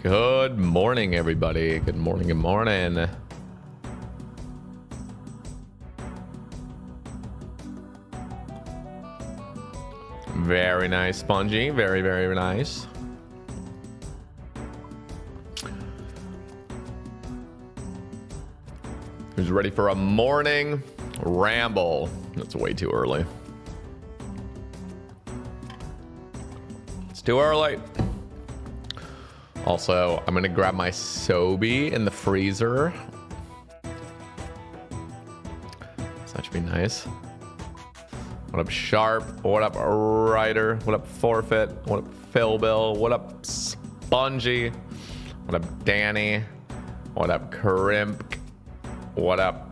Good morning, everybody. Good morning, good morning. Very nice, Spongy. Very, very nice. Who's ready for a morning ramble? That's way too early. It's too early. Also, I'm gonna grab my Sobe in the freezer. So that should be nice. What up, Sharp? What up, Ryder? What up, Forfeit? What up, Phil Bill? What up, Spongy? What up, Danny? What up, Crimp? What up?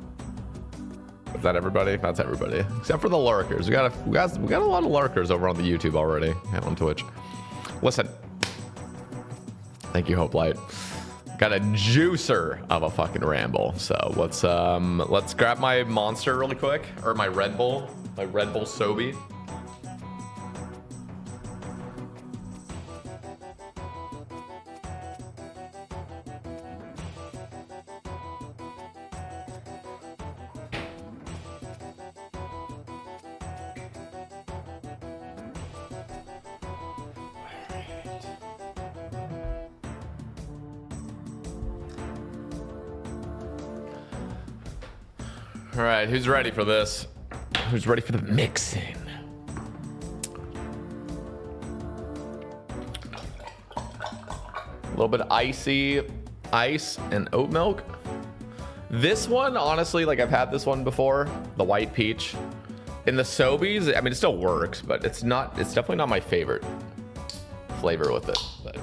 Is that everybody? That's everybody, except for the lurkers. We got a lot of lurkers over on the YouTube already and on Twitch. Listen. Thank you, Hope Light. Got a juicer of a fucking ramble. So let's grab my monster really quick, or my Red Bull Sobe. All right, who's ready for this? Who's ready for the mixing? A little bit icy ice and oat milk. This one, honestly, like I've had this one before, the white peach. In the Sobeys, I mean, it still works, but it's definitely not my favorite flavor with it. But.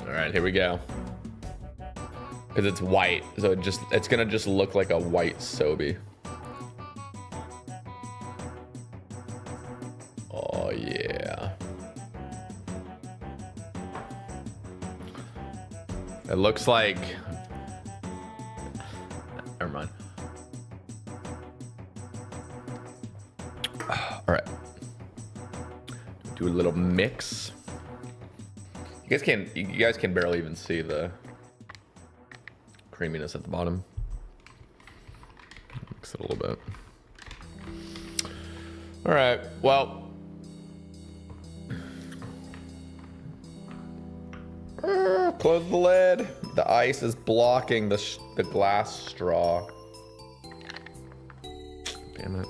All right, here we go. Because it's white, so it's gonna just look like a white Sobe. Oh yeah. It looks like. Never mind. All right. Do a little mix. You guys can barely even see the creaminess at the bottom. Mix it a little bit. All right, well, close the lid. The ice is blocking the glass straw. Damn it.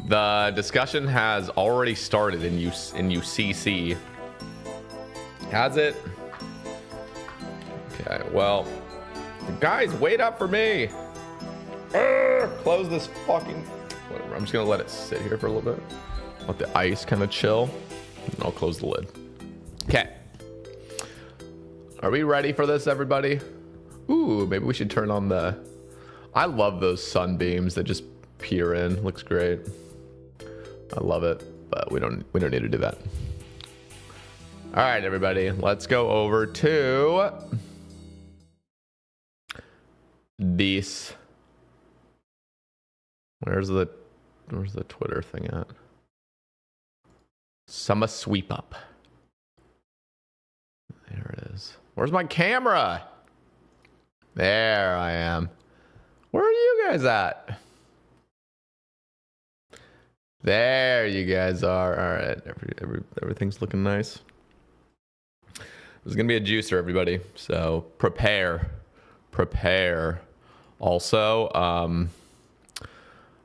The discussion has already started in UCC. Has it? Okay, well, guys, wait up for me. Close this fucking... Whatever, I'm just gonna let it sit here for a little bit. Let the ice kind of chill, and I'll close the lid. Okay. Are we ready for this, everybody? Ooh, maybe we should turn on the... I love those sunbeams that just peer in. Looks great. I love it, but we don't need to do that. All right, everybody, let's go over to this. Where's the Twitter thing at? Summer sweep up. There it is. Where's my camera? There I am. Where are you guys at? There you guys are. All right, everything's looking nice. This is gonna be a juicer, everybody. So prepare. Also,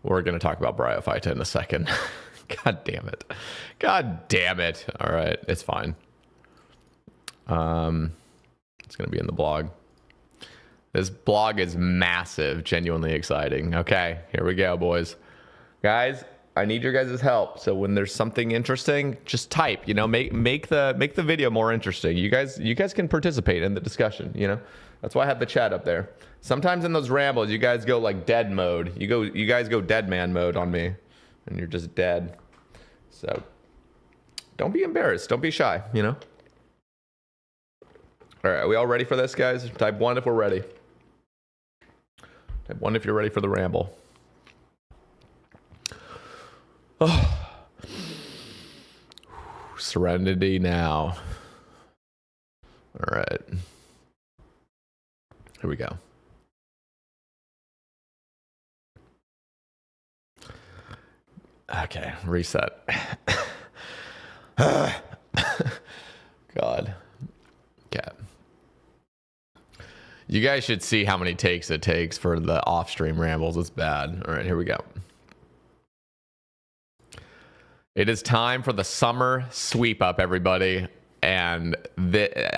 we're gonna talk about Bryophyta in a second. God damn it. All right, it's fine. It's gonna be in the blog. This blog is massive, genuinely exciting. Okay, here we go, boys. Guys, I need your guys' help. So when there's something interesting, just type, you know, make the video more interesting. You guys can participate in the discussion, you know. That's why I have the chat up there. Sometimes in those rambles, you guys go like dead mode. You guys go dead man mode on me, and you're just dead. So don't be embarrassed. Don't be shy, you know. All right, are we all ready for this, guys? Type 1 if we're ready. Type 1 if you're ready for the ramble. Serenity now. All right. Here we go. Okay, reset. God. Okay. You guys should see how many takes it takes for the off-stream rambles. It's bad. All right, here we go. It is time for the summer sweep up, everybody. And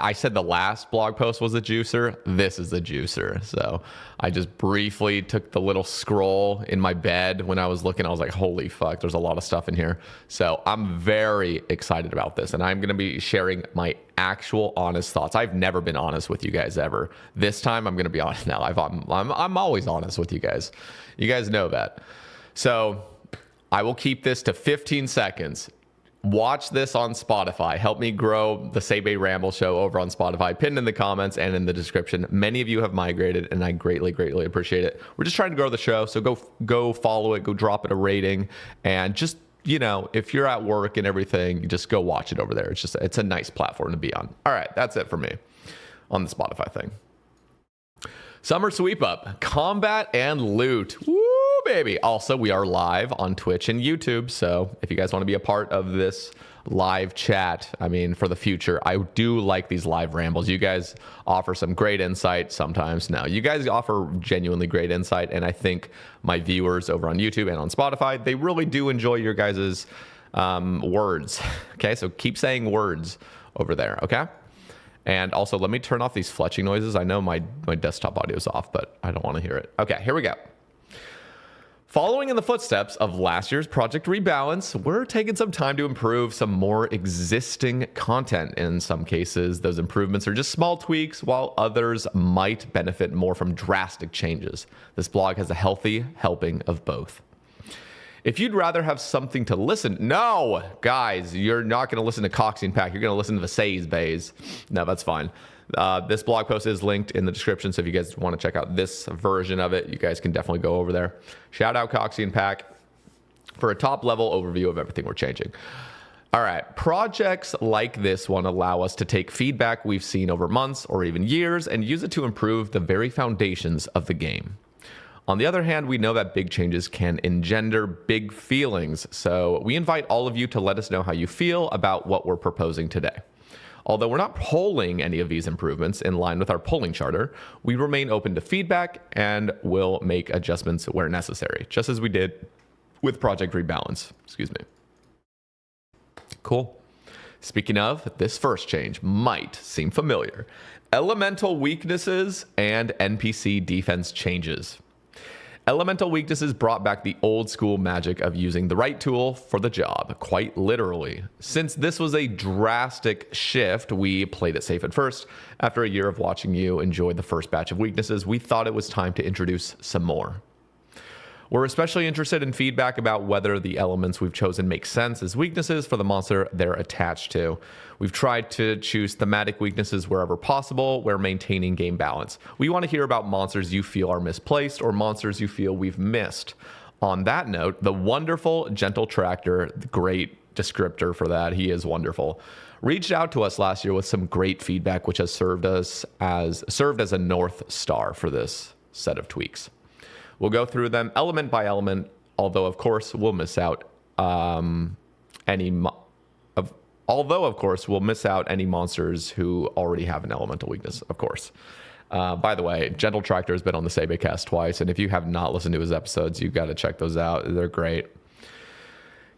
I said the last blog post was a juicer. This is a juicer. So I just briefly took the little scroll in my bed when I was looking. I was like, holy fuck, there's a lot of stuff in here. So I'm very excited about this. And I'm going to be sharing my actual honest thoughts. I've never been honest with you guys ever. This time I'm going to be honest now. I'm always honest with you guys. You guys know that. So I will keep this to 15 seconds. Watch this on Spotify. Help me grow the Sebe Ramble Show over on Spotify. Pinned in the comments and in the description. Many of you have migrated, and I greatly, greatly appreciate it. We're just trying to grow the show, so go follow it. Go drop it a rating, and just, you know, if you're at work and everything, just go watch it over there. It's a nice platform to be on. All right, that's it for me on the Spotify thing. Summer sweep up, combat and loot. Woo, baby. Also, we are live on Twitch and YouTube. So if you guys want to be a part of this live chat, I mean, for the future, I do like these live rambles. You guys offer some great insight sometimes. Now, you guys offer genuinely great insight. And I think my viewers over on YouTube and on Spotify, they really do enjoy your guys' words. Okay, so keep saying words over there. Okay. And also, let me turn off these fletching noises. I know my desktop audio is off, but I don't want to hear it. Okay, here we go. Following in the footsteps of last year's Project Rebalance, we're taking some time to improve some more existing content. In some cases, those improvements are just small tweaks, while others might benefit more from drastic changes. This blog has a healthy helping of both. If you'd rather have something to listen... No, guys, you're not going to listen to Coxie and Pack. You're going to listen to the Says Bays. No, that's fine. This blog post is linked in the description, so if you guys want to check out this version of it, you guys can definitely go over there. Shout out Coxie and Pack for a top-level overview of everything we're changing. All right, projects like this one allow us to take feedback we've seen over months or even years and use it to improve the very foundations of the game. On the other hand, we know that big changes can engender big feelings, so we invite all of you to let us know how you feel about what we're proposing today. Although we're not polling any of these improvements in line with our polling charter, we remain open to feedback and will make adjustments where necessary, just as we did with Project Rebalance. Excuse me. Cool. Speaking of, this first change might seem familiar. Elemental weaknesses and NPC defense changes. Elemental weaknesses brought back the old school magic of using the right tool for the job, quite literally. Since this was a drastic shift, we played it safe at first. After a year of watching you enjoy the first batch of weaknesses, we thought it was time to introduce some more. We're especially interested in feedback about whether the elements we've chosen make sense as weaknesses for the monster they're attached to. We've tried to choose thematic weaknesses wherever possible, where maintaining game balance. We want to hear about monsters you feel are misplaced or monsters you feel we've missed. On that note, the wonderful Gentle Tractor, great descriptor for that, he is wonderful, reached out to us last year with some great feedback, which has served as a North Star for this set of tweaks. We'll go through them element by element, although of course we'll miss out any monsters who already have an elemental weakness, of course. By the way, Gentle Tractor has been on the Sabecast twice, and if you have not listened to his episodes, you've got to check those out. They're great.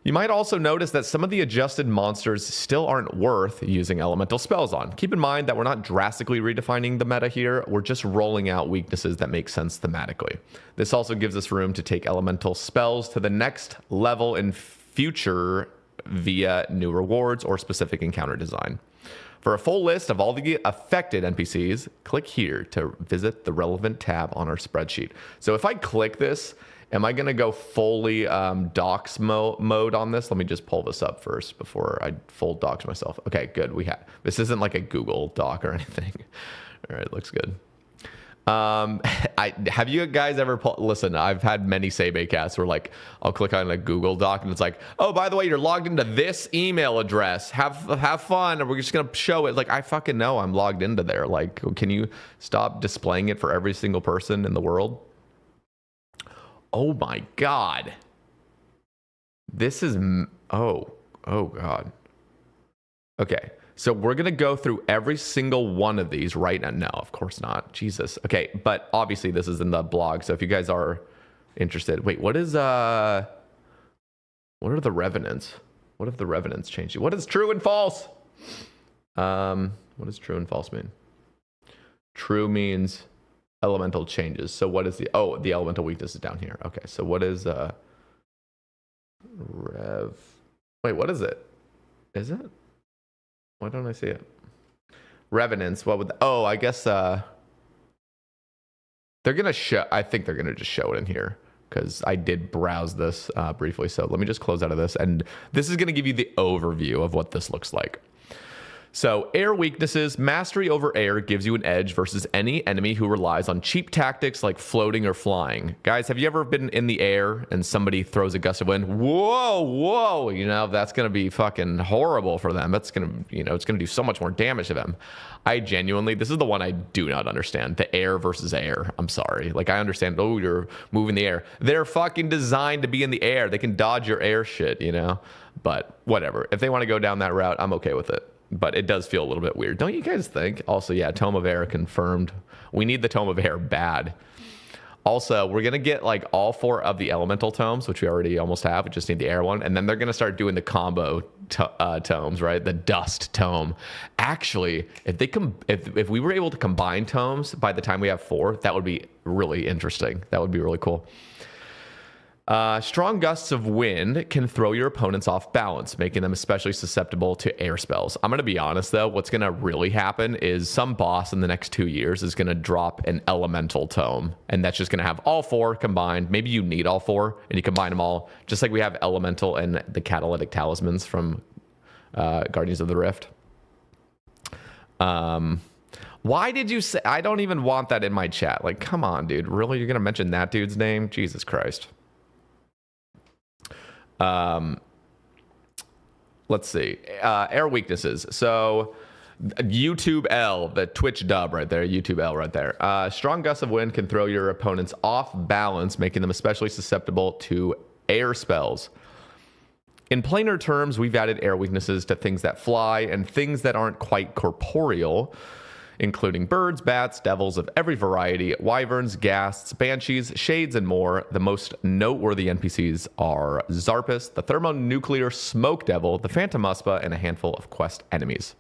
You might also notice that some of the adjusted monsters still aren't worth using elemental spells on. Keep in mind that we're not drastically redefining the meta here, we're just rolling out weaknesses that make sense thematically. This also gives us room to take elemental spells to the next level in future via new rewards or specific encounter design. For a full list of all the affected NPCs, click here to visit the relevant tab on our spreadsheet. So if I click this, am I going to go fully docs mode on this? Let me just pull this up first before I full docs myself. Okay, good. This isn't like a Google Doc or anything. All right, looks good. Have you guys ever listen, I've had many Sebe casts where like I'll click on a Google Doc and it's like, oh, by the way, you're logged into this email address. Have fun, and we're just gonna show it. Like, I fucking know I'm logged into there. Like, can you stop displaying it for every single person in the world? Oh my god. This is oh god. Okay. So we're going to go through every single one of these right now. No, of course not. Jesus. Okay, but obviously this is in the blog. So if you guys are interested. Wait, what are the revenants? What if the revenants change? What is true and false? What does true and false mean? True means elemental changes. So what is the elemental weakness is down here. Okay, so what is wait, what is it? Is it? Why don't I see it? Revenants. What would? I guess they're gonna show. I think they're gonna just show it in here because I did browse this briefly. So let me just close out of this, and this is gonna give you the overview of what this looks like. So, air weaknesses. Mastery over air gives you an edge versus any enemy who relies on cheap tactics like floating or flying. Guys, have you ever been in the air and somebody throws a gust of wind? Whoa. You know, that's going to be fucking horrible for them. That's going to, it's going to do so much more damage to them. I genuinely, this is the one I do not understand. The air versus air. I'm sorry. Like, I understand, you're moving the air. They're fucking designed to be in the air. They can dodge your air shit, But whatever. If they want to go down that route, I'm okay with it. But it does feel a little bit weird. Don't you guys think? Also, yeah, Tome of Air confirmed. We need the Tome of Air bad. Also, we're going to get like all 4 of the elemental tomes, which we already almost have. We just need the air one. And then they're going to start doing the combo tomes, right? The dust tome. Actually, if we were able to combine tomes by the time we have 4, that would be really interesting. That would be really cool. Strong gusts of wind can throw your opponents off balance, making them especially susceptible to air spells. I'm going to be honest, though. What's going to really happen is some boss in the next 2 years is going to drop an elemental tome, and that's just going to have all 4 combined. Maybe you need all 4, and you combine them all, just like we have elemental and the catalytic talismans from Guardians of the Rift. Why did you say... I don't even want that in my chat. Like, come on, dude. Really? You're going to mention that dude's name? Jesus Christ. Let's see. Air weaknesses. So YouTube L, the Twitch dub right there. YouTube L right there. Strong gusts of wind can throw your opponents off balance, making them especially susceptible to air spells. In plainer terms, we've added air weaknesses to things that fly and things that aren't quite corporeal, including birds, bats, devils of every variety, wyverns, ghasts, banshees, shades, and more. The most noteworthy NPCs are Zarpus, the thermonuclear smoke devil, the phantom muspa, and a handful of quest enemies.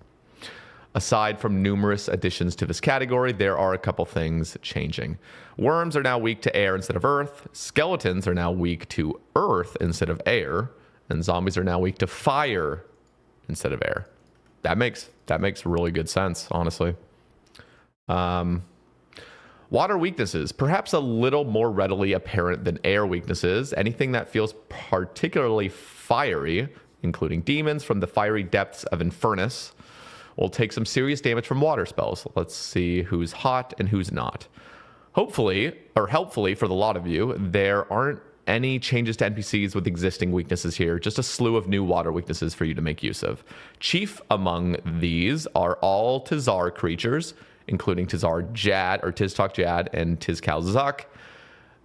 Aside from numerous additions to this category, there are a couple things changing. Worms are now weak to air instead of earth, skeletons are now weak to earth instead of air, and zombies are now weak to fire instead of air. That makes really good sense, honestly. Water weaknesses, perhaps a little more readily apparent than air weaknesses. Anything that feels particularly fiery, including demons from the fiery depths of Infernus, will take some serious damage from water spells. Let's see who's hot and who's not. Hopefully, or helpfully for the lot of you, there aren't any changes to NPCs with existing weaknesses here, just a slew of new water weaknesses for you to make use of. Chief among these are all Tizar creatures, including Tizar Jad, or Tiztok Jad, and Tizkalzak,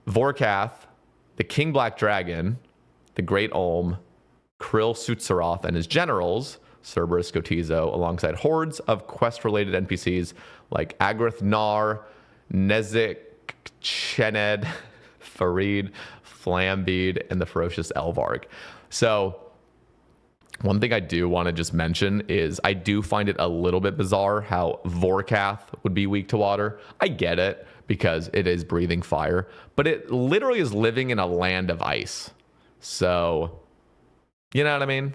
Vorkath, the King Black Dragon, the Great Olm, Krill Sutsaroth and his generals, Cerberus, Gotizo, alongside hordes of quest-related NPCs like Agrith Nar, Nezik, Chened, Farid, Flambeed, and the ferocious Elvarg. So one thing I do want to just mention is I do find it a little bit bizarre how Vorkath would be weak to water. I get it because it is breathing fire, but it literally is living in a land of ice. So, you know what I mean?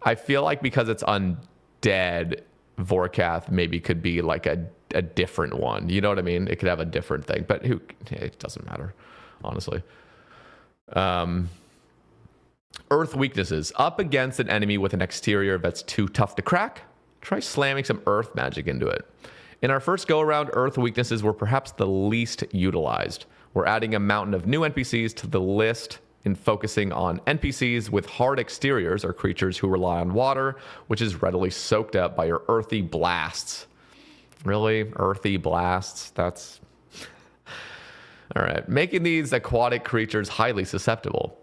I feel like because it's undead, Vorkath maybe could be like a different one. You know what I mean? It could have a different thing, but it doesn't matter, honestly. Earth weaknesses. Up against an enemy with an exterior that's too tough to crack, try slamming some earth magic into it. In our first go-around, Earth weaknesses were perhaps the least utilized. We're adding a mountain of new NPCs to the list in focusing on NPCs with hard exteriors or creatures who rely on water, which is readily soaked up by your earthy blasts. Really? Earthy blasts? That's... All right. Making these aquatic creatures highly susceptible.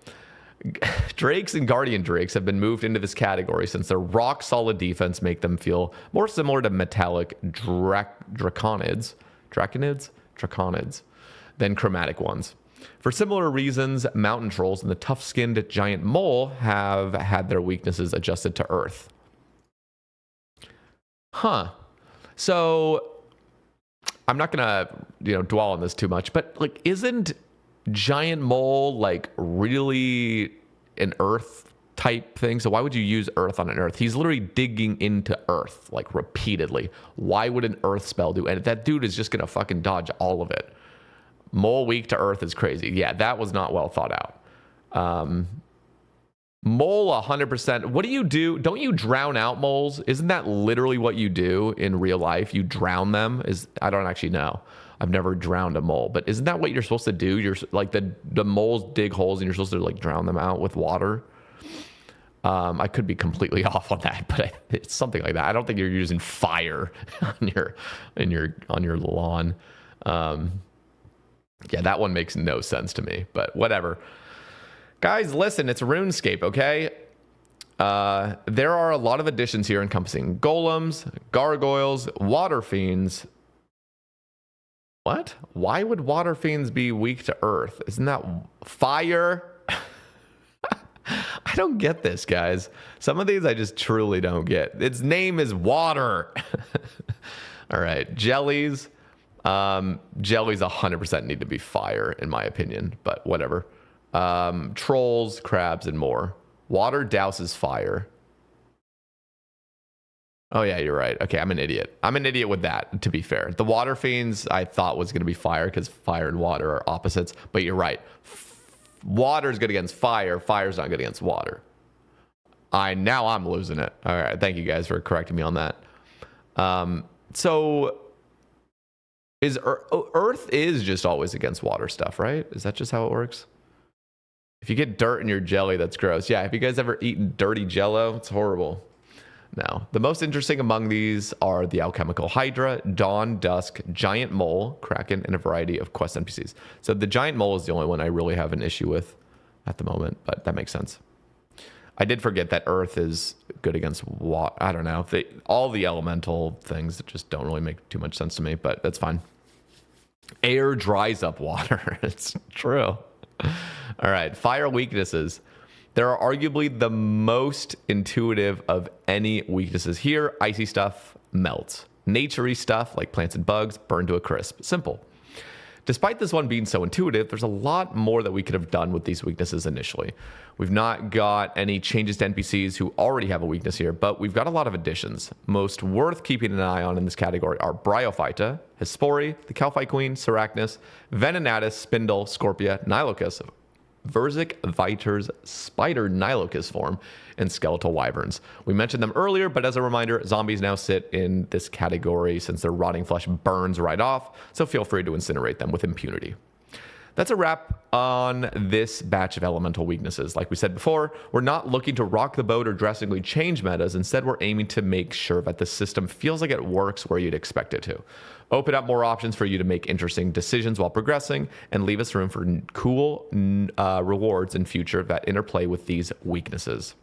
Drakes and guardian drakes have been moved into this category since their rock-solid defense make them feel more similar to metallic draconids than chromatic ones. For similar reasons, mountain trolls and the tough-skinned giant mole have had their weaknesses adjusted to earth. Huh. So I'm not gonna, dwell on this too much, but like, isn't giant mole like really an earth type thing? So why would you use earth on an earth? He's literally digging into earth like repeatedly. Why would an earth spell do? And that dude is just gonna fucking dodge all of it. Mole weak to earth is crazy. Yeah, that was not well thought out. Mole 100%. What do you do? Don't you drown out moles? Isn't that literally what you do in real life? You drown them? I don't actually know. I've never drowned a mole, but isn't that what you're supposed to do? You're like the moles dig holes and you're supposed to like drown them out with water. I could be completely off on that, but it's something like that. I don't think you're using fire on your lawn. Yeah, that one makes no sense to me, but whatever. Guys, listen, it's RuneScape, okay? There are a lot of additions here encompassing golems, gargoyles, water fiends. What? Why would water fiends be weak to earth? Isn't that fire? I don't get this, guys. Some of these I just truly don't get. Its name is water. All right, jellies. Jellies 100% need to be fire, in my opinion, but whatever. Trolls, crabs, and more. Water douses fire. Oh, yeah, you're right. Okay, I'm an idiot. I'm an idiot with that, to be fair. The water fiends I thought was going to be fire because fire and water are opposites, but you're right. Water is good against fire. Fire's not good against water. Now I'm losing it. All right, thank you guys for correcting me on that. So Earth is just always against water stuff, right? Is that just how it works? If you get dirt in your jelly, that's gross. Yeah, have you guys ever eaten dirty jello? It's horrible. No. The most interesting among these are the alchemical hydra, dawn, dusk, giant mole, kraken, and a variety of quest NPCs. So the giant mole is the only one I really have an issue with at the moment, but that makes sense. I did forget that earth is good against water. I don't know. All the elemental things that just don't really make too much sense to me, but that's fine. Air dries up water. It's true. All right. Fire weaknesses. There are arguably the most intuitive of any weaknesses here. Icy stuff melts. Naturey stuff like plants and bugs burn to a crisp. Simple. Despite this one being so intuitive, there's a lot more that we could have done with these weaknesses initially. We've not got any changes to NPCs who already have a weakness here, but we've got a lot of additions. Most worth keeping an eye on in this category are Bryophyta, Hespori, the Calphi Queen, Seracnus, Venenatus, Spindle, Scorpia, Nilocus, Verzic Viter's spider Nilocus form, and skeletal wyverns. We mentioned them earlier, but as a reminder, zombies now sit in this category since their rotting flesh burns right off, so feel free to incinerate them with impunity. That's a wrap on this batch of elemental weaknesses. Like we said before, we're not looking to rock the boat or drastically change metas. Instead, we're aiming to make sure that the system feels like it works where you'd expect it to. Open up more options for you to make interesting decisions while progressing, and leave us room for cool rewards in future that interplay with these weaknesses.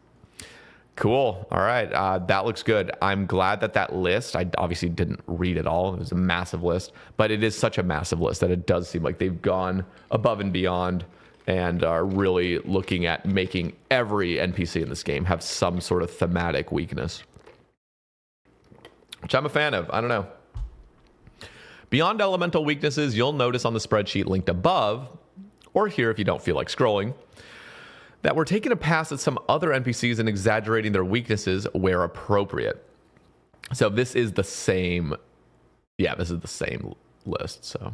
Cool. All right. That looks good. I'm glad that list, I obviously didn't read it all. It was a massive list, but it is such a massive list that it does seem like they've gone above and beyond and are really looking at making every NPC in this game have some sort of thematic weakness, which I'm a fan of. I don't know. Beyond elemental weaknesses, you'll notice on the spreadsheet linked above, or here if you don't feel like scrolling, that we're taking a pass at some other NPCs and exaggerating their weaknesses where appropriate. So this is the same, this is the same list. So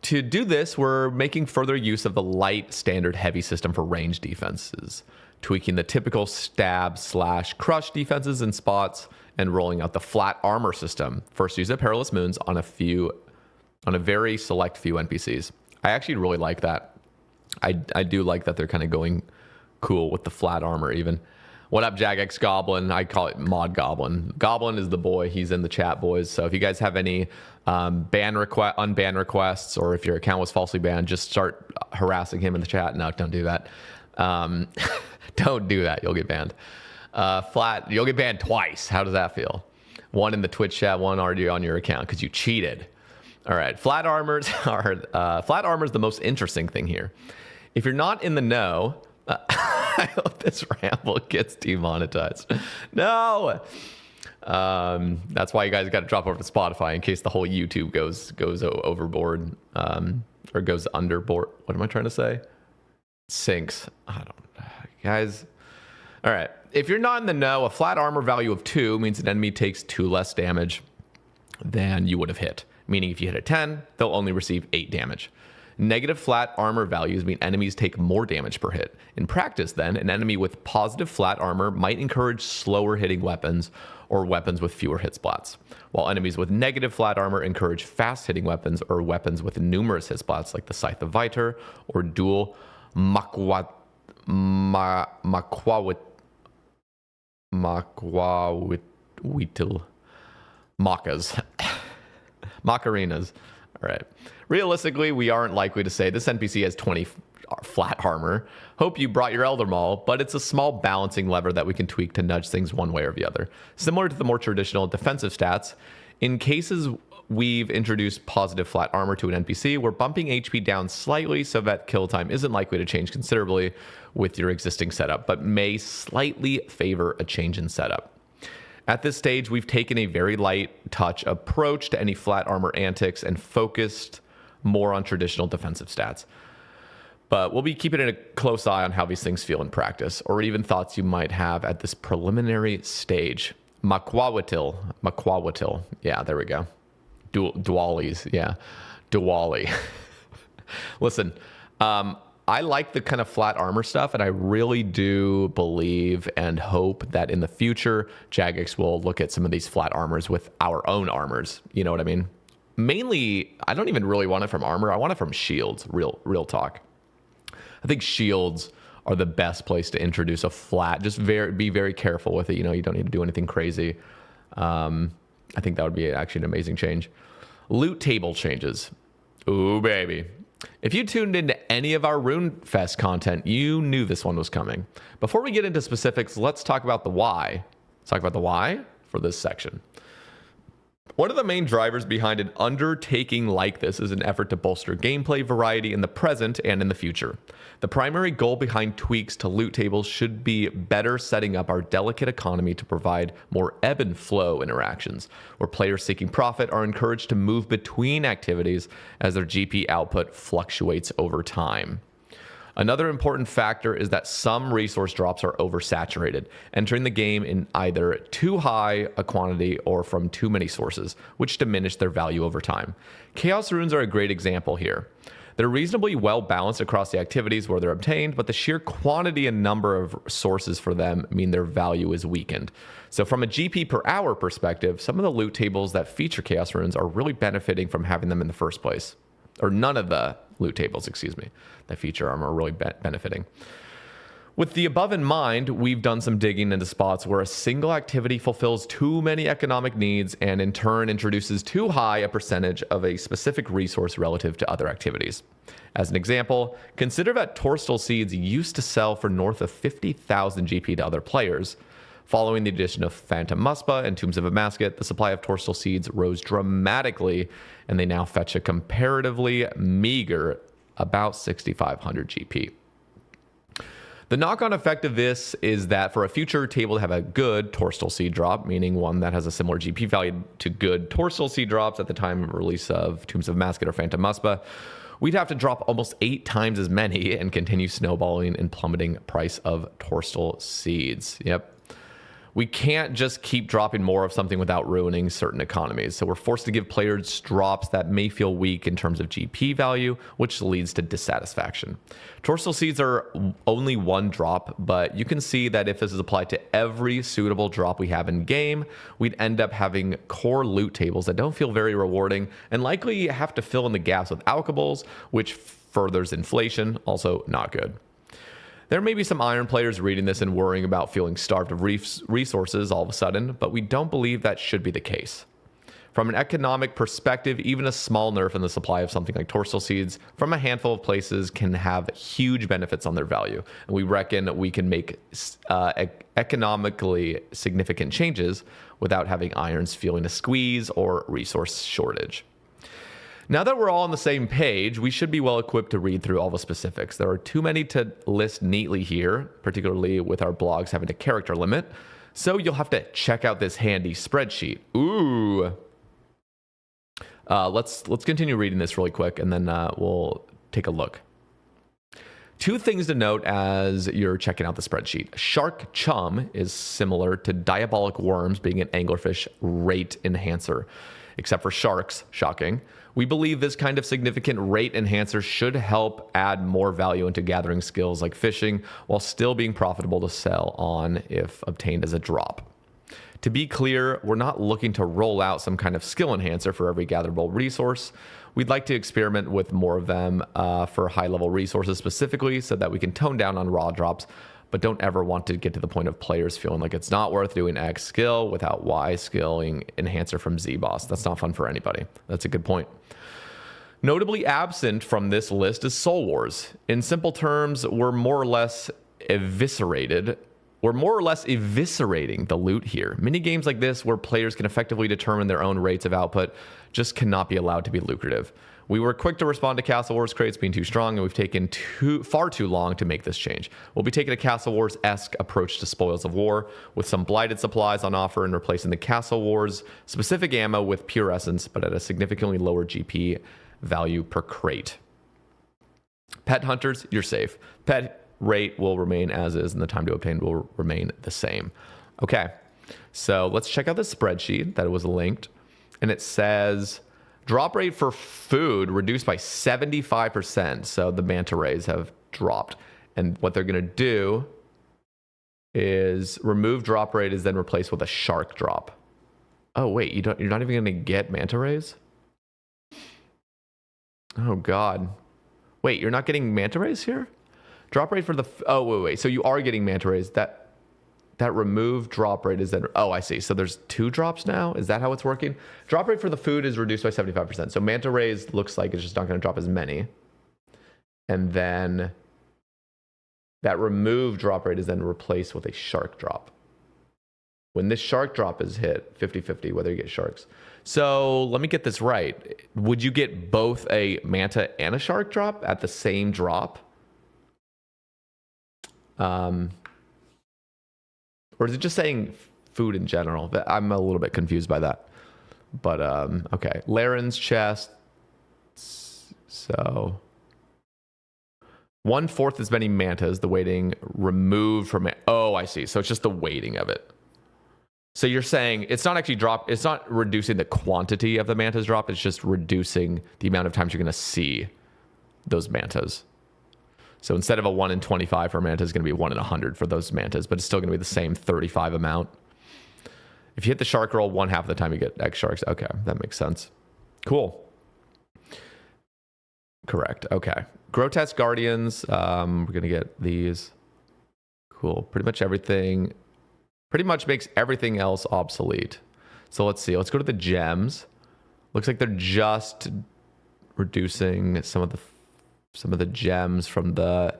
to do this, we're making further use of the light, standard, heavy system for range defenses, tweaking the typical stab/crush defenses in spots and rolling out the flat armor system. First use at Perilous Moons on a very select few NPCs. I actually really like that. I do like that they're kind of going cool with the flat armor even. What up, Jagex Goblin? I call it Mod Goblin. Goblin is the boy. He's in the chat, boys. So if you guys have any unban requests, or if your account was falsely banned, just start harassing him in the chat. No, don't do that. Don't do that. You'll get banned. You'll get banned twice. How does that feel? One in the Twitch chat, one already on your account because you cheated. All right. Flat armor is the most interesting thing here. If you're not in the know, I hope this ramble gets demonetized. No. That's why you guys got to drop over to Spotify in case the whole YouTube goes overboard, or goes underboard. What am I trying to say? Sinks. I don't know, guys. All right. If you're not in the know, a flat armor value of 2 means an enemy takes 2 less damage than you would have hit. Meaning if you hit a 10, they'll only receive 8 damage. Negative flat armor values mean enemies take more damage per hit. In practice, then, an enemy with positive flat armor might encourage slower hitting weapons or weapons with fewer hit splats, while enemies with negative flat armor encourage fast hitting weapons or weapons with numerous hit splats like the Scythe of Viter or dual Makwawitl. Macarinas. All right. Realistically, we aren't likely to say this NPC has 20 flat armor. Hope you brought your Elder Maul, but it's a small balancing lever that we can tweak to nudge things one way or the other. Similar to the more traditional defensive stats, in cases we've introduced positive flat armor to an NPC, we're bumping HP down slightly so that kill time isn't likely to change considerably with your existing setup, but may slightly favor a change in setup. At this stage, we've taken a very light touch approach to any flat armor antics and focused more on traditional defensive stats. But we'll be keeping a close eye on how these things feel in practice, or even thoughts you might have at this preliminary stage. Makwawitl. Yeah, there we go. Dualis. Yeah. Duali. Listen, I like the kind of flat armor stuff, and I really do believe and hope that in the future, Jagex will look at some of these flat armors with our own armors. You know what I mean? Mainly, I don't even really want it from armor. I want it from shields, real talk. I think shields are the best place to introduce a flat. Just be very careful with it. You know, you don't need to do anything crazy. I think that would be actually an amazing change. Loot table changes. Ooh, baby. If you tuned into any of our Rune Fest content, you knew this one was coming. Before we get into specifics, let's talk about the why. Let's talk about the why for this section. One of the main drivers behind an undertaking like this is an effort to bolster gameplay variety in the present and in the future. The primary goal behind tweaks to loot tables should be better setting up our delicate economy to provide more ebb and flow interactions, where players seeking profit are encouraged to move between activities as their GP output fluctuates over time. Another important factor is that some resource drops are oversaturated, entering the game in either too high a quantity or from too many sources, which diminish their value over time. Chaos runes are a great example here. They're reasonably well balanced across the activities where they're obtained, but the sheer quantity and number of sources for them mean their value is weakened. So from a GP per hour perspective, some of the loot tables that feature Chaos runes are really benefiting from having them in the first place. Or none of the loot tables, that feature them are really benefiting. With the above in mind, we've done some digging into spots where a single activity fulfills too many economic needs and in turn introduces too high a percentage of a specific resource relative to other activities. As an example, consider that Torstal seeds used to sell for north of 50,000 GP to other players. Following the addition of Phantom Muspa and Tombs of Amascut, the supply of Torstal seeds rose dramatically, and they now fetch a comparatively meager about 6,500 GP. The knock-on effect of this is that for a future table to have a good Torstal seed drop, meaning one that has a similar GP value to good Torstal seed drops at the time of release of Tombs of Amascut or Phantom Muspa, we'd have to drop almost 8 times as many and continue snowballing and plummeting price of Torstal seeds. Yep. We can't just keep dropping more of something without ruining certain economies. So we're forced to give players drops that may feel weak in terms of GP value, which leads to dissatisfaction. Torsal seeds are only one drop, but you can see that if this is applied to every suitable drop we have in game, we'd end up having core loot tables that don't feel very rewarding and likely have to fill in the gaps with alkables, which furthers inflation. Also not good. There may be some Iron players reading this and worrying about feeling starved of resources all of a sudden, but we don't believe that should be the case. From an economic perspective, even a small nerf in the supply of something like Torsal seeds from a handful of places can have huge benefits on their value. And we reckon we can make economically significant changes without having Irons feeling a squeeze or resource shortage. Now that we're all on the same page, we should be well equipped to read through all the specifics. There are too many to list neatly here, particularly with our blogs having a character limit. So you'll have to check out this handy spreadsheet. Ooh. Let's continue reading this really quick, and then we'll take a look. Two things to note as you're checking out the spreadsheet. Shark Chum is similar to Diabolic Worms being an anglerfish rate enhancer. Except for sharks, shocking. We believe this kind of significant rate enhancer should help add more value into gathering skills like fishing while still being profitable to sell on if obtained as a drop. To be clear, we're not looking to roll out some kind of skill enhancer for every gatherable resource. We'd like to experiment with more of them for high-level resources specifically so that we can tone down on raw drops, but don't ever want to get to the point of players feeling like it's not worth doing X skill without Y skilling enhancer from Z boss. That's not fun for anybody. That's a good point. Notably absent from this list is Soul Wars. In simple terms, we're more or less eviscerating the loot here. Mini games like this, where players can effectively determine their own rates of output, just cannot be allowed to be lucrative. We were quick to respond to Castle Wars crates being too strong, and we've taken far too long to make this change. We'll be taking a Castle Wars-esque approach to Spoils of War, with some blighted supplies on offer and replacing the Castle Wars specific ammo with pure essence, but at a significantly lower GP value per crate. Pet hunters, you're safe. Pet rate will remain as is, and the time to obtain will remain the same. Okay, so let's check out the spreadsheet that was linked, and it says drop rate for food reduced by 75%. So the manta rays have dropped. And what they're going to do is remove drop rate is then replaced with a shark drop. Oh, wait, you're not even going to get manta rays? Oh, God. Wait, you're not getting manta rays here? Drop rate for the... Oh, wait. So you are getting manta rays. That removed drop rate is then... Oh, I see. So there's 2 drops now? Is that how it's working? Drop rate for the food is reduced by 75%. So manta rays looks like it's just not going to drop as many. And then that removed drop rate is then replaced with a shark drop. When this shark drop is hit, 50-50, whether you get sharks. So let me get this right. Would you get both a manta and a shark drop at the same drop? Or is it just saying food in general? I'm a little bit confused by that. But, okay. Laren's chest. So 1/4 as many mantas, the weighting removed from it. Oh, I see. So it's just the weighting of it. So you're saying it's not actually it's not reducing the quantity of the mantas drop. It's just reducing the amount of times you're going to see those mantas. So instead of a 1 in 25 for a manta, it's going to be 1 in 100 for those mantas, but it's still going to be the same 35 amount. If you hit the shark roll 1/2 of the time, you get X sharks. Okay, that makes sense. Cool. Correct. Okay. Grotesque Guardians. We're going to get these. Cool. Pretty much everything. Pretty much makes everything else obsolete. So let's see. Let's go to the gems. Looks like they're just reducing some of the gems from the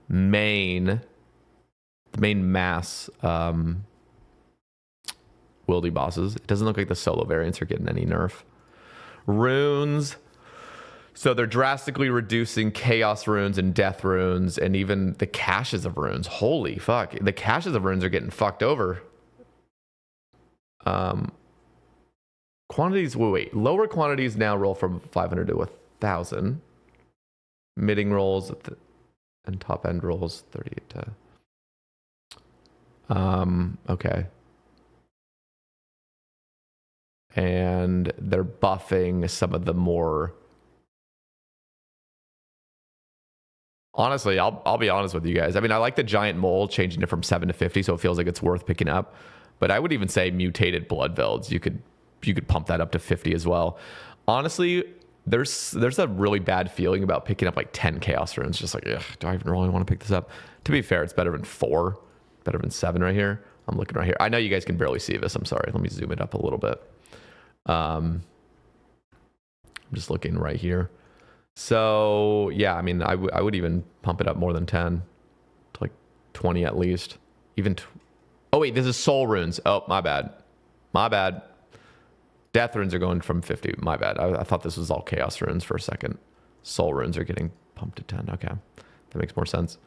main mass wildy bosses. It doesn't look like the solo variants are getting any nerf. Runes. So they're drastically reducing chaos runes and death runes and even the caches of runes. Holy fuck. The caches of runes are getting fucked over. Quantities, wait. Lower quantities now roll from 500 to 1,000. Midding rolls and top end rolls 38 to... okay. and they're buffing some of the more... Honestly, I'll be honest with you guys. I mean, I like the giant mole changing it from 7 to 50, so it feels like it's worth picking up. But I would even say mutated blood velds. You could pump that up to 50 as well. Honestly, there's a really bad feeling about picking up like 10 chaos runes. Just like, ugh, do I even really want to pick this up? To be fair, it's better than 4, better than 7 right here. I'm looking right here. I know you guys can barely see this. I'm sorry. Let me zoom it up a little bit. I'm just looking right here. So yeah, I mean, I would even pump it up more than 10 to like 20 at least. Even oh wait, this is soul runes. Oh, my bad. Death runes are going from 50. My bad. I thought this was all chaos runes for a second. Soul runes are getting pumped to 10. Okay, that makes more sense.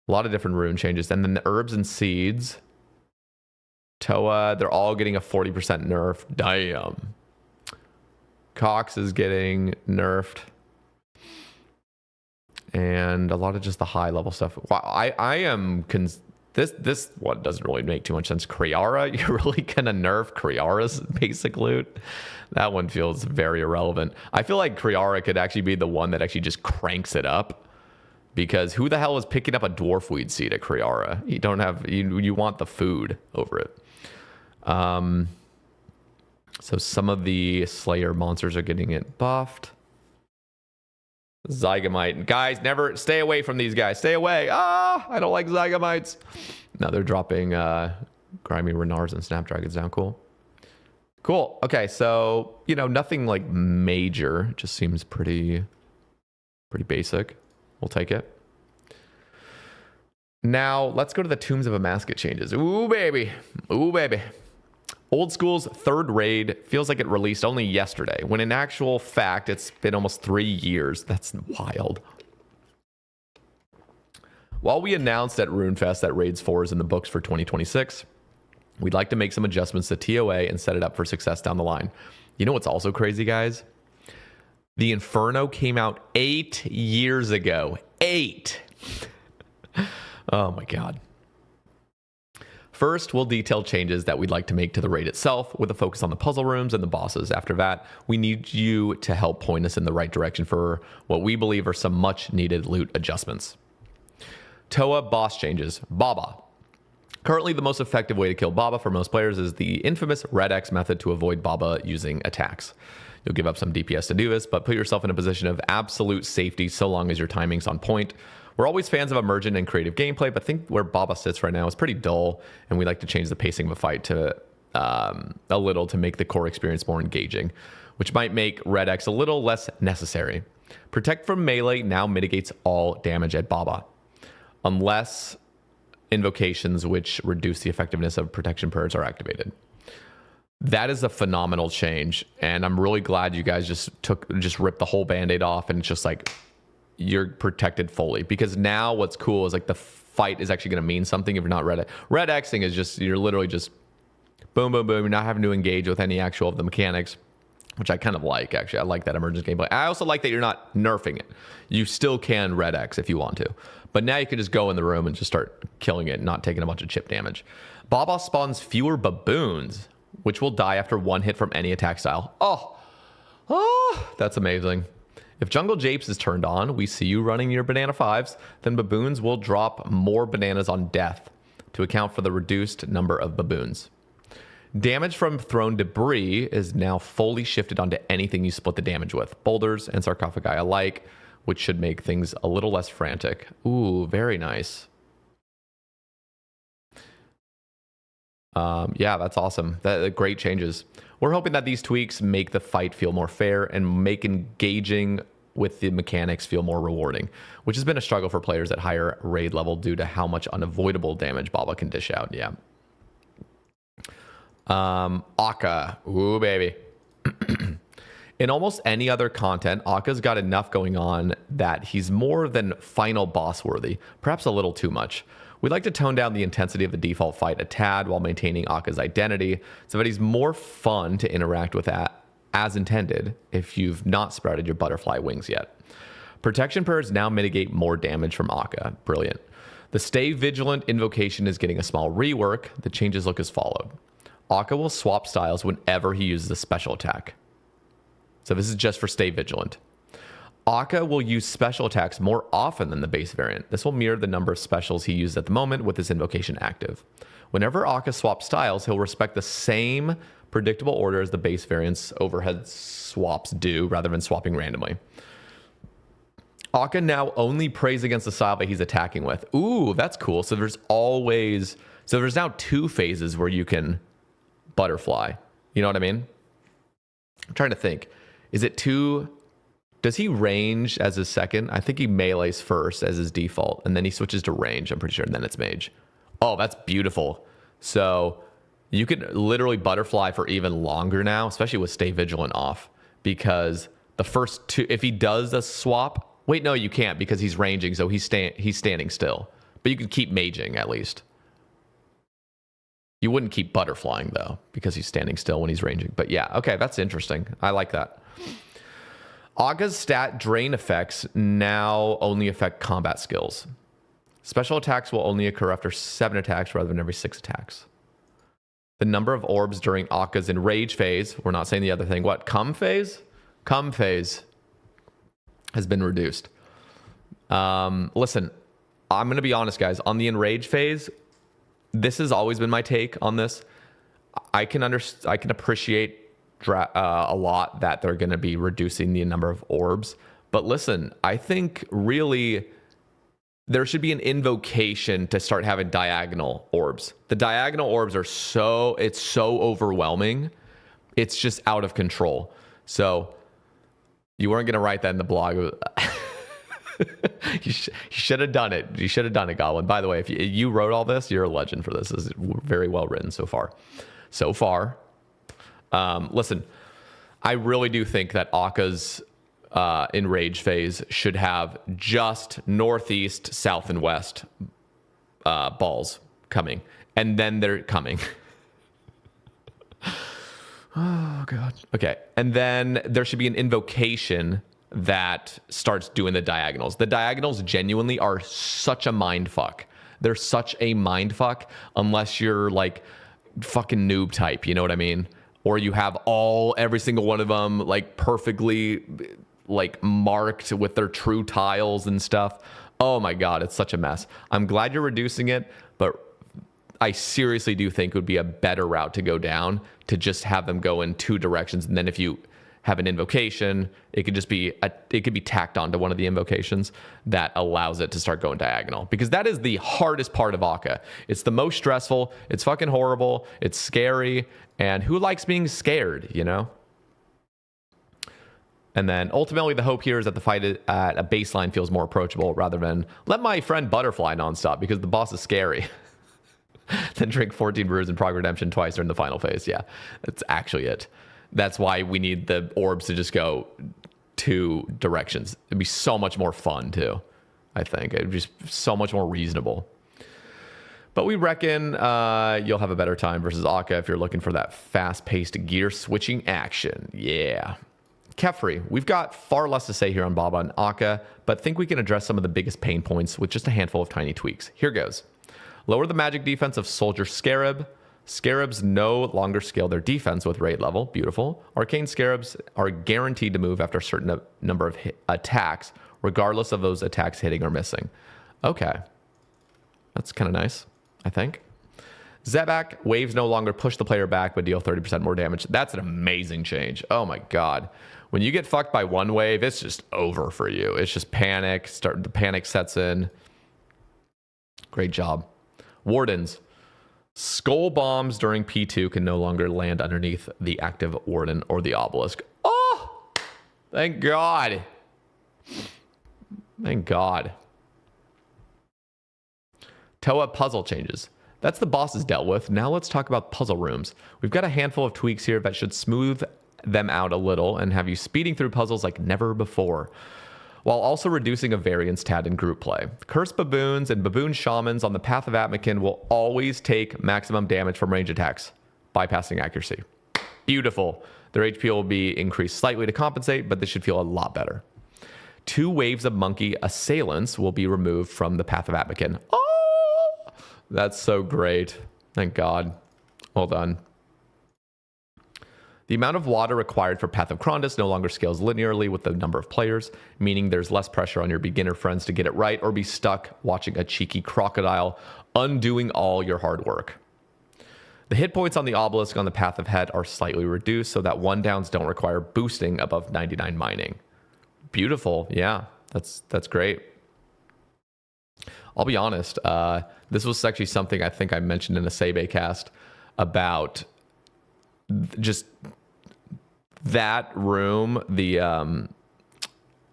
A lot of different rune changes, and then the herbs and seeds. Toa, they're all getting a 40% nerf. Damn. Cox is getting nerfed. And a lot of just the high level stuff. Wow, I am this one doesn't really make too much sense. Kriara, you're really gonna nerf Kriara's basic loot? That one feels very irrelevant. I feel like Kriara could actually be the one that actually just cranks it up, because who the hell is picking up a dwarf weed seed at Kriara? You don't have you want the food over it. So some of the Slayer monsters are getting it buffed. Zygamite. Guys, never stay away from these guys. Stay away. Ah, I don't like Zygamites. Now they're dropping grimy Renars and Snapdragons down. Cool. Okay, so, you know, nothing like major. Just seems pretty basic. We'll take it. Now, let's go to the Tombs of Amascut changes. Ooh, baby. Old School's third raid feels like it released only yesterday, when in actual fact, it's been almost 3 years. That's wild. While we announced at RuneFest that Raids 4 is in the books for 2026, we'd like to make some adjustments to TOA and set it up for success down the line. You know what's also crazy, guys? The Inferno came out 8 years ago. 8! Oh my god. First, we'll detail changes that we'd like to make to the raid itself, with a focus on the puzzle rooms and the bosses. After that, we need you to help point us in the right direction for what we believe are some much needed loot adjustments. Toa boss changes. Baba. Currently, the most effective way to kill Baba for most players is the infamous Red X method to avoid Baba using attacks. You'll give up some DPS to do this, but put yourself in a position of absolute safety so long as your timing's on point. We're always fans of emergent and creative gameplay, but think where Baba sits right now is pretty dull, and we like to change the pacing of a fight to a little to make the core experience more engaging, which might make Red X a little less necessary. Protect from melee now mitigates all damage at Baba, unless invocations which reduce the effectiveness of protection prayers are activated. That is a phenomenal change, and I'm really glad you guys just ripped the whole band-aid off, and it's just like, you're protected fully, because now what's cool is like the fight is actually going to mean something if you're not Red Xing is just, you're literally just boom, boom, boom. You're not having to engage with any actual of the mechanics, which I kind of like, actually. I like that emergence gameplay. I also like that you're not nerfing it. You still can Red X if you want to, but now you can just go in the room and just start killing it, not taking a bunch of chip damage. Baba spawns fewer baboons, which will die after one hit from any attack style. Oh, that's amazing. If Jungle Japes is turned on, we see you running your banana 5s, then baboons will drop more bananas on death to account for the reduced number of baboons. Damage from thrown debris is now fully shifted onto anything you split the damage with, boulders and sarcophagi alike, which should make things a little less frantic. Ooh, very nice. Yeah, that's awesome. Great changes. We're hoping that these tweaks make the fight feel more fair and make engaging with the mechanics feel more rewarding, which has been a struggle for players at higher raid level due to how much unavoidable damage Baba can dish out. Yeah. Akka. Ooh, baby. In almost any other content, Akka's got enough going on that he's more than final boss worthy, perhaps a little too much. We'd like to tone down the intensity of the default fight a tad while maintaining Akka's identity so that he's more fun to interact with as intended if you've not sprouted your butterfly wings yet. Protection prayers now mitigate more damage from Akka. Brilliant. The Stay Vigilant invocation is getting a small rework. The changes look as followed. Akka will swap styles whenever he uses a special attack. So this is just for stay vigilant. Akka will use special attacks more often than the base variant. This will mirror the number of specials he uses at the moment with his invocation active. Whenever Akka swaps styles, he'll respect the same predictable order as the base variant's overhead swaps do, rather than swapping randomly. Akka now only prays against the style that he's attacking with. Ooh, that's cool. So there's now 2 phases where you can butterfly. You know what I mean? I'm trying to think. Is it 2? Does he range as his second? I think he melees first as his default, and then he switches to range, I'm pretty sure, and then it's mage. Oh, that's beautiful. So you can literally butterfly for even longer now, especially with stay vigilant off, because the first 2, if he does a swap, wait, no, you can't because he's ranging, so he's standing still. But you can keep maging at least. You wouldn't keep butterflying though, because he's standing still when he's ranging. But yeah, okay, that's interesting. I like that. Akka's stat drain effects now only affect combat skills. Special attacks will only occur after 7 attacks rather than every 6 attacks. The number of orbs during Akka's enrage phase, we're not saying the other thing, what, cum phase? Cum phase has been reduced. Listen, I'm going to be honest, guys. On the enrage phase, this has always been my take on this. I can appreciate a lot that they're going to be reducing the number of orbs. But listen, I think really there should be an invocation to start having diagonal orbs. The diagonal orbs are so overwhelming. It's just out of control. So you weren't going to write that in the blog. You should have done it. You should have done it, Goblin. By the way, if you wrote all this, you're a legend for this. This is very well written so far. Listen, I really do think that Akka's enrage phase should have just northeast, south, and west balls coming. And then they're coming. Oh, God. Okay. And then there should be an invocation that starts doing the diagonals. The diagonals genuinely are such a mind fuck. They're such a mind fuck unless you're like fucking noob type, you know what I mean? Or you have every single one of them like perfectly like marked with their true tiles and stuff. Oh my God, it's such a mess. I'm glad you're reducing it, but I seriously do think it would be a better route to go down to just have them go in 2 directions. And then if you have an invocation, it could just be it could be tacked onto one of the invocations that allows it to start going diagonal, because that is the hardest part of Akka. It's the most stressful. It's fucking horrible. It's scary. And who likes being scared, you know? And then ultimately the hope here is that the fight at a baseline feels more approachable rather than let my friend butterfly nonstop because the boss is scary. Then drink 14 brews and prog redemption twice during the final phase. Yeah, that's actually it. That's why we need the orbs to just go 2 directions. It'd be so much more fun too, I think. It'd be so much more reasonable. But we reckon you'll have a better time versus Akka if you're looking for that fast-paced gear switching action. Yeah. Kefri, we've got far less to say here on Baba and Akka, but think we can address some of the biggest pain points with just a handful of tiny tweaks. Here goes. Lower the magic defense of Soldier Scarab. Scarabs no longer scale their defense with raid level. Beautiful. Arcane Scarabs are guaranteed to move after a certain number of attacks, regardless of those attacks hitting or missing. Okay. That's kind of nice, I think. Zebak, waves no longer push the player back, but deal 30% more damage. That's an amazing change. Oh my God. When you get fucked by one wave, it's just over for you. It's just panic. The panic sets in. Great job. Wardens. Skull bombs during P2 can no longer land underneath the active warden or the obelisk. Oh! Thank God. Thank God. Toa puzzle changes. That's the bosses dealt with. Now let's talk about puzzle rooms. We've got a handful of tweaks here that should smooth them out a little and have you speeding through puzzles like never before, while also reducing a variance tad in group play. Cursed baboons and baboon shamans on the path of Atmakin will always take maximum damage from range attacks, bypassing accuracy. Beautiful. Their HP will be increased slightly to compensate, but this should feel a lot better. 2 waves of monkey assailants will be removed from the path of Atmakin. Oh! That's so great. Thank God. Well done. The amount of water required for Path of Krondus no longer scales linearly with the number of players, meaning there's less pressure on your beginner friends to get it right or be stuck watching a cheeky crocodile undoing all your hard work. The hit points on the obelisk on the Path of Het are slightly reduced so that 1-downs don't require boosting above 99 mining. Beautiful. Yeah, that's great. I'll be honest. This was actually something I think I mentioned in a Sebe cast about just that room, the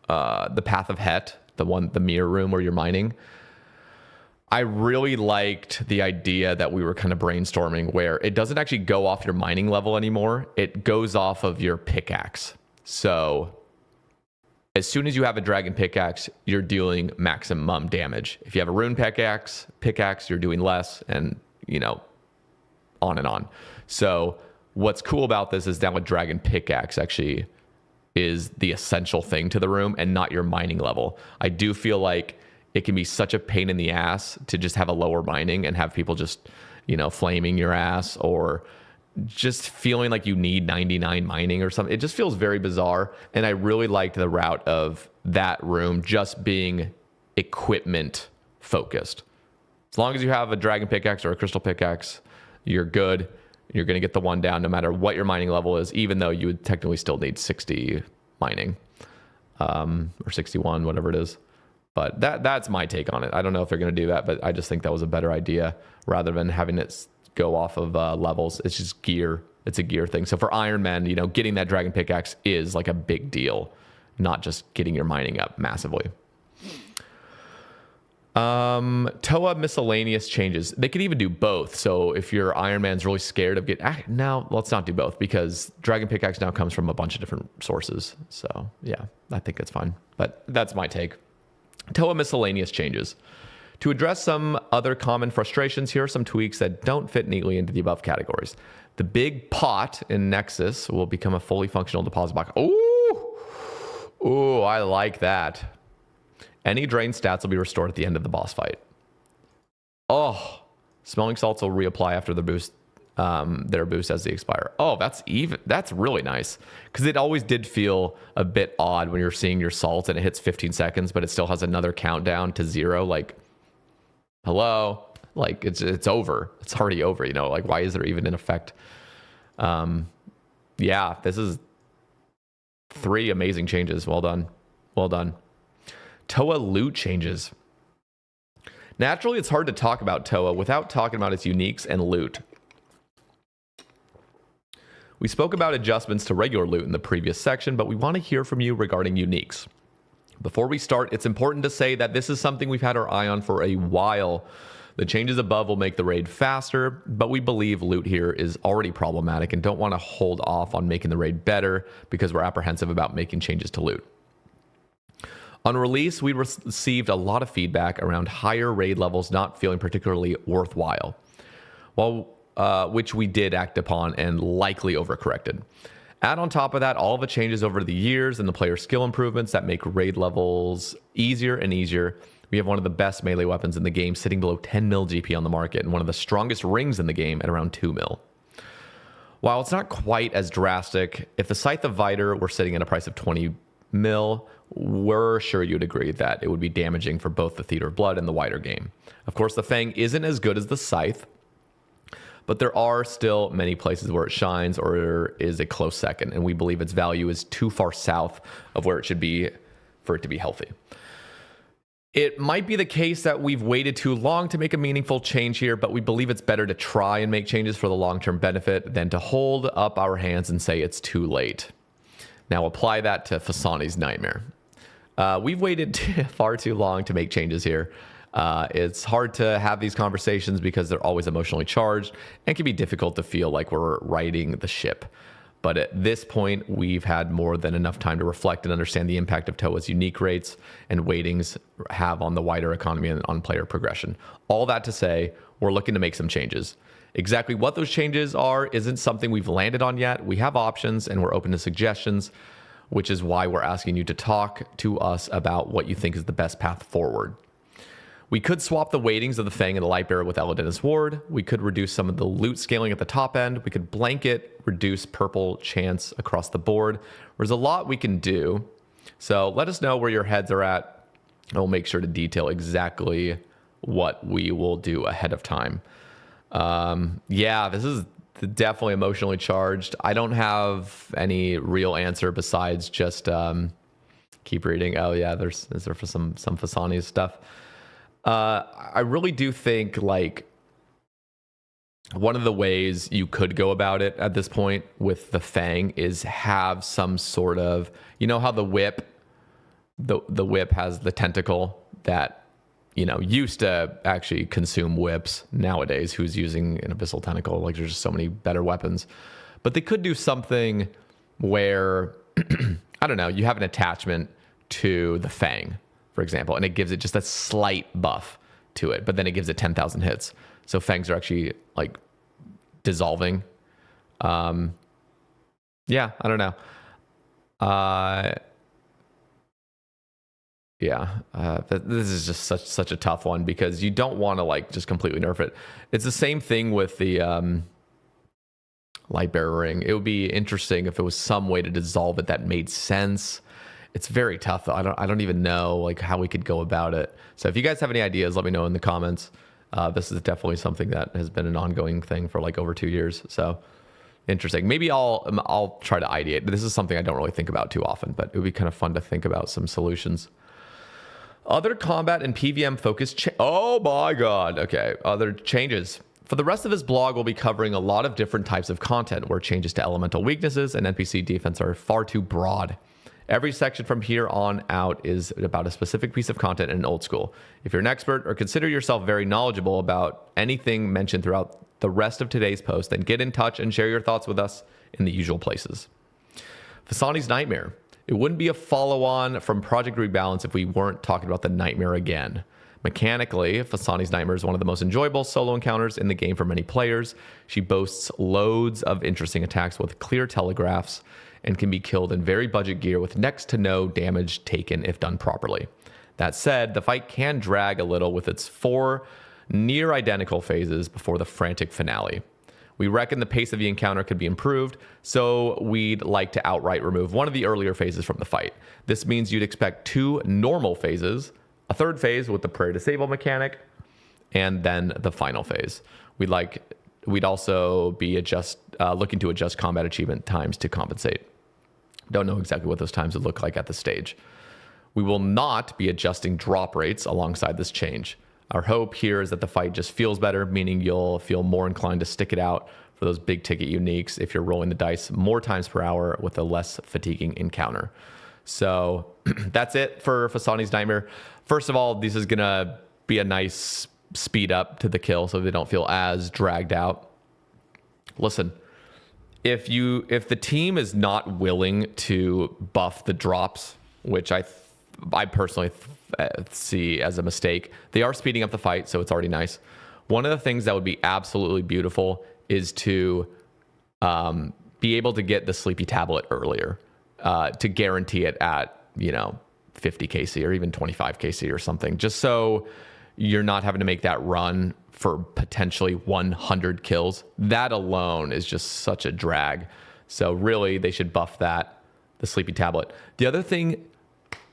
Path of Het, the mirror room where you're mining. I really liked the idea that we were kind of brainstorming where it doesn't actually go off your mining level anymore. It goes off of your pickaxe. So as soon as you have a dragon pickaxe, you're dealing maximum damage. If you have a rune pickaxe, you're doing less, and on and on. So what's cool about this is now a dragon pickaxe actually is the essential thing to the room and not your mining level. I do feel like it can be such a pain in the ass to just have a lower mining and have people just, flaming your ass or just feeling like you need 99 mining or something. It just feels very bizarre. And I really liked the route of that room just being equipment focused. As long as you have a dragon pickaxe or a crystal pickaxe, you're good. You're going to get the 1-down no matter what your mining level is, even though you would technically still need 60 mining or 61, whatever it is. But that's my take on it. I don't know if they're going to do that, but I just think that was a better idea rather than having it go off of levels. It's just gear. It's a gear thing. So for Iron Man, getting that dragon pickaxe is like a big deal, not just getting your mining up massively. Toa miscellaneous changes. They could even do both. So if your Iron Man's really scared of now let's not do both because dragon pickaxe now comes from a bunch of different sources. So yeah, I think it's fine. But that's my take. Toa miscellaneous changes. To address some other common frustrations, here are some tweaks that don't fit neatly into the above categories. The big pot in Nexus will become a fully functional deposit box. Ooh, I like that. Any drain stats will be restored at the end of the boss fight. Oh, smelling salts will reapply after the boost, their boost as they expire. Oh, that's really nice. Because it always did feel a bit odd when you're seeing your salt and it hits 15 seconds, but it still has another countdown to 0. Like, hello? Like, it's over. It's already over, Like, why is there even an effect? Yeah, this is 3 amazing changes. Well done. Well done. Toa loot changes. Naturally, it's hard to talk about Toa without talking about its uniques and loot. We spoke about adjustments to regular loot in the previous section, but we want to hear from you regarding uniques. Before we start, it's important to say that this is something we've had our eye on for a while. The changes above will make the raid faster, but we believe loot here is already problematic and don't want to hold off on making the raid better because we're apprehensive about making changes to loot. On release, we received a lot of feedback around higher raid levels not feeling particularly worthwhile, which we did act upon and likely overcorrected. Add on top of that all the changes over the years and the player skill improvements that make raid levels easier and easier. We have one of the best melee weapons in the game sitting below 10 mil GP on the market and one of the strongest rings in the game at around 2 mil. While it's not quite as drastic, if the Scythe of Viter were sitting at a price of 20 mil, we're sure you'd agree that it would be damaging for both the Theater of Blood and the wider game. Of course, the Fang isn't as good as the Scythe, but there are still many places where it shines or is a close second, and we believe its value is too far south of where it should be for it to be healthy. It might be the case that we've waited too long to make a meaningful change here, but we believe it's better to try and make changes for the long-term benefit than to hold up our hands and say it's too late. Now apply that to Fasani's Nightmare. We've waited far too long to make changes here. It's hard to have these conversations because they're always emotionally charged and can be difficult to feel like we're righting the ship. But at this point, we've had more than enough time to reflect and understand the impact of TOA's unique rates and weightings have on the wider economy and on player progression. All that to say, we're looking to make some changes. Exactly what those changes are isn't something we've landed on yet. We have options and we're open to suggestions, which is why we're asking you to talk to us about what you think is the best path forward. We could swap the weightings of the Fang and the Lightbearer with Eladinus Ward. We could reduce some of the loot scaling at the top end. We could blanket, reduce purple chance across the board. There's a lot we can do. So let us know where your heads are at. I'll make sure to detail exactly what we will do ahead of time. Yeah, this is definitely emotionally charged. I don't have any real answer besides just keep reading. Oh yeah, there's for some Fasani's stuff. I really do think like one of the ways you could go about it at this point with the Fang is have some sort of, you know how the whip has the tentacle that, you know, used to actually consume whips. Nowadays, who's using an abyssal tentacle? Like there's just so many better weapons. But they could do something where, I don't know, you have an attachment to the Fang, for example, and it gives it just a slight buff to it, but then it gives it 10,000 hits. So Fangs are actually like dissolving. Yeah, I don't know. This is just such a tough one because you don't want to like just completely nerf it. It's the same thing with the Lightbearer ring. It would be interesting if it was some way to dissolve it that made sense. It's very tough though. I don't even know like how we could go about it. So if you guys have any ideas, let me know in the comments. This is definitely something that has been an ongoing thing for like over 2 years. So interesting. Maybe I'll try to ideate. This is something I don't really think about too often, but it would be kind of fun to think about some solutions. Other combat and PVM focused. Oh my God. Okay. Other changes. For the rest of this blog, we'll be covering a lot of different types of content where changes to elemental weaknesses and NPC defense are far too broad. Every section from here on out is about a specific piece of content in old school. If you're an expert or consider yourself very knowledgeable about anything mentioned throughout the rest of today's post, then get in touch and share your thoughts with us in the usual places. Fasani's Nightmare. It wouldn't be a follow-on from Project Rebalance if we weren't talking about the Nightmare again. Mechanically, Fasani's Nightmare is one of the most enjoyable solo encounters in the game for many players. She boasts loads of interesting attacks with clear telegraphs and can be killed in very budget gear with next to no damage taken if done properly. That said, the fight can drag a little with its 4 near identical phases before the frantic finale. We reckon the pace of the encounter could be improved, so we'd like to outright remove one of the earlier phases from the fight. This means you'd expect 2 normal phases, a 3rd phase with the Prayer Disable mechanic, and then the final phase. We'd also be looking to adjust combat achievement times to compensate. Don't know exactly what those times would look like at this stage. We will not be adjusting drop rates alongside this change. Our hope here is that the fight just feels better, meaning you'll feel more inclined to stick it out for those big ticket uniques if you're rolling the dice more times per hour with a less fatiguing encounter. So that's it for Fasani's Nightmare. First of all, this is going to be a nice speed up to the kill so they don't feel as dragged out. Listen, if the team is not willing to buff the drops, which I personally see as a mistake, they are speeding up the fight, so it's already nice. One of the things that would be absolutely beautiful is to be able to get the Sleepy Tablet earlier, to guarantee it at 50 KC or even 25 KC or something, just so you're not having to make that run for potentially 100 kills. That alone is just such a drag. So really, they should buff that, the Sleepy Tablet. The other thing,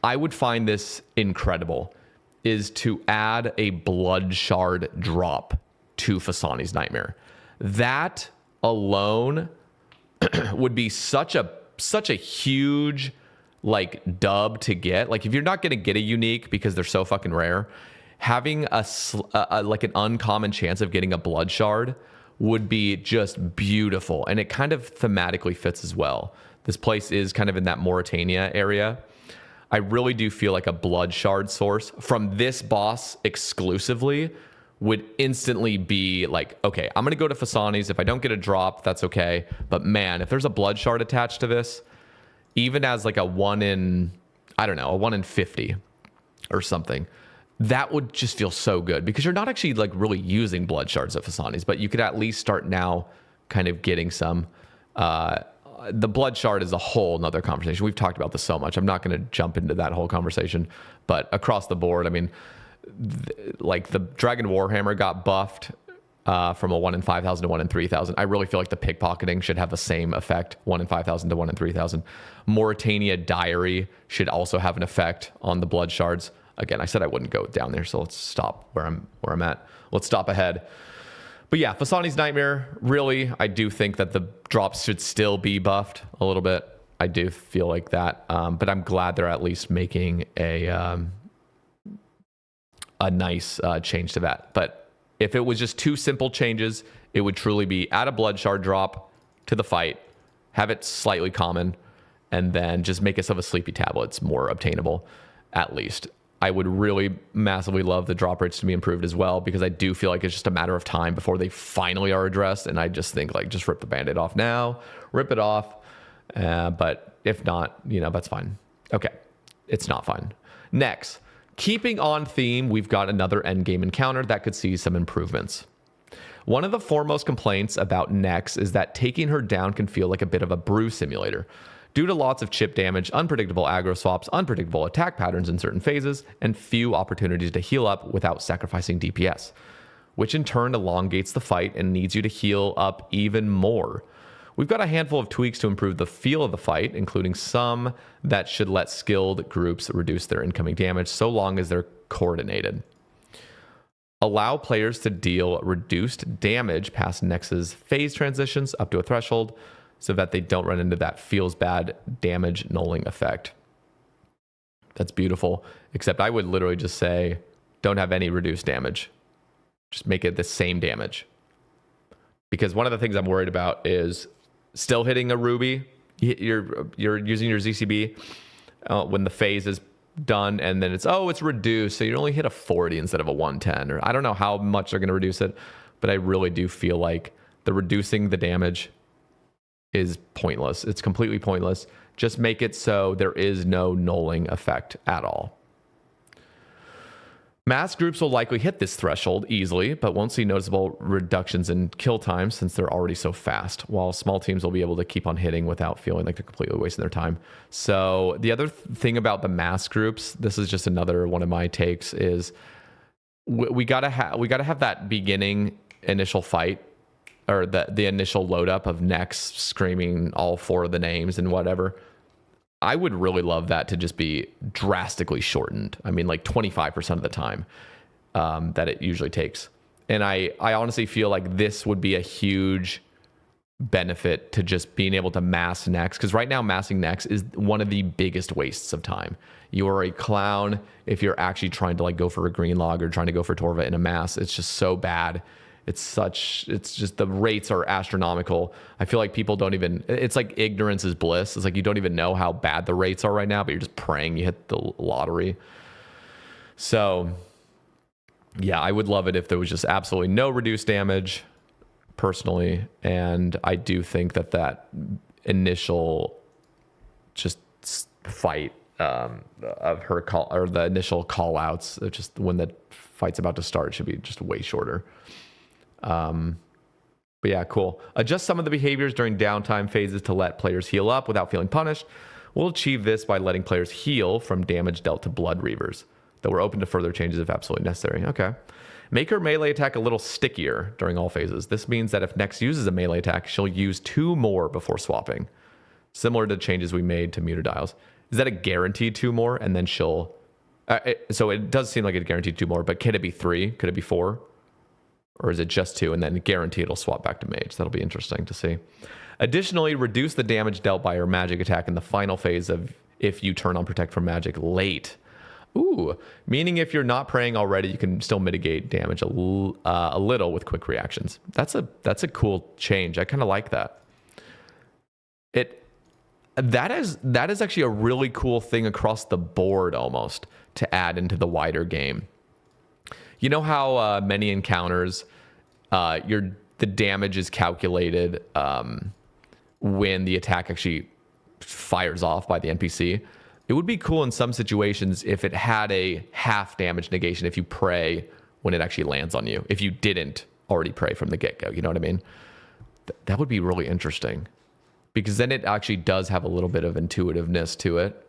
I would find this incredible, is to add a Blood Shard drop to Fasani's Nightmare. That alone would be such a huge like dub to get. Like if you're not going to get a unique because they're so fucking rare, having like an uncommon chance of getting a Blood Shard would be just beautiful, and it kind of thematically fits as well. This place is kind of in that Mauritania area. I really do feel like a Blood Shard source from this boss exclusively would instantly be like, okay, I'm going to go to Fasani's. If I don't get a drop, that's okay. But man, if there's a Blood Shard attached to this, even as like a 1 in 50 or something, that would just feel so good because you're not actually like really using Blood Shards at Fasani's, but you could at least start now kind of getting some. The Blood Shard is a whole nother conversation. We've talked about this so much. I'm not going to jump into that whole conversation, but across the board, I mean, like the Dragon Warhammer got buffed from a 1 in 5,000 to 1 in 3,000. I really feel like the pickpocketing should have the same effect, 1 in 5,000 to 1 in 3,000. Mauritania Diary should also have an effect on the blood shards. Again, I said I wouldn't go down there, so let's stop where I'm at. Let's stop ahead. But yeah, Fasani's Nightmare, really, I do think that the drops should still be buffed a little bit. I do feel like that. But I'm glad they're at least making a nice change to that. But if it was just two simple changes, it would truly be add a blood shard drop to the fight, have it slightly common, and then just make it so the sleepy tablets more obtainable, at least. I would really massively love the drop rates to be improved as well, because I do feel like it's just a matter of time before they finally are addressed. And I just think like, just rip the Band-Aid off now, rip it off. But if not, that's fine. Okay. It's not fine. Next, keeping on theme, we've got another endgame encounter that could see some improvements. One of the foremost complaints about Nex is that taking her down can feel like a bit of a brew simulator. Due to lots of chip damage, unpredictable aggro swaps, unpredictable attack patterns in certain phases, and few opportunities to heal up without sacrificing DPS, which in turn elongates the fight and needs you to heal up even more. We've got a handful of tweaks to improve the feel of the fight, including some that should let skilled groups reduce their incoming damage so long as they're coordinated. Allow players to deal reduced damage past Nex's phase transitions up to a threshold, so that they don't run into that feels bad damage nulling effect. That's beautiful. Except I would literally just say, don't have any reduced damage. Just make it the same damage. Because one of the things I'm worried about is still hitting a ruby. You're using your ZCB when the phase is done, and then it's reduced, so you only hit a 40 instead of a 110. Or I don't know how much they're going to reduce it, but I really do feel like the reducing the damage is pointless. It's completely pointless. Just make it so there is no nulling effect at all. Mass groups will likely hit this threshold easily, but won't see noticeable reductions in kill time since they're already so fast, while small teams will be able to keep on hitting without feeling like they're completely wasting their time. So the other thing about the mass groups, this is just another one of my takes, is we gotta have that beginning initial fight, or the initial load up of Nex screaming all 4 of the names and whatever. I would really love that to just be drastically shortened. I mean, like 25% of the time that it usually takes. And I honestly feel like this would be a huge benefit to just being able to mass Nex, because right now massing Nex is one of the biggest wastes of time. You are a clown if you're actually trying to like go for a green log or trying to go for Torva in a mass. It's just so bad. It's just the rates are astronomical. I feel like people don't even, it's like ignorance is bliss. It's like you don't even know how bad the rates are right now, but you're just praying you hit the lottery. So yeah, I would love it if there was just absolutely no reduced damage personally. And I do think that initial just fight of her call, or the initial call outs, just when the fight's about to start, should be just way shorter. But yeah, cool. Adjust some of the behaviors during downtime phases to let players heal up without feeling punished. We'll achieve this by letting players heal from damage dealt to blood reavers, though we're open to further changes if absolutely necessary. Okay. Make her melee attack a little stickier during all phases. This means that if Nex uses a melee attack, she'll use 2 more before swapping, similar to changes we made to Mutadiles. Is that a guaranteed 2 more? And then she'll... so it does seem like a guaranteed 2 more, but can it be 3? Could it be 4? Or is it just 2 and then guaranteed it'll swap back to mage? That'll be interesting to see. Additionally, reduce the damage dealt by your magic attack in the final phase of if you turn on Protect from Magic late. Ooh, meaning if you're not praying already, you can still mitigate damage a little with quick reactions. That's a cool change. I kind of like that. That is actually a really cool thing across the board almost to add into the wider game. You know how many encounters the damage is calculated when the attack actually fires off by the NPC? It would be cool in some situations if it had a half damage negation if you pray when it actually lands on you, if you didn't already pray from the get-go. You know what I mean? That would be really interesting, because then it actually does have a little bit of intuitiveness to it.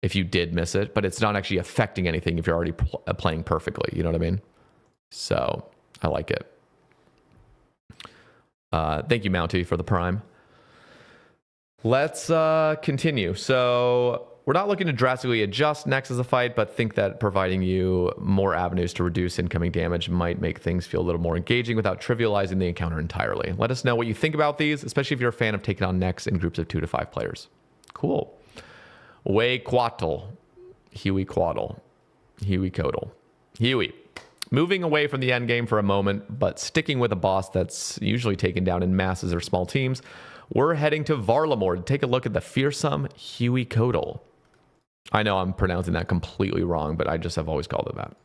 if you did miss it, but it's not actually affecting anything if you're already playing perfectly. You know what I mean? So I like it. Thank you, Mounty, for the prime. Let's continue. So we're not looking to drastically adjust next as a fight, but think that providing you more avenues to reduce incoming damage might make things feel a little more engaging without trivializing the encounter entirely. Let us know what you think about these, especially if you're a fan of taking on next in groups of 2 to 5 players. Cool. Hueycoatl. Huey. Moving away from the end game for a moment, but sticking with a boss that's usually taken down in masses or small teams, we're heading to Varlamore to take a look at the fearsome Hueycoatl. I know I'm pronouncing that completely wrong, but I just have always called it that.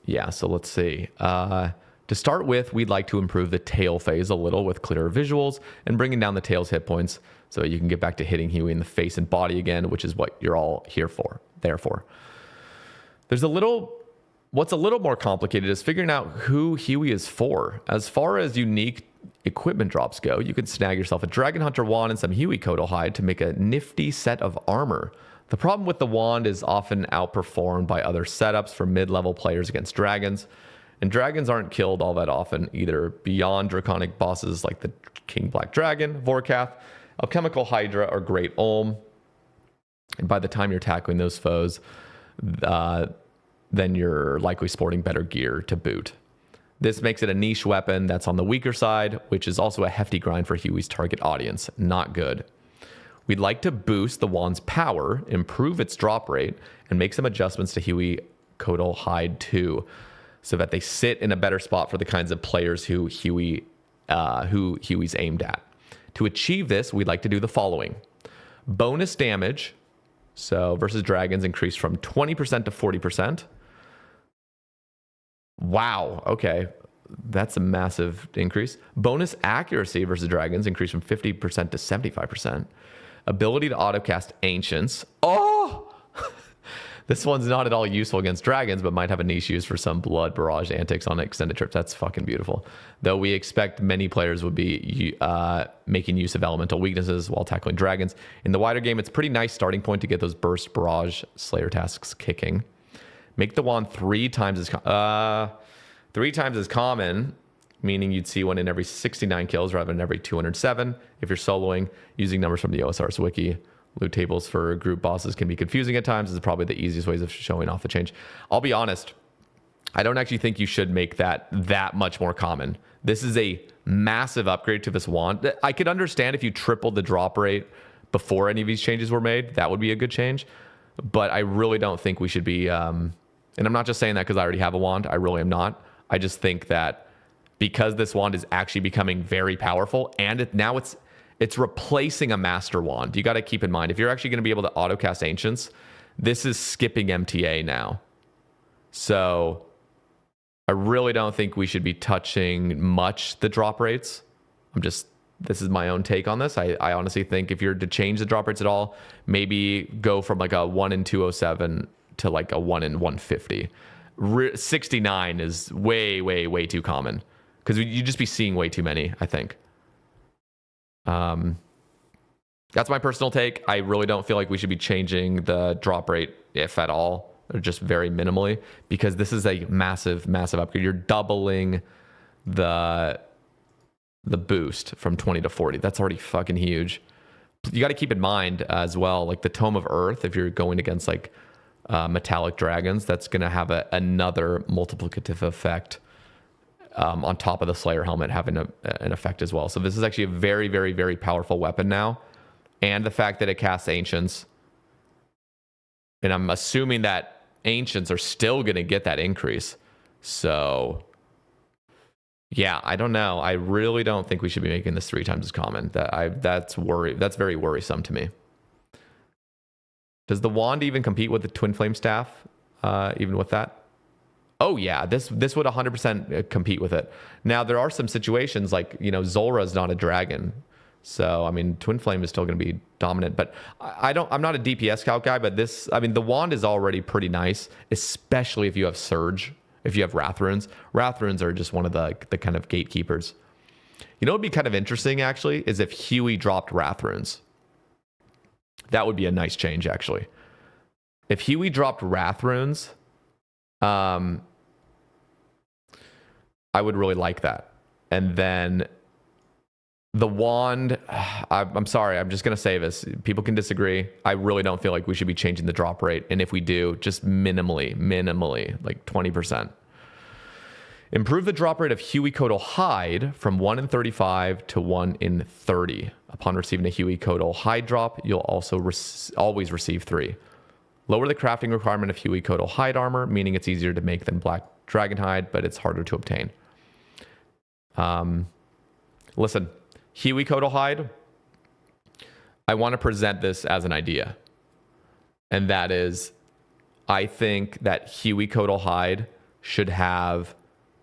Yeah, so let's see. To start with, we'd like to improve the tail phase a little with clearer visuals and bringing down the tail's hit points so you can get back to hitting Huey in the face and body again, which is what you're all here for. Therefore, what's a little more complicated is figuring out who Huey is for. As far as unique equipment drops go, you can snag yourself a Dragon Hunter wand and some Hueycoatl hide to make a nifty set of armor. The problem with the wand is often outperformed by other setups for mid-level players against dragons, and dragons aren't killed all that often either beyond draconic bosses like the King Black Dragon, Vorkath, Alchemical Hydra, or Great Olm. And by the time you're tackling those foes, then you're likely sporting better gear to boot. This makes it a niche weapon that's on the weaker side, which is also a hefty grind for Huey's target audience. Not good. We'd like to boost the wand's power, improve its drop rate, and make some adjustments to Hueycoatl hide too, so that they sit in a better spot for the kinds of players who Huey's aimed at. To achieve this, we'd like to do the following. Bonus damage, so versus dragons, increased from 20% to 40%. Wow, okay. That's a massive increase. Bonus accuracy versus dragons increased from 50% to 75%. Ability to autocast ancients. Oh! This one's not at all useful against dragons, but might have a niche use for some blood barrage antics on extended trips. That's fucking beautiful. Though we expect many players would be making use of elemental weaknesses while tackling dragons. In the wider game, it's a pretty nice starting point to get those burst barrage slayer tasks kicking. Make the wand 3 times as common, meaning you'd see one in every 69 kills rather than every 207 if you're soloing, using numbers from the OSR's wiki. Loot tables for group bosses can be confusing at times. This is probably the easiest ways of showing off the change. I'll be honest, I don't actually think you should make that much more common. This is a massive upgrade to this wand. I could understand if you tripled the drop rate before any of these changes were made. That would be a good change. But I really don't think we should be... and I'm not just saying that because I already have a wand. I really am not. I just think that because this wand is actually becoming very powerful and now it's replacing a master wand. You got to keep in mind, if you're actually going to be able to autocast ancients, this is skipping MTA now. So I really don't think we should be touching much the drop rates. This is my own take on this. I honestly think if you're to change the drop rates at all, maybe go from like a 1 in 207 to like a 1 in 150. 69 is way, way, way too common because you'd just be seeing way too many, I think. That's my personal take. I really don't feel like we should be changing the drop rate, if at all, or just very minimally, because this is a massive, massive upgrade. You're doubling the boost from 20 to 40. That's already fucking huge. You got to keep in mind as well, like the Tome of Earth, if you're going against like metallic dragons, that's going to have another multiplicative effect. On top of the Slayer helmet having an effect as well. So this is actually a very, very, very powerful weapon now. And the fact that it casts Ancients. And I'm assuming that Ancients are still going to get that increase. So, yeah, I don't know. I really don't think we should be making this 3 times as common. That's very worrisome to me. Does the wand even compete with the Twin Flame Staff? Even with that? Oh yeah, this would 100% compete with it. Now there are some situations like, Zulrah is not a dragon. So, I mean, Twin Flame is still going to be dominant, but I'm not a DPS calc guy, but the wand is already pretty nice, especially if you have Surge, if you have Wrath Runes. Wrath Runes are just one of the kind of gatekeepers. You know what would be kind of interesting, actually, is if Huey dropped Wrath Runes. That would be a nice change, actually. If Huey dropped Wrath Runes, I would really like that. And then the wand, I'm sorry, I'm just going to say this. People can disagree. I really don't feel like we should be changing the drop rate. And if we do, just minimally, like 20%. Improve the drop rate of Hueycoatl hide from 1 in 35 to 1 in 30. Upon receiving a Hueycoatl hide drop, you'll also always receive 3. Lower the crafting requirement of Hueycoatl hide armor, meaning it's easier to make than black dragon hide, but it's harder to obtain. Listen, Hueycoatl hide, I want to present this as an idea. And that is, I think that Hueycoatl hide should have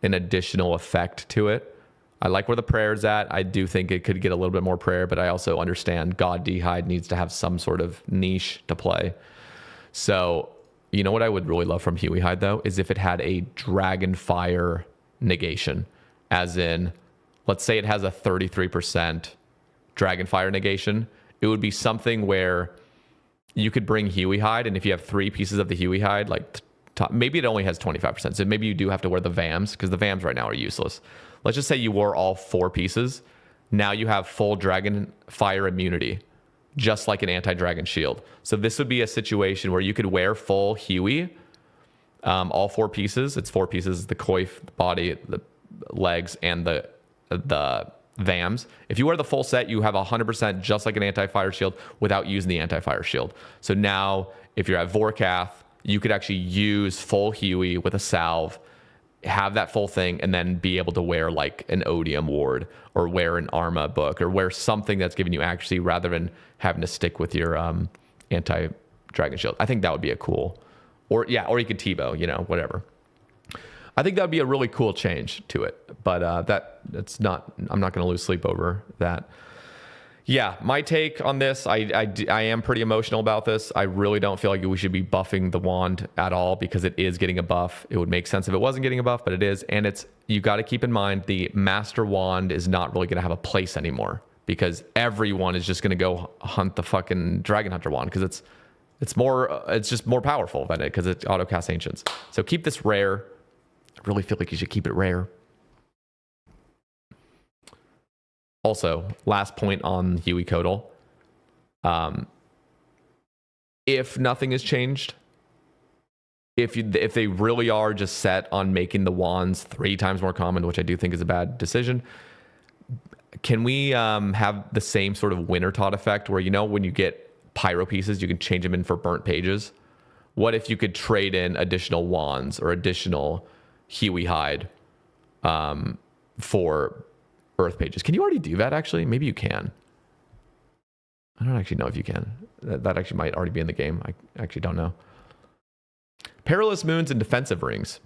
an additional effect to it. I like where the prayer's at. I do think it could get a little bit more prayer, but I also understand God D hide needs to have some sort of niche to play. So, you know what I would really love from Huey hide though, is if it had a dragon fire negation, as in, let's say it has a 33% dragon fire negation. It would be something where you could bring Huey hide, and if you have 3 pieces of the Huey hide, like maybe it only has 25%. So maybe you do have to wear the VAMs, because the VAMs right now are useless. Let's just say you wore all 4 pieces. Now you have full dragon fire immunity, just like an anti-dragon shield. So this would be a situation where you could wear full Huey, all 4 pieces. It's 4 pieces: the coif, the body, the legs, and the VAMs. If you wear the full set, you have 100% just like an anti-fire shield without using the anti-fire shield. So now if you're at Vorkath, you could actually use full Huey with a salve, have that full thing, and then be able to wear like an Odium ward or wear an Arma book or wear something that's giving you accuracy rather than having to stick with your anti-dragon shield. I think that would be a cool, or you could Tebow, whatever. I think that would be a really cool change to it, but I'm not going to lose sleep over that. Yeah, my take on this, I am pretty emotional about this. I really don't feel like we should be buffing the wand at all because it is getting a buff. It would make sense if it wasn't getting a buff, but it is. And you got to keep in mind the Master Wand is not really going to have a place anymore because everyone is just going to go hunt the fucking Dragon Hunter wand because it's just more powerful than it because it auto-casts Ancients. So keep this rare. I really feel like you should keep it rare. Also, last point on Hueycoatl. If nothing has changed, if they really are just set on making the wands 3 times more common, which I do think is a bad decision, can we have the same sort of Wintertot effect where, when you get pyro pieces, you can change them in for burnt pages? What if you could trade in additional wands or additional Huey hide for Earth pages? Can you already do that, actually? Maybe you can. I don't actually know if you can. That actually might already be in the game. I actually don't know. Perilous moons and defensive rings.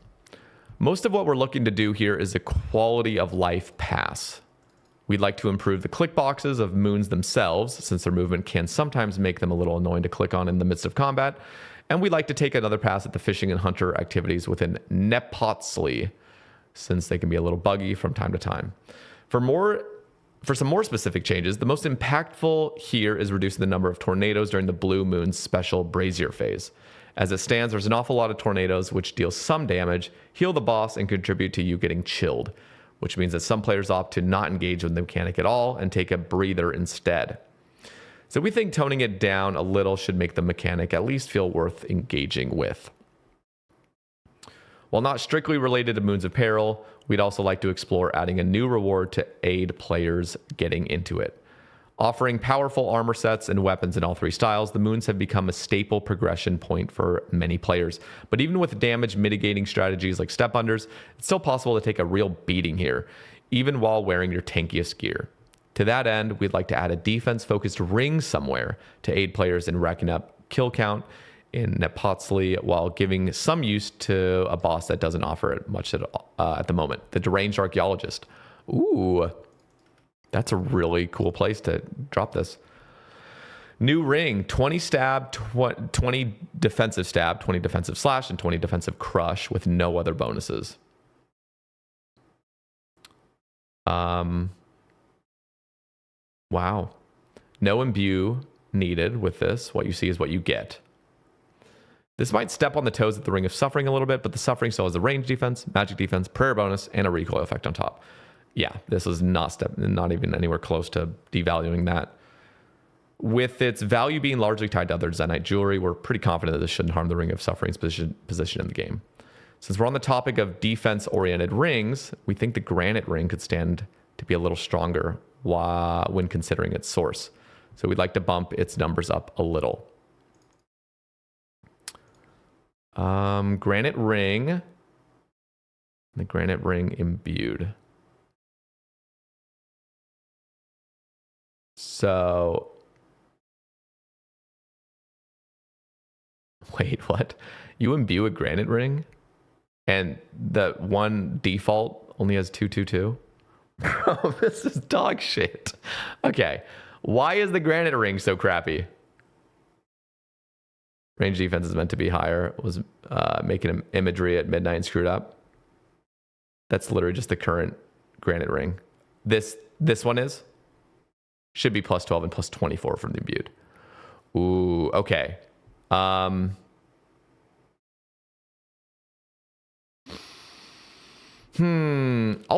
Most of what we're looking to do here is a quality of life pass. We'd like to improve the click boxes of moons themselves, since their movement can sometimes make them a little annoying to click on in the midst of combat. And we'd like to take another pass at the fishing and hunter activities within Nepotsli, since they can be a little buggy from time to time. For some more specific changes, the most impactful here is reducing the number of tornadoes during the Blue Moon's special Brazier phase. As it stands, there's an awful lot of tornadoes, which deal some damage, heal the boss, and contribute to you getting chilled, which means that some players opt to not engage with the mechanic at all and take a breather instead. So we think toning it down a little should make the mechanic at least feel worth engaging with. While not strictly related to Moons of Peril, we'd also like to explore adding a new reward to aid players getting into it. Offering powerful armor sets and weapons in all 3 styles, the Moons have become a staple progression point for many players. But even with damage mitigating strategies like Step Unders, it's still possible to take a real beating here, even while wearing your tankiest gear. To that end, we'd like to add a defense-focused ring somewhere to aid players in racking up kill count in Nepotsli while giving some use to a boss that doesn't offer it much at the moment, the Deranged Archaeologist. Ooh, that's a really cool place to drop this. New ring, 20 stab, 20 defensive stab, 20 defensive slash, and 20 defensive crush with no other bonuses. Wow. No imbue needed with this. What you see is what you get. This might step on the toes of the Ring of Suffering a little bit, but the Suffering still has a range defense, magic defense, prayer bonus, and a recoil effect on top. Yeah, this is not even anywhere close to devaluing that. With its value being largely tied to other Zenyte jewelry, we're pretty confident that this shouldn't harm the Ring of Suffering's position in the game. Since we're on the topic of defense-oriented rings, we think the Granite Ring could stand to be a little stronger when considering its source. So we'd like to bump its numbers up a little. Granite Ring. The Granite Ring imbued. So... Wait, what? You imbue a Granite Ring? And the one default only has 2/2/2? Bro, this is dog shit. Okay. Why is the Granite Ring so crappy? Range defense is meant to be higher. Was making imagery at midnight screwed up. That's literally just the current Granite Ring. This one is? Should be plus 12 and plus 24 from the imbued. Ooh, okay. I'll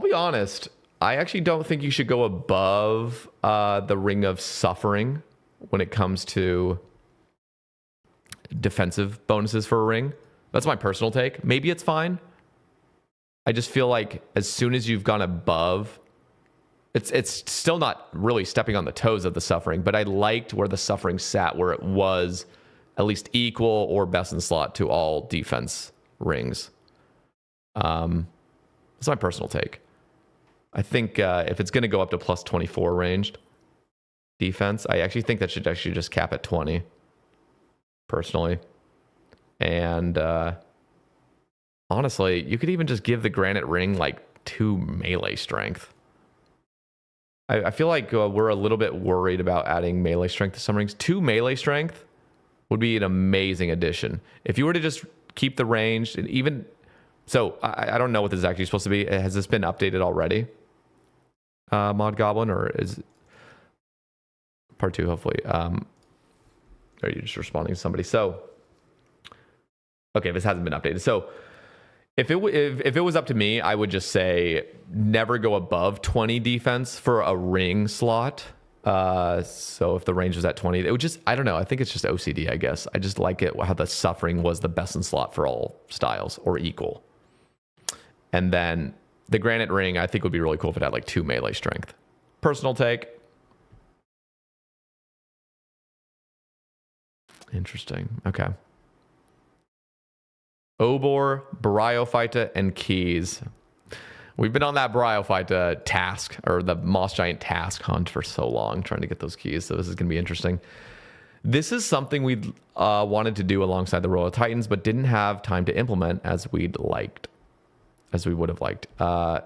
be honest. I actually don't think you should go above the Ring of Suffering when it comes to defensive bonuses for a ring. That's my personal take. Maybe it's fine. I just feel like as soon as you've gone above, it's still not really stepping on the toes of the Suffering, but I liked where the Suffering sat, where it was at least equal or best in slot to all defense rings. That's my personal take. I think if it's going to go up to plus 24 ranged defense, I actually think that should actually just cap at 20, personally. And honestly, you could even just give the Granite Ring like 2 melee strength. I feel like we're a little bit worried about adding melee strength to some rings. 2 melee strength would be an amazing addition. If you were to just keep the range, and even... So, I don't know what this is actually supposed to be. Has this been updated already? Mod Goblin, or is part 2, hopefully? Are you just responding to somebody? So, okay, this hasn't been updated. So, if it was up to me, I would just say never go above 20 defense for a ring slot. So if the range was at 20, it would just, I don't know. I think it's just OCD, I guess. I just like it how the Suffering was the best in slot for all styles or equal. And then the Granite Ring, I think would be really cool if it had like 2 melee strength. Personal take. Interesting. Okay. Obor, Bryophyta, and keys. We've been on that Bryophyta task, or the Moss Giant task hunt for so long, trying to get those keys. So this is going to be interesting. This is something we wanted to do alongside the Royal Titans, but didn't have time to implement as we would have liked.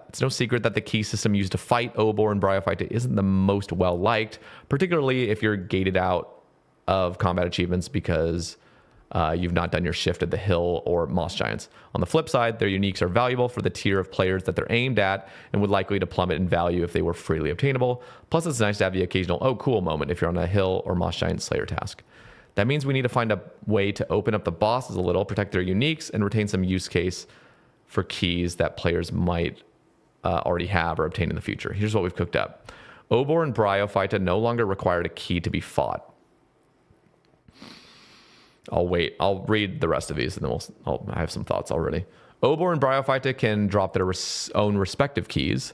It's no secret that the key system used to fight Obor and Bryophyta isn't the most well liked, particularly if you're gated out of combat achievements because you've not done your shift at the Hill or Moss Giants. On the flip side, their uniques are valuable for the tier of players that they're aimed at and would likely to plummet in value if they were freely obtainable. Plus, it's nice to have the occasional oh cool moment if you're on a Hill or Moss Giant Slayer task. That means we need to find a way to open up the bosses a little, protect their uniques, and retain some use case for keys that players might already have or obtain in the future. Here's what we've cooked up. Obor and Bryophyta no longer required a key to be fought. I'll wait. I'll read the rest of these, and then I have some thoughts already. Obor and Bryophyta can drop their own respective keys.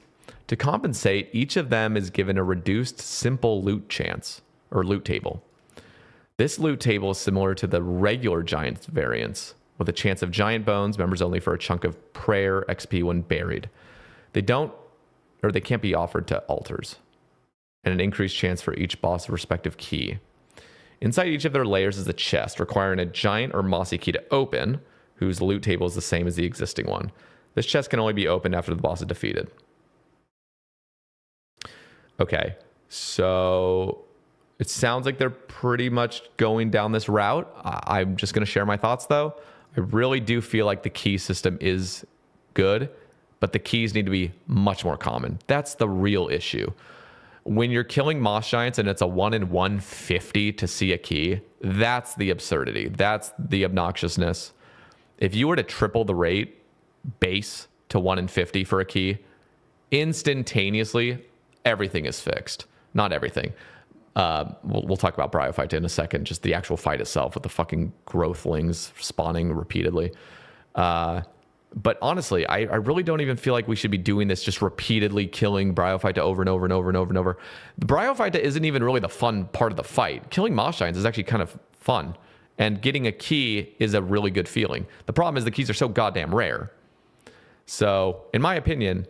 To compensate, each of them is given a reduced simple loot chance, or loot table. This loot table is similar to the regular Giants variants, with a chance of giant bones, members only for a chunk of prayer XP when buried. They can't be offered to altars, and an increased chance for each boss respective key. Inside each of their layers is a chest, requiring a giant or mossy key to open, whose loot table is the same as the existing one. This chest can only be opened after the boss is defeated. Okay, so it sounds like they're pretty much going down this route. I'm just going to share my thoughts, though. I really do feel like the key system is good, but the keys need to be much more common. That's the real issue. when you're killing moss giants and it's a 1 in 150 to see a key, that's the absurdity. That's the obnoxiousness. If you were to triple the rate base to 1 in 50 for a key, instantaneously, everything is fixed. Not everything. We'll talk about Bryophyta in a second, just the actual fight itself with the fucking growthlings spawning repeatedly. But honestly, I really don't even feel like we should be doing this, just repeatedly killing Bryophyta over and over and over and over and over. The Bryophyta isn't even really the fun part of the fight. Killing moss giants is actually kind of fun. And getting a key is a really good feeling. The problem is the keys are so goddamn rare. So, in my opinion,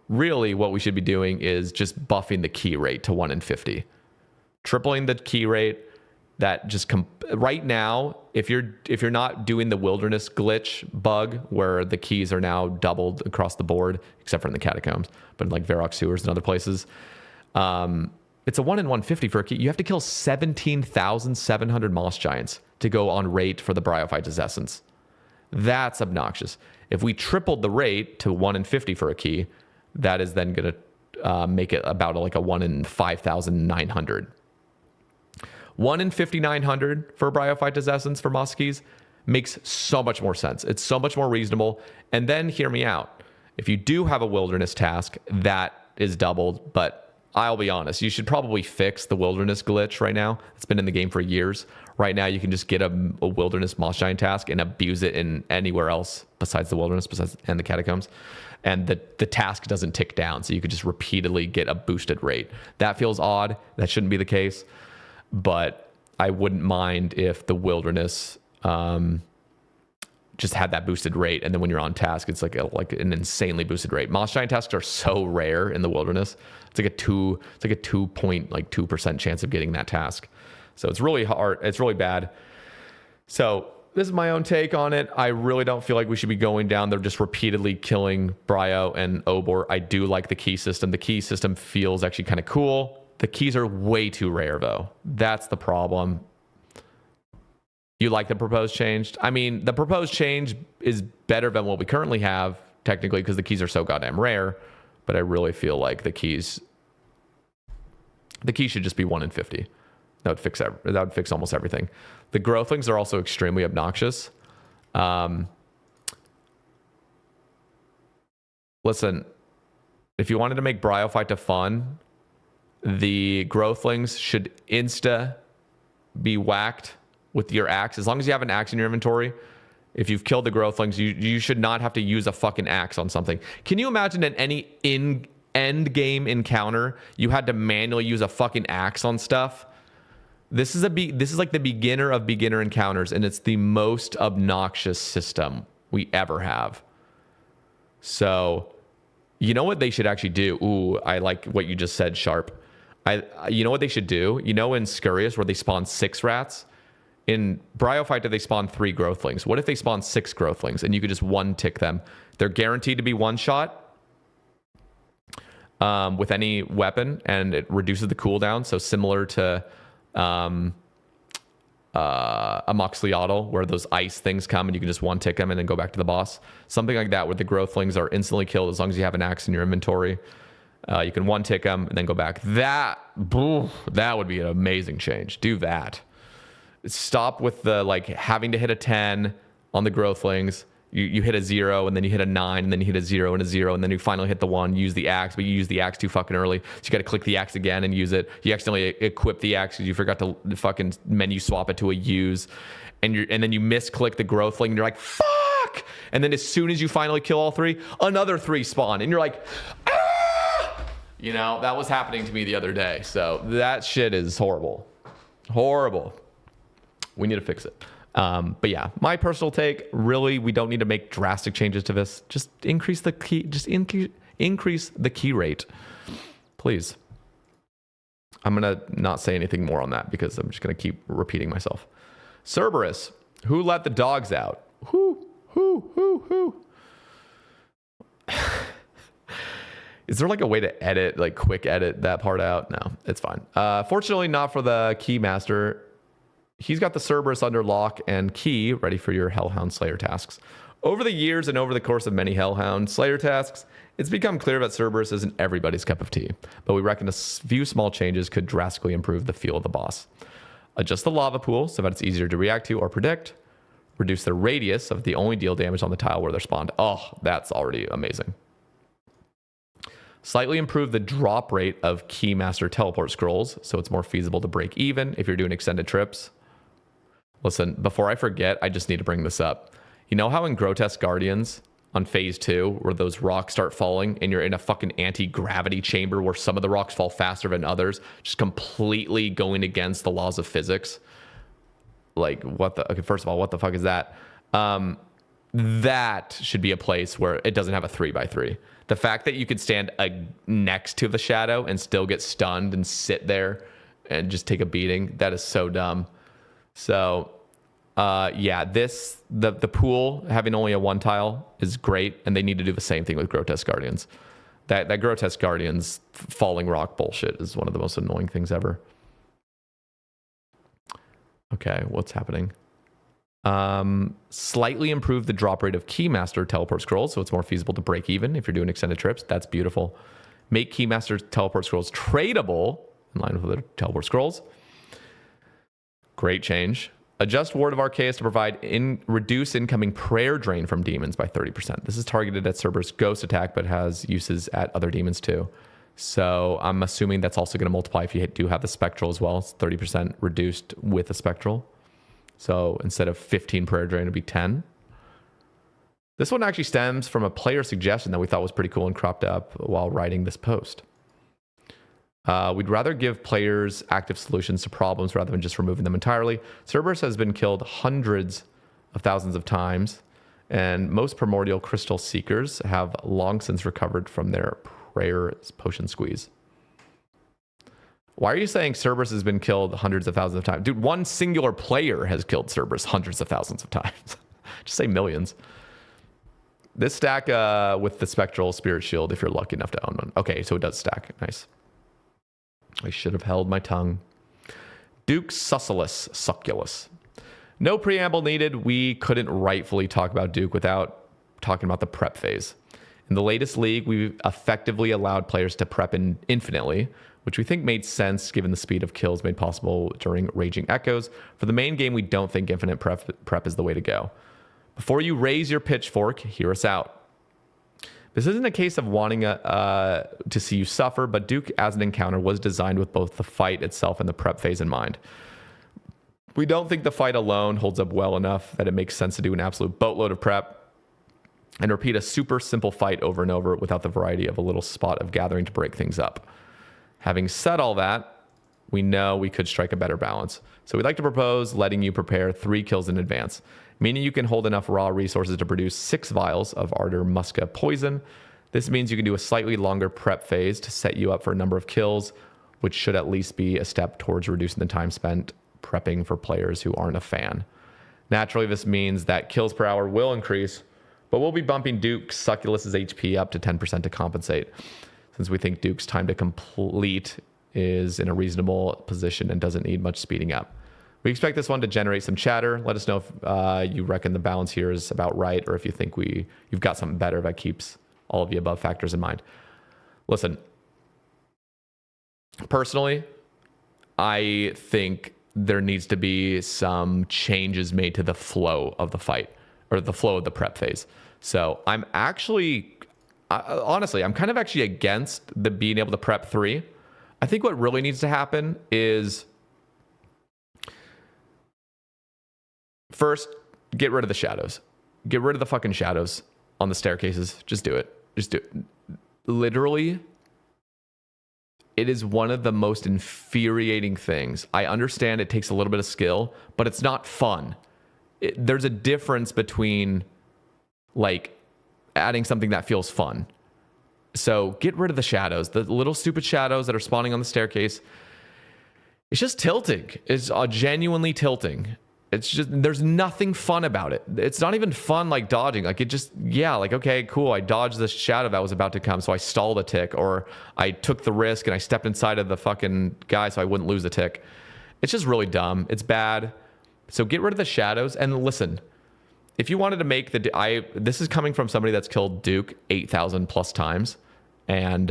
really what we should be doing is just buffing the key rate to 1 in 50. Tripling the key rate. That just right now, if you're not doing the wilderness glitch bug where the keys are now doubled across the board, except for in the catacombs, but in like Varrock sewers and other places, it's a 1 in 150 for a key. You have to kill 17,700 moss giants to go on rate for the Bryophyta's essence. That's obnoxious. If we tripled the rate to 1 in 50 for a key, that is then going to make it about like a 1 in 5,900. 1 in 5,900 for Bryophyta's essence for moss keys makes so much more sense. It's so much more reasonable. And then hear me out. If you do have a wilderness task, that is doubled. But I'll be honest, you should probably fix the wilderness glitch right now. It's been in the game for years. Right now, you can just get a wilderness moss giant task and abuse it in anywhere else besides the wilderness, and the catacombs. And the task doesn't tick down. So you could just repeatedly get a boosted rate. That feels odd. That shouldn't be the case. But I wouldn't mind if the wilderness just had that boosted rate, and then when you're on task, it's like an insanely boosted rate. Moss giant tasks are so rare in the wilderness. It's like a 2.2% chance of getting that task. So it's really hard. It's really bad. So this is my own take on it. I really don't feel like we should be going down there just repeatedly killing Bryo and Obor. I do like the key system. The key system feels actually kind of cool. The keys are way too rare, though. That's the problem. You like the proposed change? I mean, the proposed change is better than what we currently have, technically, because the keys are so goddamn rare. But I really feel like the keys should just be 1 in 50. That would fix almost everything. The growthlings are also extremely obnoxious. Listen, if you wanted to make Bryophyta fun, the growthlings should be whacked with your axe. As long as you have an axe in your inventory, if you've killed the growthlings, you should not have to use a fucking axe on something. Can you imagine in any end game encounter you had to manually use a fucking axe on stuff? This is like the beginner of beginner encounters, and it's the most obnoxious system we ever have. So, you know what they should actually do? Ooh, I like what you just said, Sharp. You know what they should do? You know in Cerberus where they spawn 6 rats? In Bryophyta, they spawn 3 growthlings. What if they spawn 6 growthlings and you could just one-tick them? They're guaranteed to be one-shot with any weapon, and it reduces the cooldown. So similar to Amascut, where those ice things come and you can just one-tick them and then go back to the boss. Something like that, where the growthlings are instantly killed as long as you have an axe in your inventory. You can one-tick them and then go back. That would be an amazing change. Do that. Stop with the having to hit a 10 on the growthlings. You hit a 0 and then you hit a 9 and then you hit a 0 and a 0 and then you finally hit the 1. Use the axe, but you use the axe too fucking early. So you got to click the axe again and use it. You accidentally equip the axe because you forgot to fucking menu swap it to a use, and then you misclick the growthling and you're like fuck. And then as soon as you finally kill all 3, another 3 spawn and you're like ah! You know, that was happening to me the other day. So that shit is horrible. Horrible. We need to fix it. But yeah, my personal take, really, we don't need to make drastic changes to this. Just increase the key, increase the key rate, please. I'm going to not say anything more on that because I'm just going to keep repeating myself. Cerberus, who let the dogs out? Who? Is there a way to edit, quick edit that part out? No, it's fine. Fortunately, not for the Keymaster. He's got the Cerberus under lock and key ready for your Hellhound Slayer tasks. Over the years and over the course of many Hellhound Slayer tasks, It's become clear that Cerberus isn't everybody's cup of tea, but we reckon a few small changes could drastically improve the feel of the boss. Adjust the lava pool so that it's easier to react to or predict. Reduce the radius of the only deal damage on the tile where they're spawned. Oh, that's already amazing. Slightly improve the drop rate of Keymaster teleport scrolls so it's more feasible to break even if you're doing extended trips. Listen, before I forget, I just need to bring this up. You know how in Grotesque Guardians on phase 2, where those rocks start falling and you're in a fucking anti-gravity chamber where some of the rocks fall faster than others, just completely going against the laws of physics? Like, what the... Okay, first of all, what the fuck is that? That should be a place where it doesn't have a 3x3. The fact that you could stand next to the shadow and still get stunned and sit there and just take a beating, that is so dumb. So... yeah, the pool having only a 1 tile is great, and they need to do the same thing with Grotesque Guardians. That Grotesque Guardians falling rock bullshit is one of the most annoying things ever. Okay, what's happening? Slightly improve the drop rate of Keymaster teleport scrolls, so it's more feasible to break even if you're doing extended trips. That's beautiful. Make Keymaster teleport scrolls tradable in line with the teleport scrolls. Great change. Adjust Ward of Arceus to provide reduce incoming prayer drain from demons by 30%. This is targeted at Cerberus Ghost attack, but has uses at other demons too. So I'm assuming that's also going to multiply if you do have the Spectral as well. It's 30% reduced with a Spectral. So instead of 15 prayer drain, it'd be 10. This one actually stems from a player suggestion that we thought was pretty cool and cropped up while writing this post. We'd rather give players active solutions to problems rather than just removing them entirely. Cerberus has been killed hundreds of thousands of times, and most primordial crystal seekers have long since recovered from their prayer potion squeeze. Why are you saying Cerberus has been killed hundreds of thousands of times? Dude, one singular player has killed Cerberus hundreds of thousands of times. Just say millions. This stack with the Spectral Spirit Shield, if you're lucky enough to own one. Okay, so it does stack. Nice. I should have held my tongue. Duke Sucellus. No preamble needed. We couldn't rightfully talk about Duke without talking about the prep phase. In the latest league, we've effectively allowed players to prep infinitely, which we think made sense given the speed of kills made possible during Raging Echoes. For the main game, we don't think infinite prep is the way to go. Before you raise your pitchfork, hear us out. This isn't a case of wanting to see you suffer, but Duke as an encounter was designed with both the fight itself and the prep phase in mind. We don't think the fight alone holds up well enough that it makes sense to do an absolute boatload of prep and repeat a super simple fight over and over without the variety of a little spot of gathering to break things up. Having said all that, we know we could strike a better balance. So we'd like to propose letting you prepare 3 kills in advance, meaning you can hold enough raw resources to produce 6 vials of Ardor Musca poison. This means you can do a slightly longer prep phase to set you up for a number of kills, which should at least be a step towards reducing the time spent prepping for players who aren't a fan. Naturally, this means that kills per hour will increase, but we'll be bumping Duke Succullus's HP up to 10% to compensate, since we think Duke's time to complete is in a reasonable position and doesn't need much speeding up. We expect this one to generate some chatter. Let us know if you reckon the balance here is about right, or if you think you've got something better that keeps all of the above factors in mind. Listen, personally, I think there needs to be some changes made to the flow of the fight, or the flow of the prep phase. So I'm actually, honestly, I'm kind of actually against the being able to prep 3. I think what really needs to happen is, first, get rid of the shadows. Get rid of the fucking shadows on the staircases. Just do it. Just do it. Literally, it is one of the most infuriating things. I understand it takes a little bit of skill, but it's not fun. There's a difference between, like, adding something that feels fun. So get rid of the shadows. The little stupid shadows that are spawning on the staircase. It's just tilting. It's genuinely tilting. It's just, there's nothing fun about it. It's not even fun like dodging. Like, it just, yeah, like, okay, cool. I dodged the shadow that was about to come, so I stalled a tick, or I took the risk and I stepped inside of the fucking guy so I wouldn't lose a tick. It's just really dumb. It's bad. So get rid of the shadows. And listen, if you wanted to make this is coming from somebody that's killed Duke 8,000 plus times. And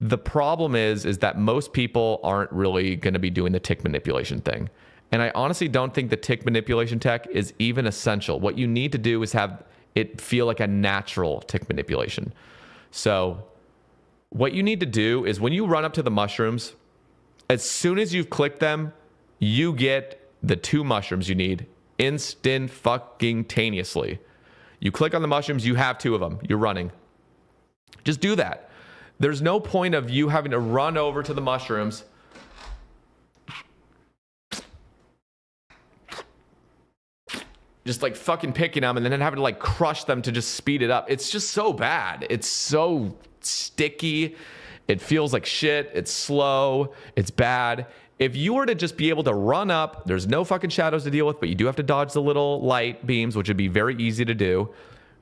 the problem is that most people aren't really going to be doing the tick manipulation thing. And I honestly don't think the tick manipulation tech is even essential. What you need to do is have it feel like a natural tick manipulation. So what you need to do is when you run up to the mushrooms, as soon as you've clicked them, you get the 2 mushrooms you need instantaneously. You click on the mushrooms, you have 2 of them. You're running. Just do that. There's no point of you having to run over to the mushrooms, just like fucking picking them and then having to like crush them to just speed it up. It's just so bad. It's so sticky. It feels like shit. It's slow. It's bad. If you were to just be able to run up, there's no fucking shadows to deal with, but you do have to dodge the little light beams, which would be very easy to do.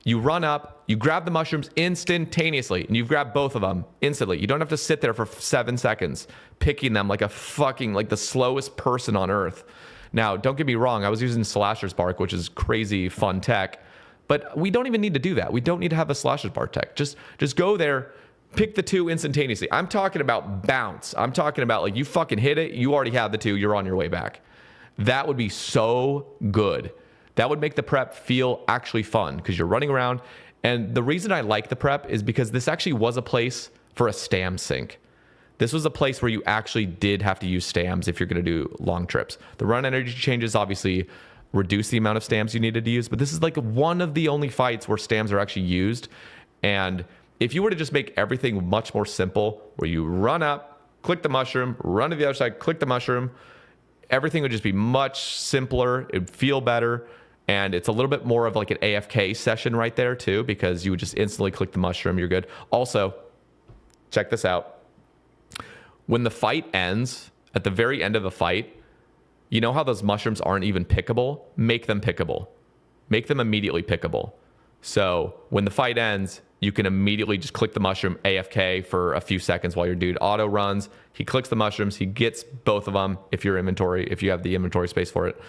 You run up, you grab the mushrooms instantaneously, and you've grabbed both of them instantly. You don't have to sit there for 7 seconds picking them like a fucking, like the slowest person on earth. Now, don't get me wrong, I was using Slasher's Bark, which is crazy fun tech, but we don't even need to do that. We don't need to have a Slasher's Bark tech. Just go there, pick the 2 instantaneously. I'm talking about bounce. I'm talking about like you fucking hit it, you already have the 2, you're on your way back. That would be so good. That would make the prep feel actually fun because you're running around. And the reason I like the prep is because this actually was a place for a stam sink. This was a place where you actually did have to use stams if you're going to do long trips. The run energy changes obviously reduce the amount of stams you needed to use, but this is like one of the only fights where stams are actually used. And if you were to just make everything much more simple, where you run up, click the mushroom, run to the other side, click the mushroom, everything would just be much simpler. It'd feel better. And it's a little bit more of like an AFK session right there too, because you would just instantly click the mushroom. You're good. Also, check this out. When the fight ends, at the very end of the fight, you know how those mushrooms aren't even pickable? Make them pickable. Make them immediately pickable. So when the fight ends, you can immediately just click the mushroom AFK for a few seconds while your dude auto runs. He clicks the mushrooms. He gets both of them if you have the inventory space for it.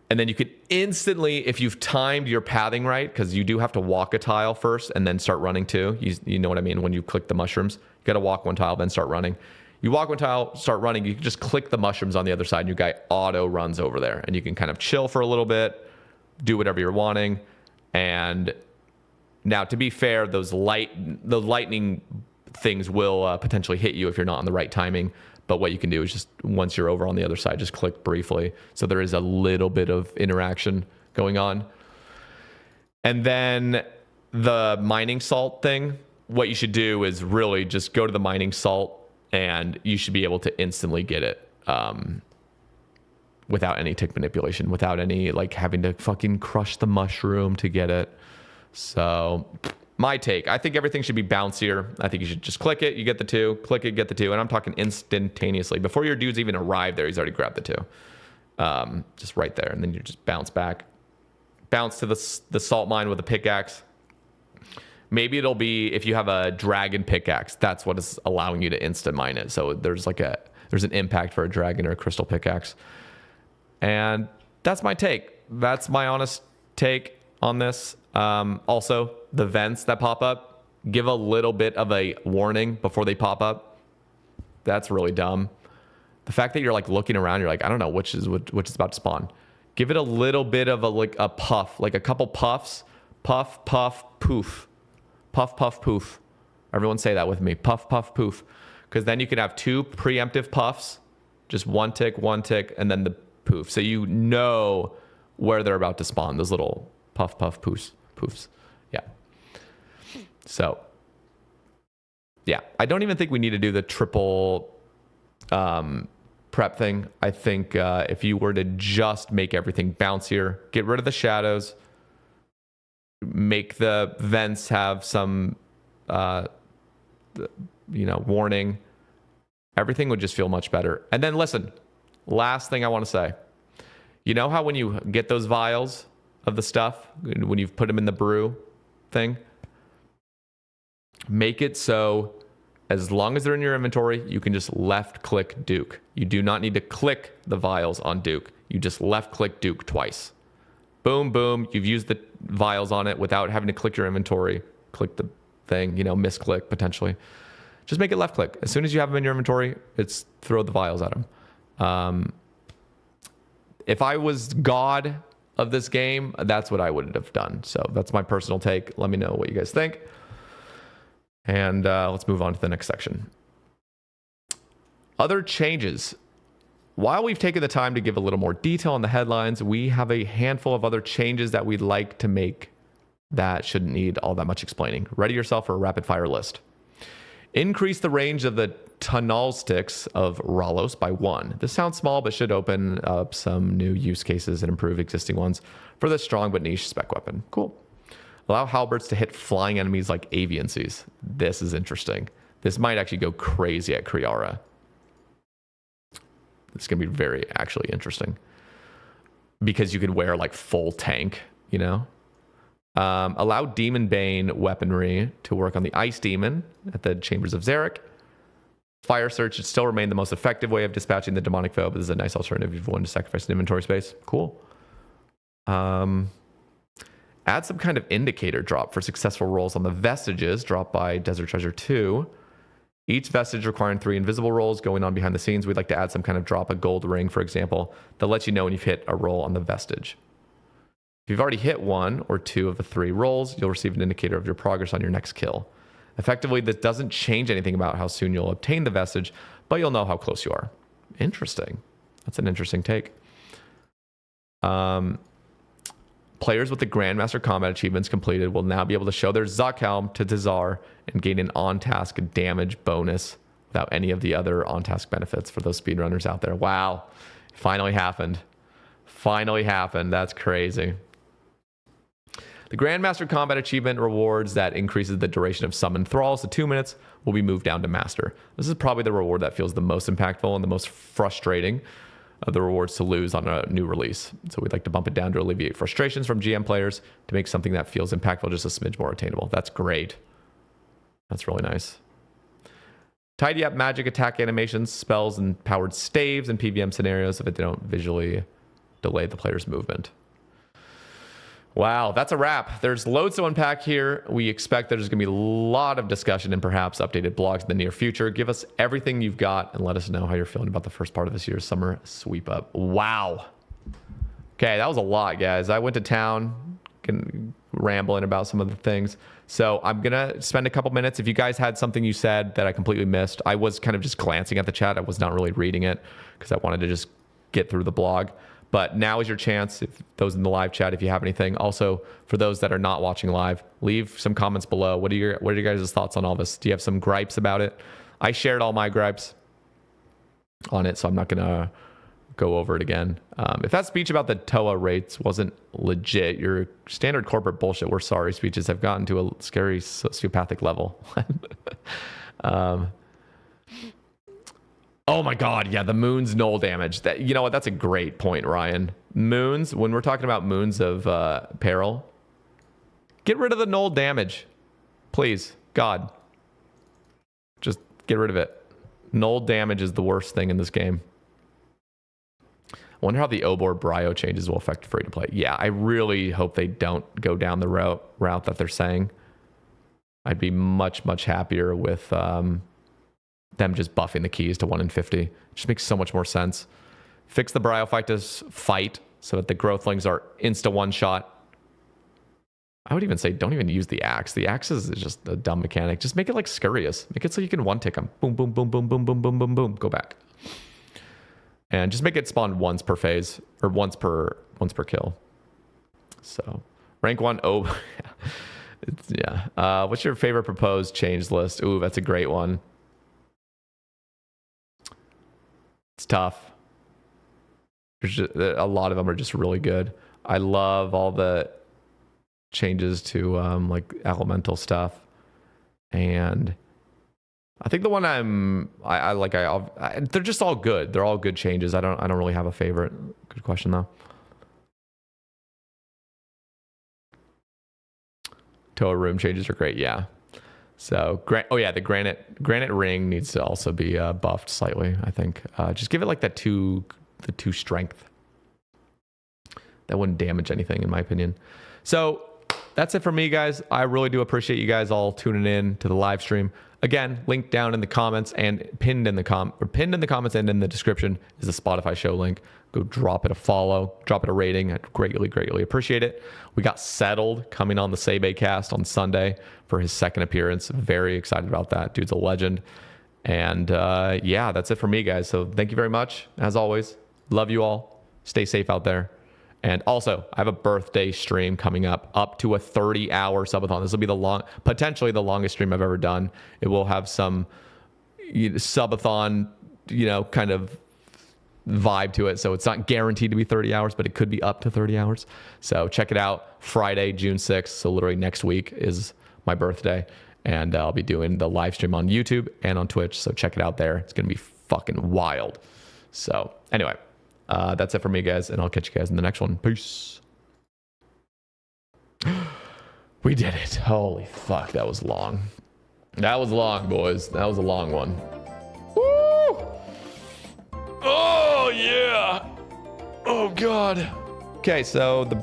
And then you can instantly, if you've timed your pathing right, because you do have to walk a tile first and then start running too. You know what I mean? When you click the mushrooms, you got to walk 1 tile, then start running. You walk 1 tile, start running, you can just click the mushrooms on the other side and your guy auto runs over there. And you can kind of chill for a little bit, do whatever you're wanting. And now, to be fair, the lightning things will potentially hit you if you're not on the right timing. But what you can do is just, once you're over on the other side, just click briefly. So there is a little bit of interaction going on. And then the mining salt thing, what you should do is really just go to the mining salt and you should be able to instantly get it without any tick manipulation, without any like having to fucking crush the mushroom to get it. So my take, I think everything should be bouncier. I think you should just click it, you get the 2, click it, get the 2. And I'm talking instantaneously. Before your dude's even arrived there, he's already grabbed the 2. Just right there. And then you just bounce back. Bounce to the salt mine with a pickaxe. Maybe it'll be if you have a dragon pickaxe. That's what is allowing you to instant mine it. So there's an impact for a dragon or a crystal pickaxe. And that's my take. That's my honest take on this. Also, the vents that pop up, give a little bit of a warning before they pop up. That's really dumb. The fact that you're like looking around, you're like, I don't know which is about to spawn. Give it a little bit of a puff, like a couple puffs. Puff, puff, poof. Puff, puff, poof. Everyone say that with me. Puff, puff, poof. Because then you can have 2 preemptive puffs. Just 1 tick, and then the poof. So you know where they're about to spawn. Those little puff, puff, poofs. Yeah. So, yeah. I don't even think we need to do the triple prep thing. I think if you were to just make everything bouncier, get rid of the shadows, make the vents have some, warning, everything would just feel much better. And then listen, last thing I want to say, you know how when you get those vials of the stuff, when you've put them in the brew thing, make it so as long as they're in your inventory, you can just left click Duke. You do not need to click the vials on Duke. You just left click Duke twice. Boom, boom. You've used the vials on it without having to click your inventory. Click the thing, misclick potentially. Just make it left click. As soon as you have them in your inventory, it's throw the vials at them. If I was God of this game, that's what I would have done. So that's my personal take. Let me know what you guys think. And let's move on to the next section. Other changes. While we've taken the time to give a little more detail on the headlines, we have a handful of other changes that we'd like to make that shouldn't need all that much explaining. Ready yourself for a rapid fire list. Increase the range of the tonal sticks of Ralos by 1. This sounds small, but should open up some new use cases and improve existing ones for this strong but niche spec weapon. Cool. Allow halberds to hit flying enemies like aviancies. This is interesting. This might actually go crazy at Kriara. It's going to be very actually interesting because you could wear like full tank, Allow Demon Bane weaponry to work on the Ice Demon at the Chambers of Zarek. Fire Search should still remain the most effective way of dispatching the demonic foe, but this is a nice alternative if you want to sacrifice an inventory space. Cool. Add some kind of indicator drop for successful rolls on the Vestiges dropped by Desert Treasure 2. Each vestige requiring 3 invisible rolls going on behind the scenes. We'd like to add some kind of drop, a gold ring, for example, that lets you know when you've hit a roll on the vestige. If you've already hit 1 or 2 of the 3 rolls, you'll receive an indicator of your progress on your next kill. Effectively, this doesn't change anything about how soon you'll obtain the vestige, but you'll know how close you are. Interesting. That's an interesting take. Players with the Grandmaster combat achievements completed will now be able to show their Zuck helm to Dazar and gain an on-task damage bonus without any of the other on-task benefits for those speedrunners out there. Wow. Finally happened. Finally happened. That's crazy. The Grandmaster combat achievement rewards that increases the duration of summon thralls to 2 minutes will be moved down to master. This is probably the reward that feels the most impactful and the most frustrating of the rewards to lose on a new release. So we'd like to bump it down to alleviate frustrations from GM players to make something that feels impactful just a smidge more attainable. That's great. That's really nice. Tidy up magic attack animations, spells, and powered staves in PVM scenarios if they don't visually delay the player's movement. Wow, that's a wrap. There's loads to unpack here. We expect there's going to be a lot of discussion and perhaps updated blogs in the near future. Give us everything you've got and let us know how you're feeling about the first part of this year's summer sweep up. Wow. Okay, that was a lot, guys. I went to town rambling about some of the things. So I'm going to spend a couple minutes. If you guys had something you said that I completely missed, I was kind of just glancing at the chat. I was not really reading it because I wanted to just get through the blog. But now is your chance, if those in the live chat, if you have anything. Also, for those that are not watching live, leave some comments below. What are your guys' thoughts on all this? Do you have some gripes about it? I shared all my gripes on it, so I'm not going to go over it again. If that speech about the TOA rates wasn't legit, your standard corporate bullshit, we're sorry speeches have gotten to a scary sociopathic level. Oh my God, yeah, the moon's null damage. That, you know what? That's a great point, Ryan. Moons, when we're talking about moons of peril, get rid of the null damage. Please, God. Just get rid of it. Null damage is the worst thing in this game. I wonder how the Obor Brio changes will affect free to play. Yeah, I really hope they don't go down the route that they're saying. I'd be much, much happier with them just buffing the keys to 1 in 50. It just makes so much more sense. Fix the Bryophyta's fight so that the Growthlings are insta one-shot. I would even say don't even use the axe. The axe is just a dumb mechanic. Just make it like Scurious. Make it so you can one-tick them. Boom, boom, boom, boom, boom, boom, boom, boom, boom. Go back. And just make it spawn once per phase, or once per kill. So, rank 1. Oh, yeah. What's your favorite proposed change list? Ooh, that's a great one. It's tough. There's just, a lot of them are just really good. I love all the changes to like elemental stuff, and I think the one they're just all good. They're all good changes. I don't really have a favorite. Good question though. Toa room changes are great. Yeah. So, the granite ring needs to also be buffed slightly, I think. Just give it like the two strength. That wouldn't damage anything, in my opinion. So that's it for me, guys. I really do appreciate you guys all tuning in to the live stream. Again, link down in the comments and pinned in the comments and in the description is the Spotify show link. Go drop it a follow, drop it a rating. I'd greatly appreciate it. We got Settled coming on the Sebe cast on Sunday for his second appearance. Very excited about that. Dude's a legend. And yeah, that's it for me, guys. So thank you very much. As always, love you all. Stay safe out there. And also, I have a birthday stream coming up to a 30-hour subathon. This will be potentially the longest stream I've ever done. It will have some subathon, kind of vibe to it. So it's not guaranteed to be 30 hours, but it could be up to 30 hours. So check it out. Friday, June 6th. So literally next week is my birthday. And I'll be doing the live stream on YouTube and on Twitch. So check it out there. It's going to be fucking wild. So anyway. That's it for me, guys, and I'll catch you guys in the next one. Peace. We did it. Holy fuck, that was long. That was long, boys. That was a long one. Woo! Oh, yeah. Oh, God. Okay, so the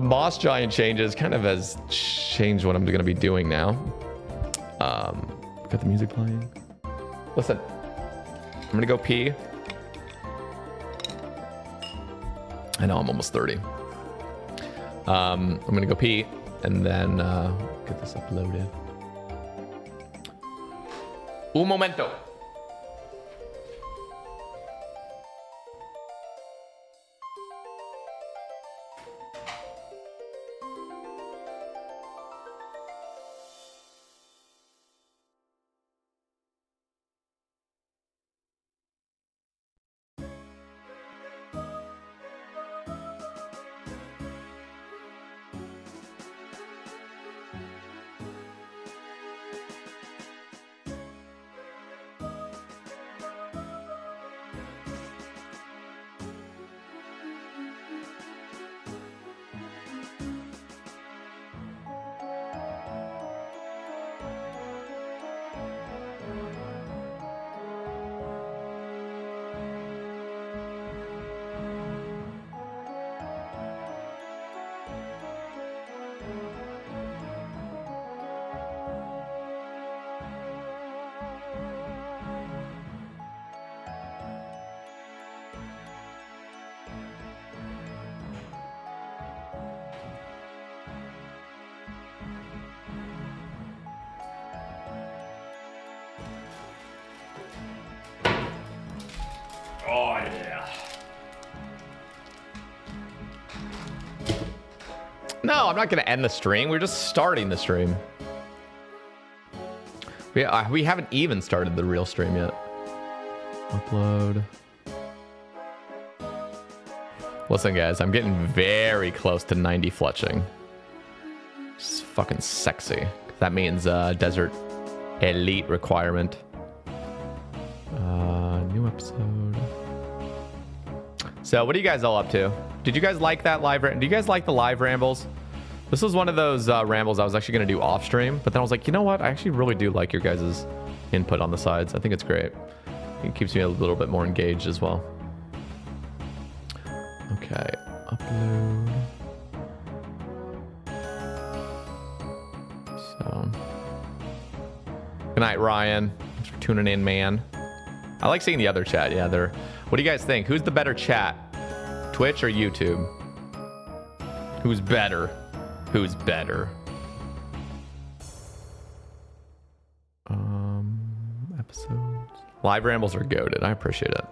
Moss Giant changes kind of has changed what I'm going to be doing now. Got the music playing. Listen, I'm going to go pee. I know I'm almost 30. I'm gonna go pee and then get this uploaded. Un momento. Oh, yeah. No, I'm not going to end the stream. We're just starting the stream. We haven't even started the real stream yet. Upload. Listen, guys, I'm getting very close to 90 fletching. It's fucking sexy. That means desert elite requirement. New episode. So what are you guys all up to? Did you guys like that live? Do you guys like the live rambles? This was one of those rambles I was actually going to do off stream, but then I was like, you know what? I actually really do like your guys' input on the sides. I think it's great. It keeps me a little bit more engaged as well. Okay, upload. So, good night, Ryan. Thanks for tuning in, man. I like seeing the other chat. Yeah, they're. What do you guys think? Who's the better chat? Twitch or YouTube? Who's better? Who's better? Episodes. Live rambles are goated. I appreciate it.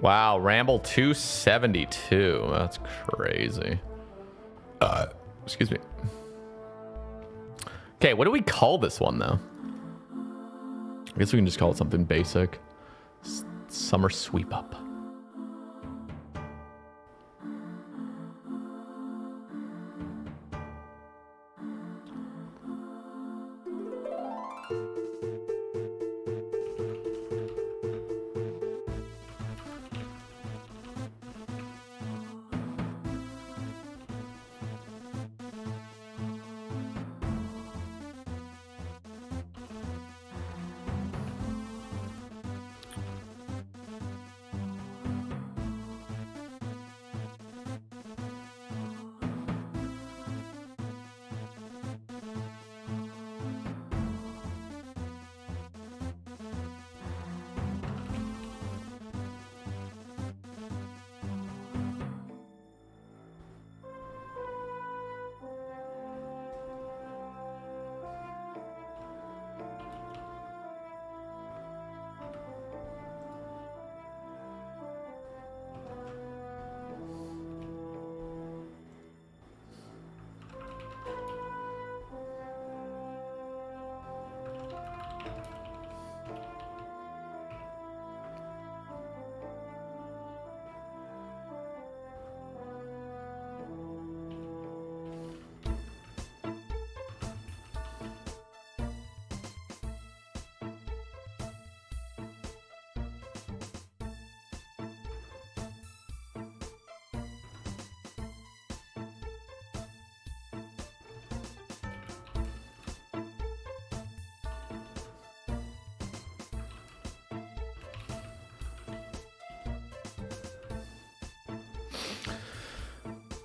Wow, Ramble 272. That's crazy. Excuse me. Okay, what do we call this one, though? I guess we can just call it something basic. Summer Sweep Up.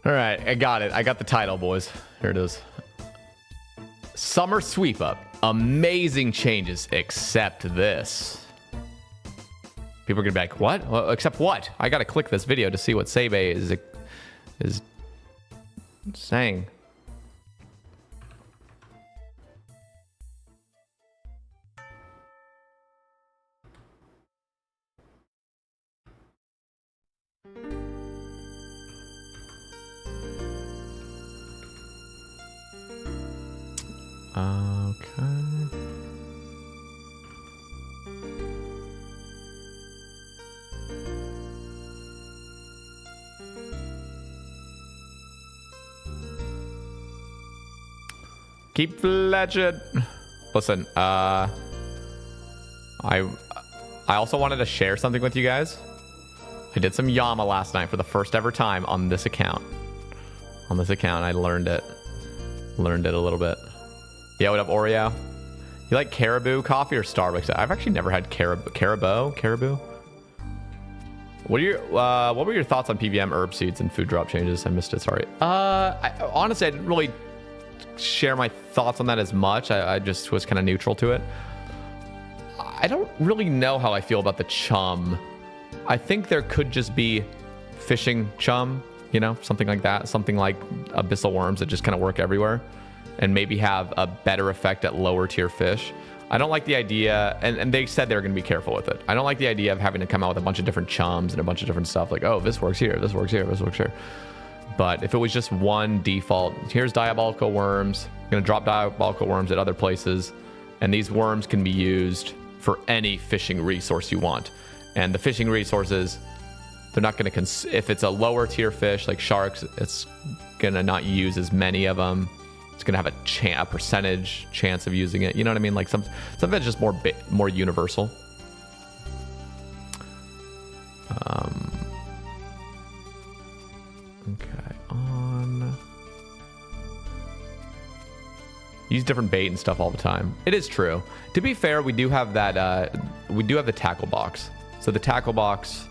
All right, I got it. I got the title, boys. Here it is. Summer sweep up. Amazing changes, except this. People are gonna be like, what? Well, except what? I gotta click this video to see what Sebe is saying. Okay. Keep fletching. Listen, I also wanted to share something with you guys. I did some Yama last night for the first ever time on this account. On this account, I learned it. Learned it a little bit. Yeah, what up, Oreo? You like Caribou coffee or Starbucks? I've actually never had Caribou. What were your thoughts on PVM herb seeds and food drop changes? I missed it. Sorry. Honestly, I didn't really share my thoughts on that as much. I just was kind of neutral to it. I don't really know how I feel about the chum. I think there could just be fishing chum, you know, something like that. Something like abyssal worms that just kind of work everywhere and maybe have a better effect at lower tier fish. I don't like the idea, and they said they were going to be careful with it. I don't like the idea of having to come out with a bunch of different chums and a bunch of different stuff like, oh, this works here, this works here, this works here. But if it was just one default, here's diabolical worms, I'm going to drop diabolical worms at other places, and these worms can be used for any fishing resource you want. And the fishing resources, they're not going to, if it's a lower tier fish like sharks, it's going to not use as many of them. It's going to have a percentage chance of using it. You know what I mean? Like something that's just more universal. Okay, on. Use different bait and stuff all the time. It is true. To be fair, we do have that. We do have the tackle box. So the tackle box,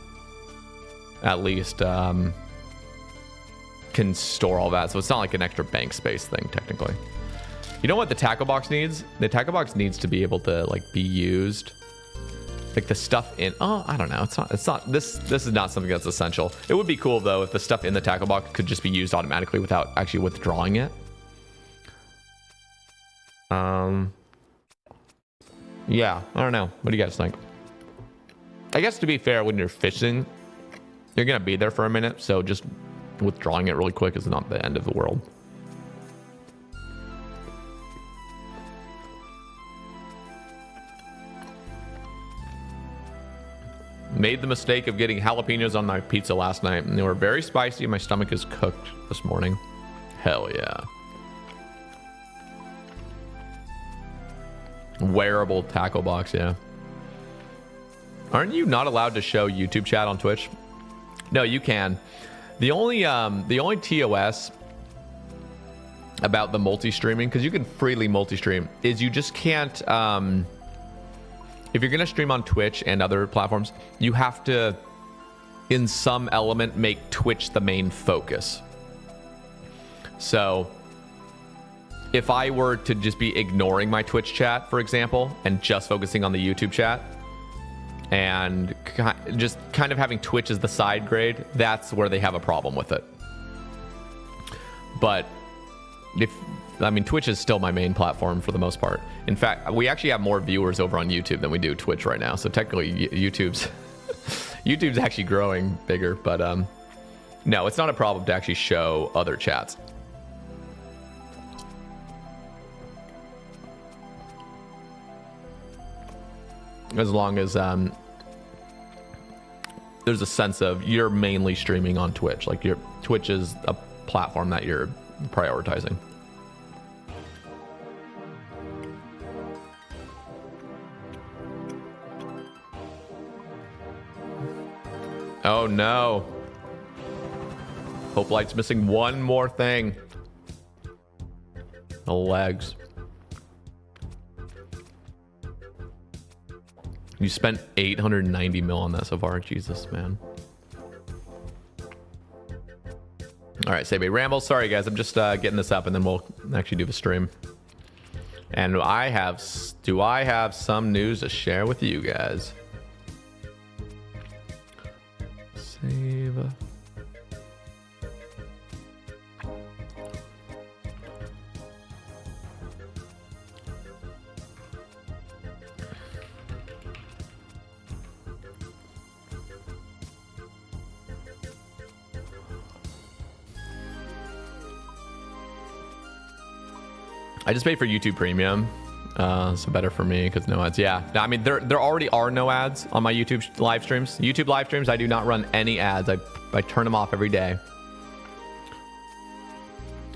at least, can store all that. So it's not like an extra bank space thing, technically. You know what the tackle box needs? The tackle box needs to be able to like be used. Like the stuff in, oh, I don't know. It's not, this is not something that's essential. It would be cool though if the stuff in the tackle box could just be used automatically without actually withdrawing it. Yeah, I don't know. What do you guys think? I guess to be fair, when you're fishing, you're gonna be there for a minute, so just withdrawing it really quick is not the end of the world. Made the mistake of getting jalapenos on my pizza last night, and they were very spicy, and my stomach is cooked this morning. Hell yeah. Wearable tackle box, yeah. Aren't you not allowed to show YouTube chat on Twitch? No, you can. The only TOS about the multi-streaming, because you can freely multi-stream, is you just can't, if you're going to stream on Twitch and other platforms, you have to, in some element, make Twitch the main focus. So, if I were to just be ignoring my Twitch chat, for example, and just focusing on the YouTube chat, and just kind of having Twitch as the side grade, that's where they have a problem with it. But Twitch is still my main platform for the most part. In fact, we actually have more viewers over on YouTube than we do Twitch right now. So technically, YouTube's actually growing bigger. But no, it's not a problem to actually show other chats. As long as there's a sense of you're mainly streaming on Twitch. Like your Twitch is a platform that you're prioritizing. Oh no. Hope Light's missing one more thing. The legs. You spent 890 mil on that so far. Jesus, man. All right, Sabe Ramble. Sorry, guys. I'm just getting this up, and then we'll actually do the stream. And do I have some news to share with you guys? Save. I just paid for YouTube Premium, so better for me because no ads. Yeah, I mean there already are no ads on my YouTube live streams. YouTube live streams, I do not run any ads. I turn them off every day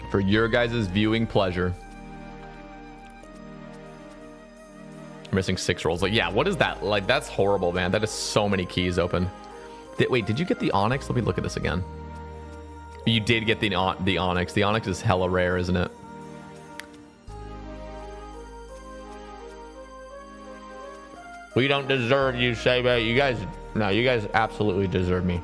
for your guys' viewing pleasure. You're missing 6 rolls. Like, yeah, what is that? Like, that's horrible, man. That is so many keys open. Wait, did you get the Onyx? Let me look at this again. You did get the Onyx. The Onyx is hella rare, isn't it? We don't deserve you, Saba. You guys absolutely deserve me.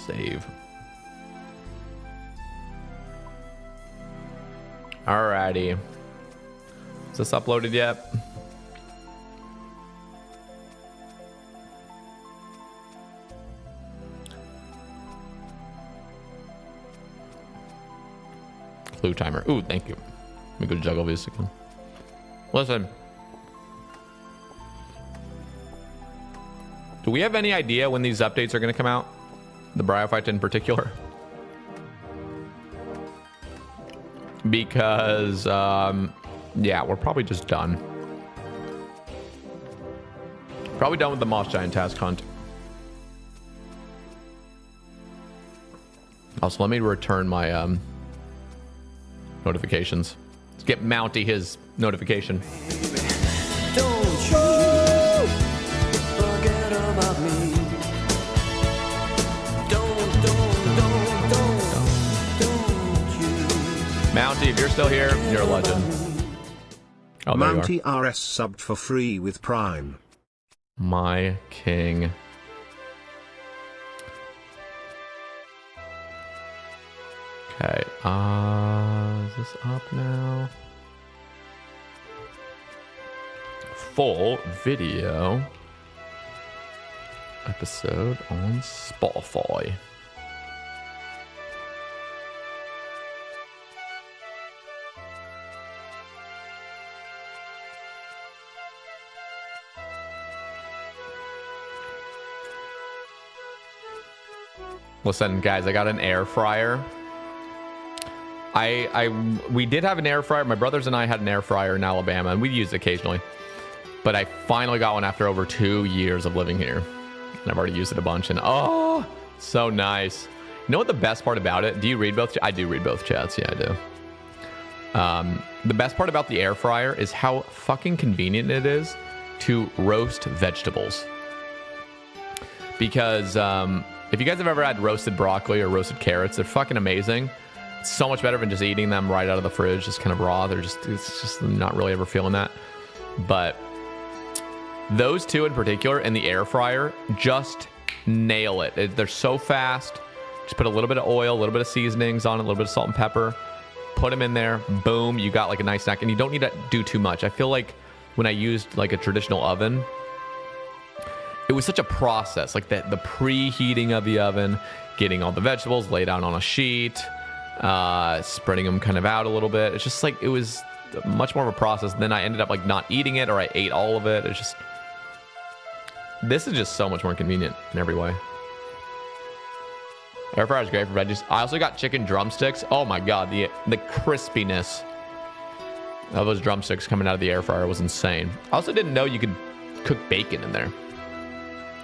Save. Alrighty. Is this uploaded yet? Clue timer. Ooh, thank you. Let me go to juggle this again. Listen. Do we have any idea when these updates are going to come out? The Bryophyta in particular, because yeah, we're probably just done. Probably done with the Moss Giant task hunt. Also, let me return my notifications. Let's get Mounty his notification. Don't you forget about me. Mounty, if you're still here, you're a legend. Oh, there Mounty you are. RS subbed for free with Prime. My king. Okay, is this up now? Full video episode on Spotify. Listen, guys, I got an air fryer. We did have an air fryer. My brothers and I had an air fryer in Alabama, and we used it occasionally. But I finally got one after over 2 years of living here. And I've already used it a bunch, and oh, so nice. You know what the best part about it? Do you read both? I do read both chats. Yeah, I do. The best part about the air fryer is how fucking convenient it is to roast vegetables. Because if you guys have ever had roasted broccoli or roasted carrots, they're fucking amazing. It's so much better than just eating them right out of the fridge, just kind of raw. It's just not really ever feeling that. But those two in particular in the air fryer just nail it. They're so fast. Just put a little bit of oil, a little bit of seasonings on it, a little bit of salt and pepper. Put them in there. Boom. You got like a nice snack. And you don't need to do too much. I feel like when I used like a traditional oven, it was such a process. Like the preheating of the oven, getting all the vegetables laid out on a sheet, spreading them kind of out a little bit. It's just like, it was much more of a process. Then I ended up like not eating it, or I ate all of it. It's just, this is just so much more convenient in every way. Air fryer is great for veggies. I also got chicken drumsticks. Oh my god, the crispiness of those drumsticks coming out of the air fryer was insane. I also didn't know you could cook bacon in there.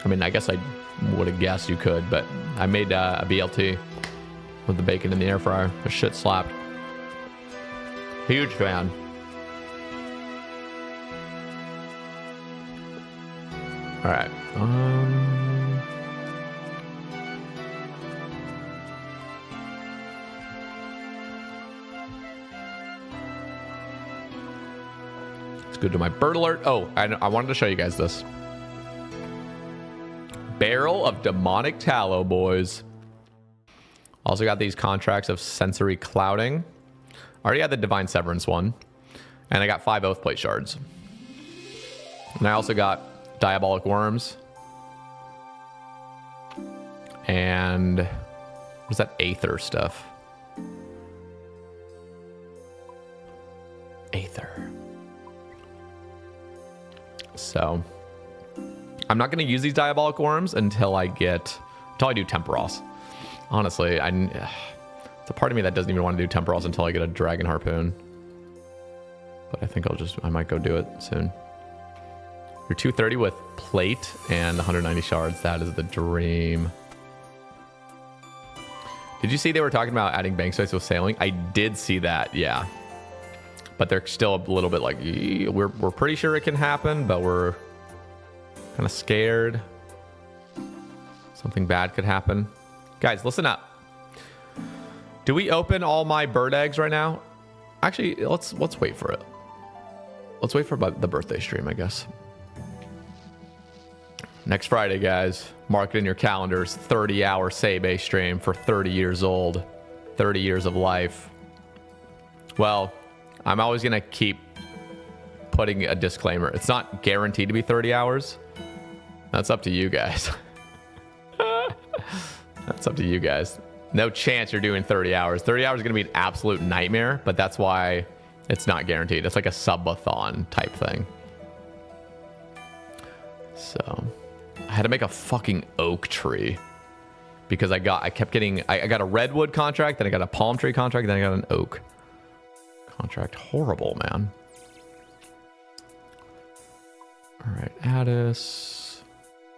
I mean, I guess I would have guessed you could, but I made a BLT with the bacon in the air fryer. The shit slapped. Huge fan. All right. Let's go to my bird alert. Oh, I wanted to show you guys this. Barrel of demonic tallow, boys. Also got these contracts of sensory clouding. Already had the divine severance one. And I got 5 oath plate shards. And I also got diabolic worms. And what's that aether stuff? Aether. So I'm not going to use these diabolic worms until I do Temporos. Honestly, it's a part of me that doesn't even want to do Temporos until I get a dragon harpoon. But I think I might go do it soon. You're 230 with plate and 190 shards. That is the dream. Did you see they were talking about adding bank sites with sailing? I did see that, yeah. But they're still a little bit like, we're pretty sure it can happen, but we're kind of scared. Something bad could happen. Guys, listen up. Do we open all my bird eggs right now? Actually, let's wait for it. Let's wait for the birthday stream, I guess. Next Friday, guys. Mark it in your calendars. 30-hour Sebe stream for 30 years old. 30 years of life. Well, I'm always going to keep putting a disclaimer. It's not guaranteed to be 30 hours. That's up to you guys. That's up to you guys. No chance you're doing 30 hours. 30 hours is going to be an absolute nightmare, but that's why it's not guaranteed. It's like a subathon type thing. So I had to make a fucking oak tree because I got a redwood contract, then I got a palm tree contract, then I got an oak contract. Horrible, man. All right, Addis.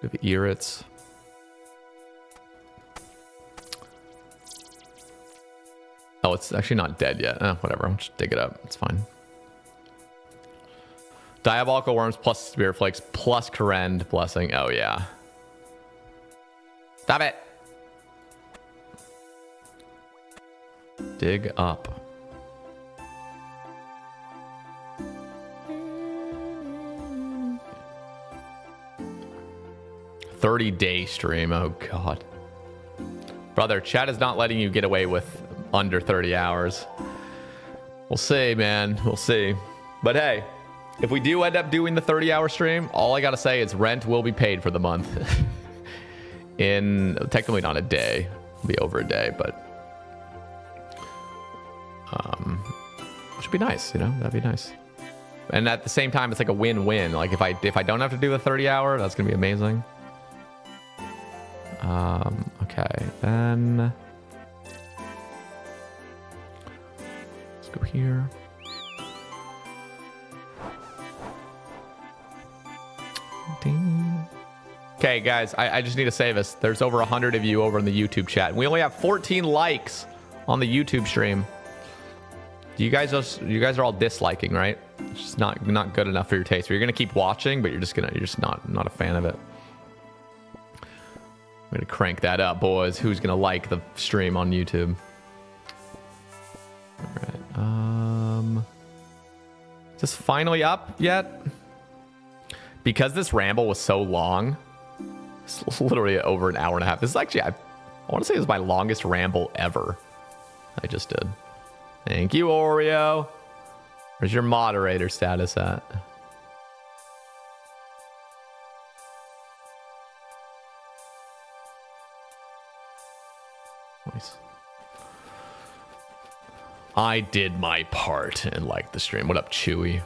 We have Irits. Oh, it's actually not dead yet. Whatever. I'll just dig it up. It's fine. Diabolical worms plus spirit flakes plus Korend blessing. Oh, yeah. Stop it. Dig up. 30-day stream. Oh, God. Brother, chat is not letting you get away with under 30 hours. We'll see, man. We'll see. But hey, if we do end up doing the 30-hour stream, all I gotta say is rent will be paid for the month. In technically not a day. It'll be over a day, but which would be nice, you know? That'd be nice. And at the same time, it's like a win-win. Like if I don't have to do the 30-hour, that's gonna be amazing. Okay, then let's go here. Ding. Okay, guys, I just need to say this. There's over 100 of you over in the YouTube chat. We only have 14 likes on the YouTube stream. You guys are all disliking, right? It's just not good enough for your taste. You're gonna keep watching, but you're just not a fan of it. I'm gonna crank that up, boys. Who's gonna like the stream on YouTube? All right. Is this finally up yet? Because this ramble was so long, it's literally over an hour and a half. This is actually, I want to say, this is my longest ramble ever. I just did. Thank you, Oreo. Where's your moderator status at? Nice. I did my part and liked the stream. What up, Chewy?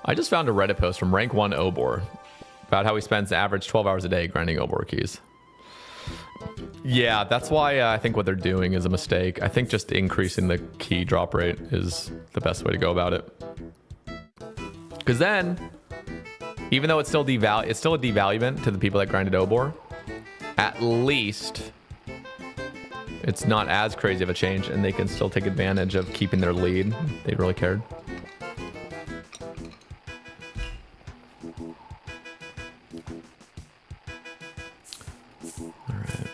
I just found a Reddit post from Rank 1 Obor about how he spends an average 12 hours a day grinding Obor keys. Yeah, that's why I think what they're doing is a mistake. I think just increasing the key drop rate is the best way to go about it. Because then, even though it's still a devaluement to the people that grinded Obor, at least It's not as crazy of a change, and they can still take advantage of keeping their lead. They really cared. All right.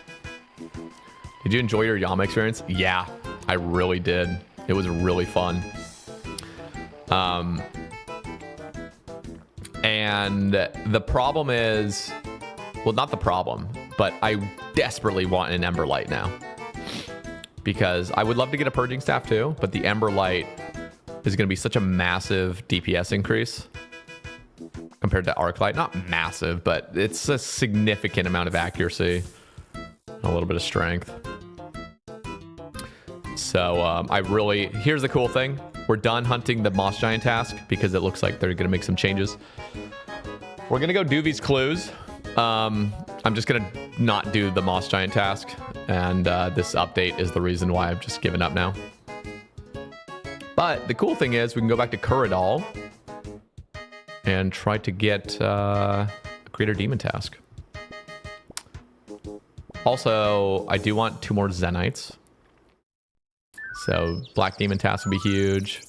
Did you enjoy your Yama experience? Yeah, I really did. It was really fun. And the problem is, well, not the problem, but I desperately want an Ember Light now. Because I would love to get a Purging Staff too, but the Ember Light is going to be such a massive DPS increase compared to Arc Light. Not massive, but it's a significant amount of accuracy. A little bit of strength. So I really, here's the cool thing. We're done hunting the Moss Giant task because it looks like they're going to make some changes. We're going to go do these clues. I'm just going to not do the Moss Giant task. And this update is the reason why I've just given up now. But the cool thing is we can go back to Kuradal and try to get a Greater Demon task. Also, I do want 2 more Zenites. So Black Demon task would be huge.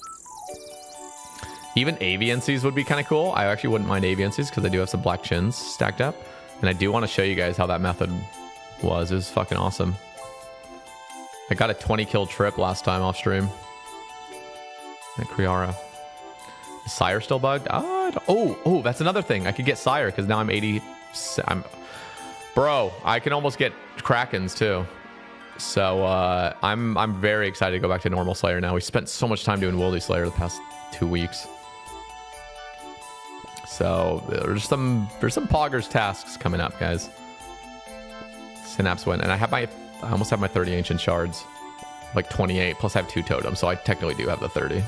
Even Aviancies would be kind of cool. I actually wouldn't mind Aviancies because I do have some Black Chins stacked up. And I do want to show you guys how that method was. It was fucking awesome. I got a 20 kill trip last time off stream. At Kriara. Is Sire still bugged? Oh, that's another thing. I could get Sire because now I'm 80. Bro, I can almost get Krakens too. So I'm very excited to go back to normal Slayer now. We spent so much time doing Wildy Slayer the past 2 weeks. So there's some Poggers tasks coming up, guys. Synapse win, and I almost have my 30 ancient shards, like 28. Plus I have 2 totems, so I technically do have the 30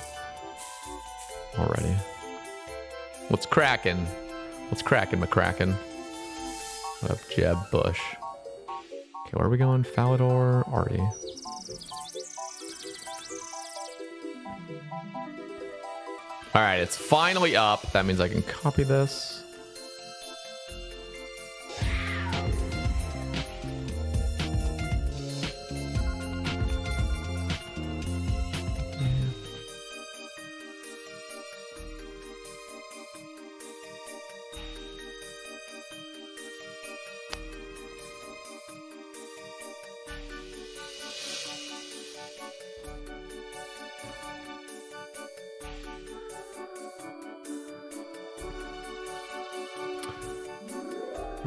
already. What's cracking? What's cracking, McCracken? What up, Jeb Bush? Okay, where are we going? Falador, Artie. All right, it's finally up. That means I can copy this.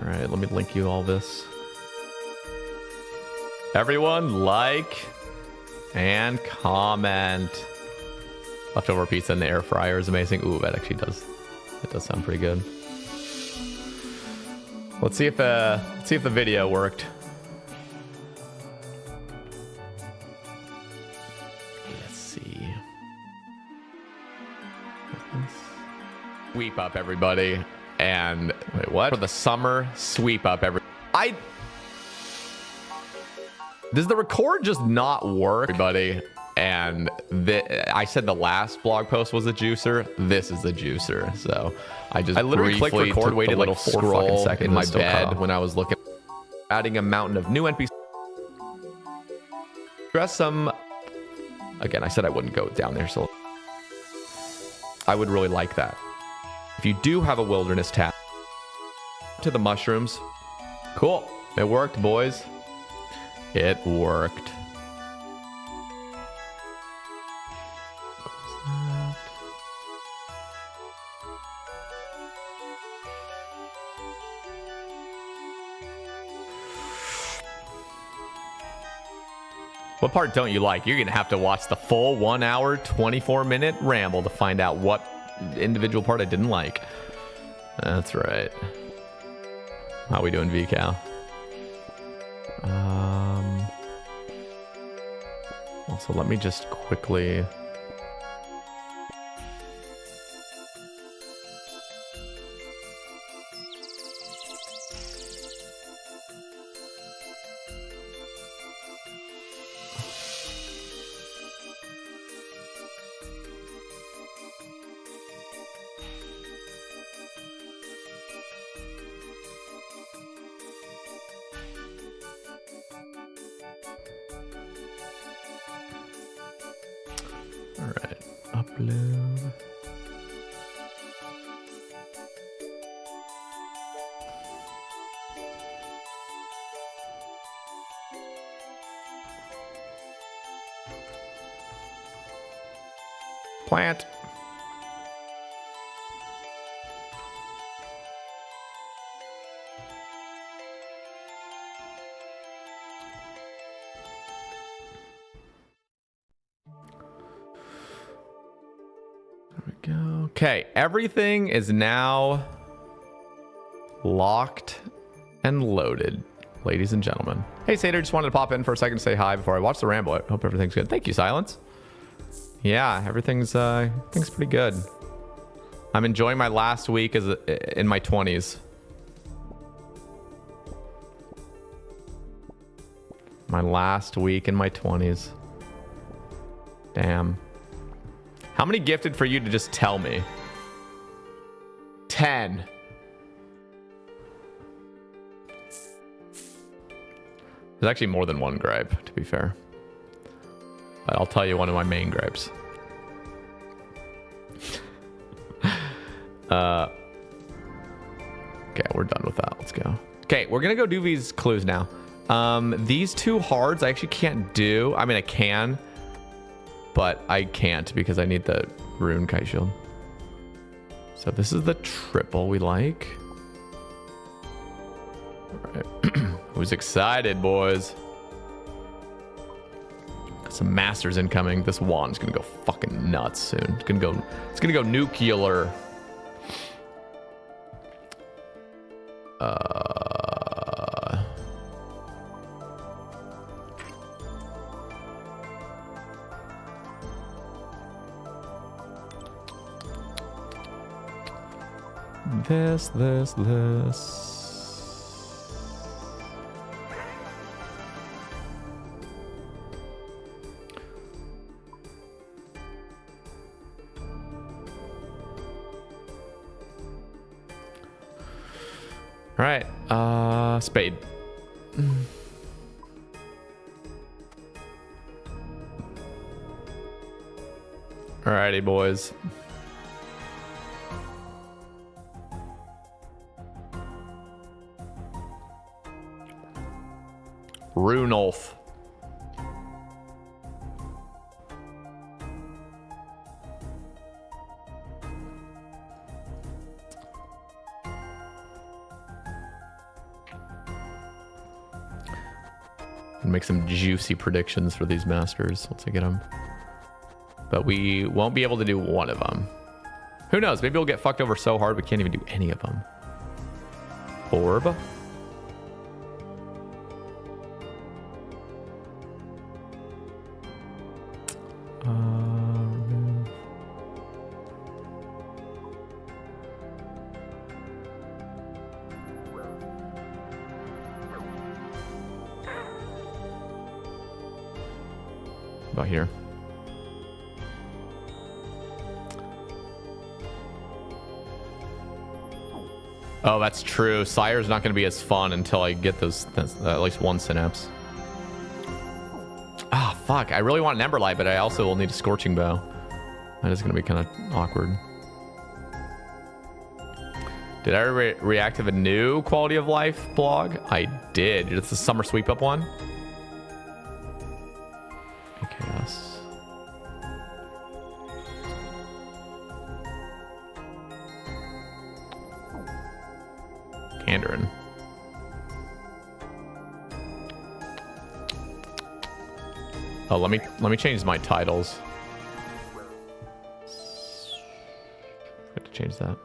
All right, let me link you all this. Everyone, like and comment. Leftover pizza in the air fryer is amazing. Ooh, that actually does. It does sound pretty good. Let's see if the video worked. Let's see. Sweep up, everybody. And wait, what? For the summer sweep up, does the record just not work, everybody? And I said the last blog post was a juicer. This is the juicer. So I literally clicked record, waited like 4 fucking seconds in my bed when I was looking, adding a mountain of new NPCs. Dress some. Again, I said I wouldn't go down there, so I would really like that. If you do have a wilderness tab, to the mushrooms. Cool. It worked, boys. It worked. What part don't you like? You're going to have to watch the full 1 hour, 24-minute ramble to find out what individual part I didn't like. That's right. How we doing, VCal? Also, let me just quickly... All right, upload. Plant. There we go. Okay, everything is now locked and loaded, ladies and gentlemen. Hey, Sater, just wanted to pop in for a second to say hi before I watch the ramble. I hope everything's good. Thank you, Silence. Yeah, everything's pretty good. I'm enjoying my last week in my 20s. My last week in my 20s. Damn. How many gifted for you to just tell me? 10. There's actually more than one gripe, to be fair. But I'll tell you one of my main gripes. Okay, we're done with that. Let's go. Okay, we're gonna go do these clues now. These two hards I actually can't do. I mean, I can, but I can't because I need the rune kite shield. So this is the triple we like. All right. Who's excited, boys? Some masters incoming. This wand's gonna go fucking nuts soon. It's gonna go nuclear. This. All right, spade. Alrighty, boys. Runolf. Make some juicy predictions for these masters once I get them. But we won't be able to do one of them. Who knows? Maybe we'll get fucked over so hard we can't even do any of them. Orb. About here. Oh, that's true. Sire's not going to be as fun until I get those at least one synapse. Ah, fuck. I really want an Emberlight, but I also will need a Scorching Bow. That is going to be kind of awkward. Did I reactivate a new quality of life blog? I did. It's the summer sweep up one. Chaos. Kandarin. Oh, let me change my titles. Got to change that.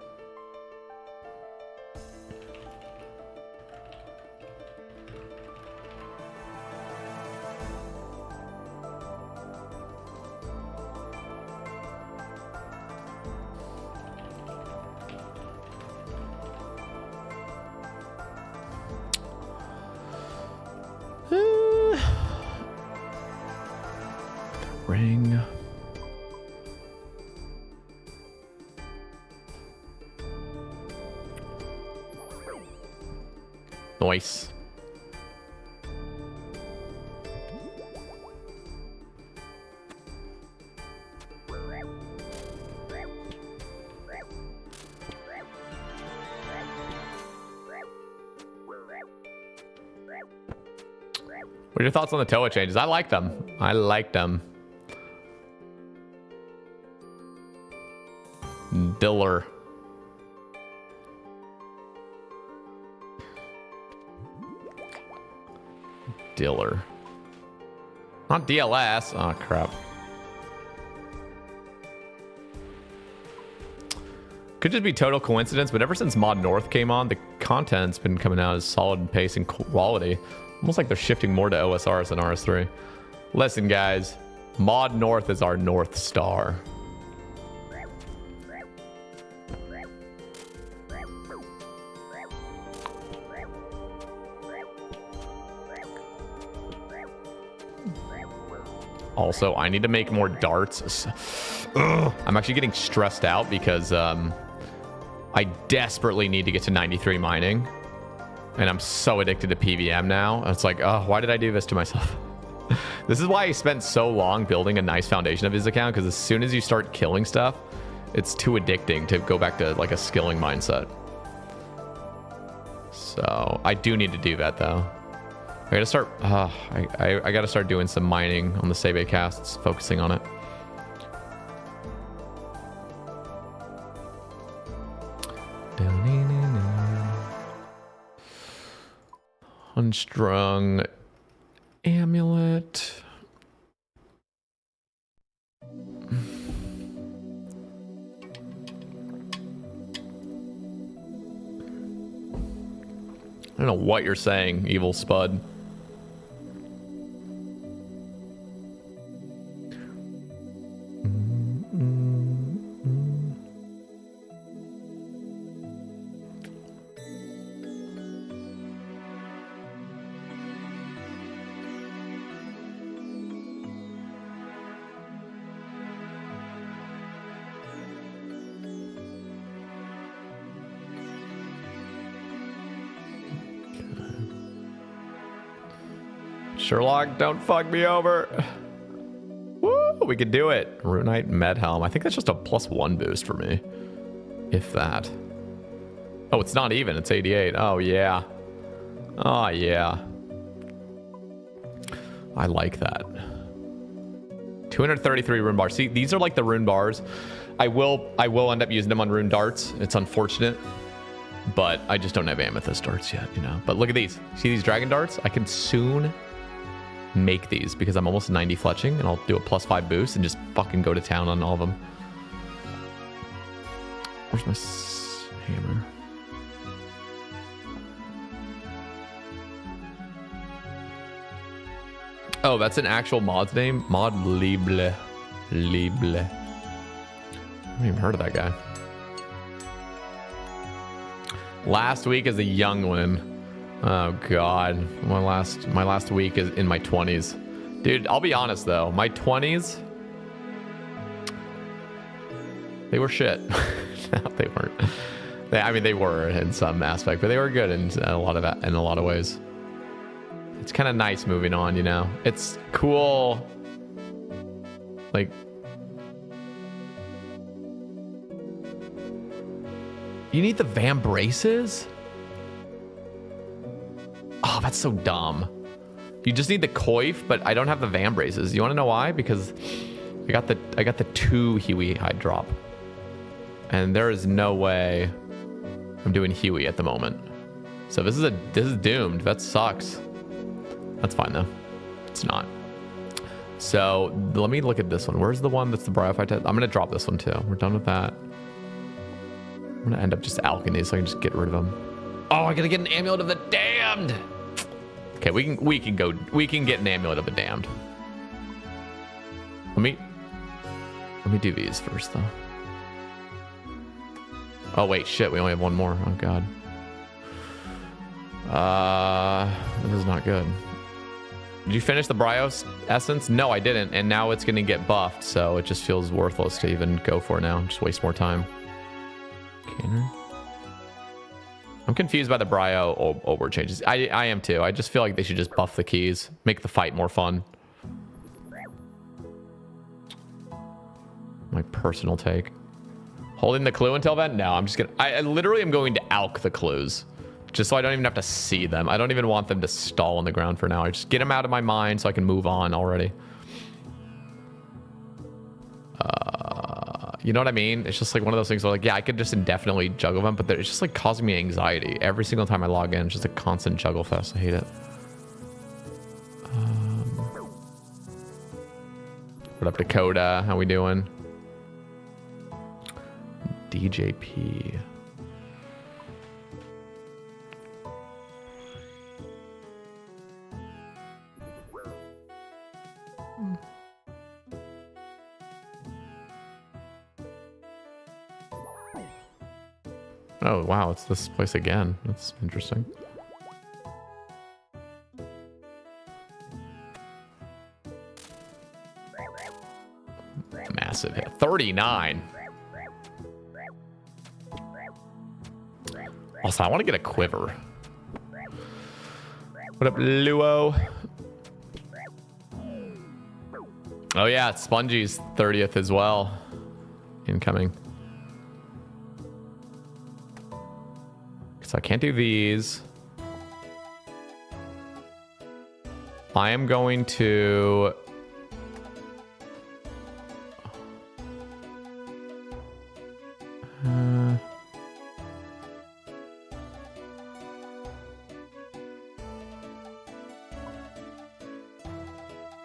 Ring. Nice. What are your thoughts on the Toa changes? I like them. I like them. Diller. Diller. Not DLS. Oh, crap. Could just be total coincidence, but ever since Mod North came on, the content's been coming out as solid in pace and quality. Almost like they're shifting more to OSRs than RS3. Listen, guys. Mod North is our North Star. Also, I need to make more darts. Ugh. I'm actually getting stressed out because I desperately need to get to 93 mining. And I'm so addicted to PVM now. It's like, oh, why did I do this to myself? This is why I spent so long building a nice foundation of his account, because as soon as you start killing stuff, it's too addicting to go back to like a skilling mindset. So I do need to do that though. I gotta start. I gotta start doing some mining on the Sebe casts, focusing on it. Unstrung amulet. I don't know what you're saying, evil Spud. Sherlock, don't fuck me over. Woo, we could do it. Runite Medhelm. I think that's just a +1 boost for me. If that. Oh, it's not even. It's 88. Oh, yeah. Oh, yeah. I like that. 233 rune bars. See, these are like the rune bars. I will end up using them on rune darts. It's unfortunate. But I just don't have amethyst darts yet, you know. But look at these. See these dragon darts? I can soon make these because I'm almost 90 fletching, and I'll do a +5 boost and just fucking go to town on all of them. Where's my hammer? Oh, that's an actual mod's name? Mod Lible. Lible. I haven't even heard of that guy. Last week is a young one. Oh god, my last week is in my 20s. Dude, I'll be honest though, my 20s, they were shit. No, they weren't. I mean, they were in some aspect, but they were good in a lot of ways. It's kind of nice moving on, you know. It's cool. Like, you need the Vambraces? Oh, that's so dumb. You just need the coif, but I don't have the Vambraces. You want to know why? Because I got the 2 Huey hide drop, and there is no way I'm doing Huey at the moment. So this is doomed. That sucks. That's fine though. It's not. So let me look at this one. Where's the one that's the Bryophyta? I'm gonna drop this one too. We're done with that. I'm gonna end up just alching these so I can just get rid of them. Oh, I gotta get an Amulet of the Damned. Okay, we can get an Amulet of the Damned. Let me do these first though. Oh wait, shit, we only have one more. Oh god. This is not good. Did you finish the Bryos essence? No, I didn't, and now it's gonna get buffed, so it just feels worthless to even go for it now. Just waste more time. Canner. I'm confused by the Bryo Obor changes. I am too. I just feel like they should just buff the keys, make the fight more fun. My personal take. Holding the clue until then? No, I'm just gonna. I literally am going to alch the clues. just so I don't even have to see them. I don't even want them to stall on the ground for now. I just get them out of my mind so I can move on already. You know what I mean? It's just like one of those things where like, yeah, I could just indefinitely juggle them, but it's just like causing me anxiety. Every single time I log in, it's just a constant juggle fest. I hate it. What up, Dakota? How we doing? DJP. Oh, wow, it's this place again. That's interesting. Massive hit. 39. Also, I want to get a quiver. What up, Luo? Oh, yeah, it's Spongie's 30th as well. Incoming. So I can't do these. I am going to...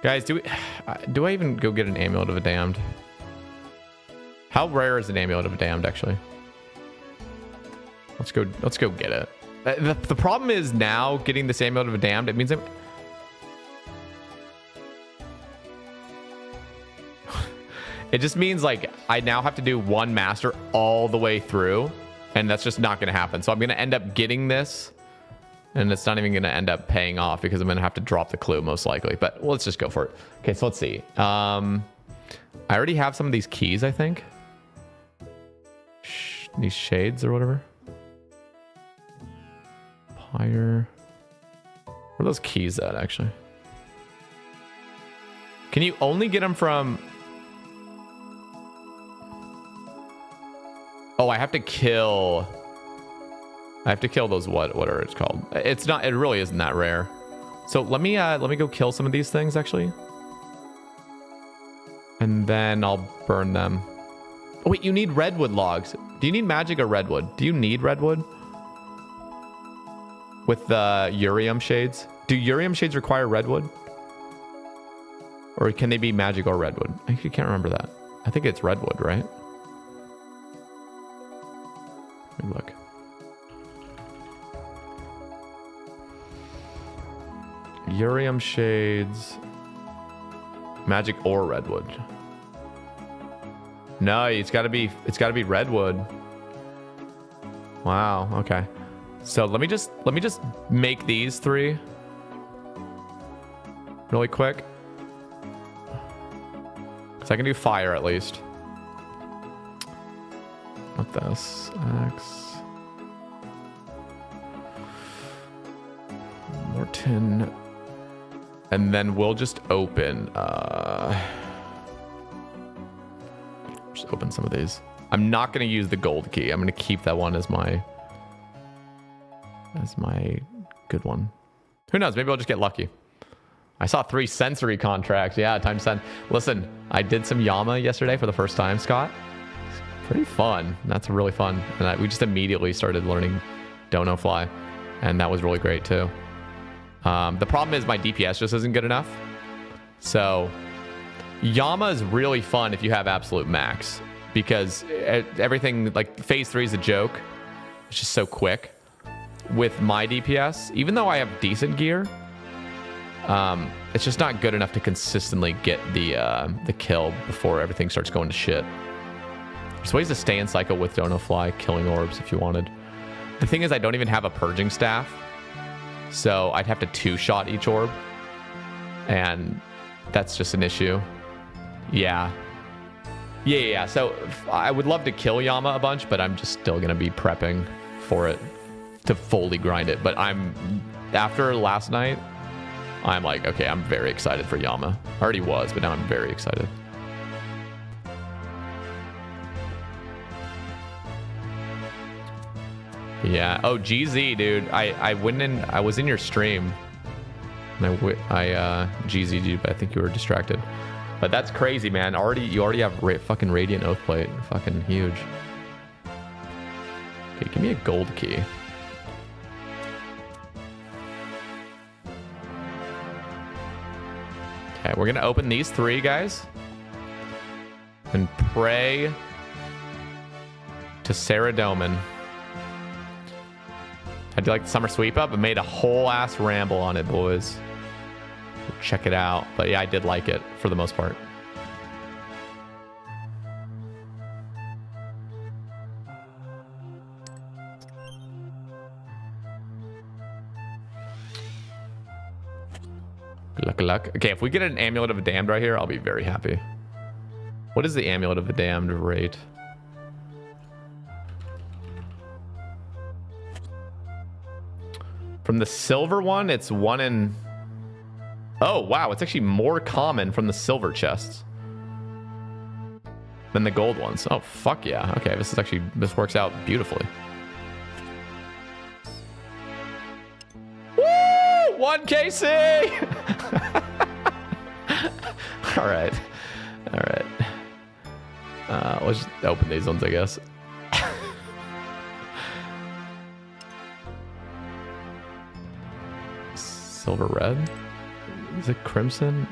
Guys, do I even go get an Amulet of a Damned? How rare is an Amulet of a Damned, actually? Let's go get it. The problem is now getting this Amulet of a Damned, it means it just means like I now have to do one master all the way through, and that's just not going to happen. So I'm going to end up getting this, and it's not even going to end up paying off because I'm going to have to drop the clue most likely. But let's just go for it. Okay, so let's see. I already have some of these keys, I think. These shades or whatever. Pyre. Where are those keys at, actually? Can you only get them from... Oh, I have to kill those, what are it's called? It's not, it really isn't that rare. So let me go kill some of these things, actually. And then I'll burn them. Oh, wait, you need redwood logs. Do you need magic or redwood? Do you need redwood? With the Urium shades? Do Urium shades require redwood? Or can they be magic or redwood? I actually can't remember that. I think it's redwood, right? Let me look. Urium shades. Magic or redwood. No, it's gotta be redwood. Wow, okay. So let me just make these three really quick. So I can do fire at least. Not this. X. More tin. And then we'll just open just open some of these. I'm not going to use the gold key. I'm going to keep that one as my good one. Who knows? Maybe I'll just get lucky. I saw 3 sensory contracts. Yeah, times 10. Listen, I did some Yama yesterday for the first time, Scott. It's pretty fun. That's really fun. And we just immediately started learning Dono Fly. And that was really great too. The problem is my DPS just isn't good enough. So Yama is really fun if you have absolute max. Because everything, like phase 3 is a joke. It's just so quick. With my DPS, even though I have decent gear, it's just not good enough to consistently get the kill before everything starts going to shit. There's ways to stay in cycle with Dono Fly, killing orbs if you wanted. The thing is, I don't even have a purging staff, so I'd have to 2-shot each orb, and that's just an issue. Yeah. So I would love to kill Yama a bunch, but I'm just still gonna be prepping for it to fully grind it. But after last night, I'm like, okay, I'm very excited for Yama. I already was, but now I'm very excited. Yeah. Oh, GZ, dude. I went in. I was in your stream. And I GZ'd you, but I think you were distracted. But that's crazy, man. You already have fucking Radiant Oathplate. Fucking huge. Okay, give me a gold key. Okay, we're gonna open these 3, guys. And pray to Sarah Doman. I do like the summer sweep up, but made a whole ass ramble on it, boys. Check it out. But yeah, I did like it for the most part. Good luck, good luck. Okay, if we get an Amulet of the Damned right here, I'll be very happy. What is the Amulet of the Damned rate? From the silver one, it's 1 in... Oh, wow. It's actually more common from the silver chests than the gold ones. Oh, fuck yeah. Okay, this works out beautifully. Woo! 1 KC! All right. All right. Let's just open these ones, I guess. Silver red? Is it crimson?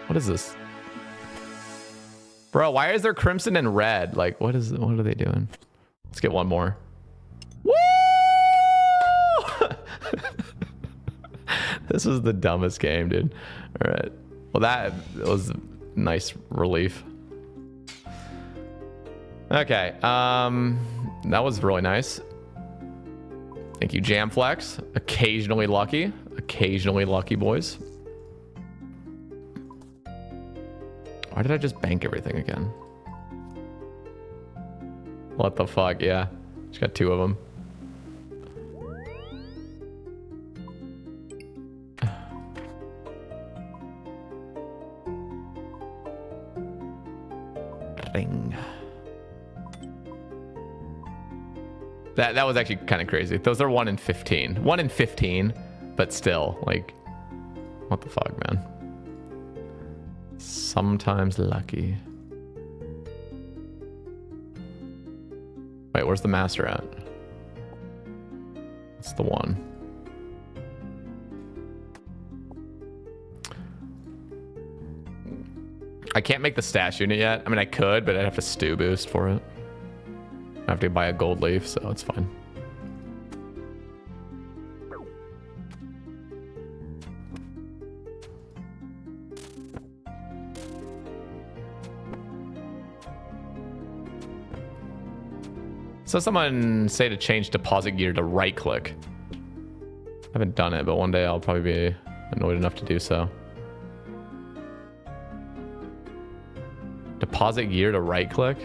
What is this? Bro, why is there crimson and red? Like, what are they doing? Let's get one more. Woo! This was the dumbest game, dude. All right. Well, that was a nice relief. Okay. That was really nice. Thank you, Jamflex. Occasionally lucky. Occasionally lucky, boys. Why did I just bank everything again? What the fuck? Yeah. Just got 2 of them. Ring. That was actually kind of crazy. Those are 1 in 15. 1 in 15, but still, like, what the fuck, man? Sometimes lucky. Wait, where's the master at? It's the 1. I can't make the stash unit yet. I mean, I could, but I'd have to stew boost for it. I have to buy a gold leaf, so it's fine. So someone say to change deposit gear to right click. I haven't done it, but one day I'll probably be annoyed enough to do so. Deposit gear to right click?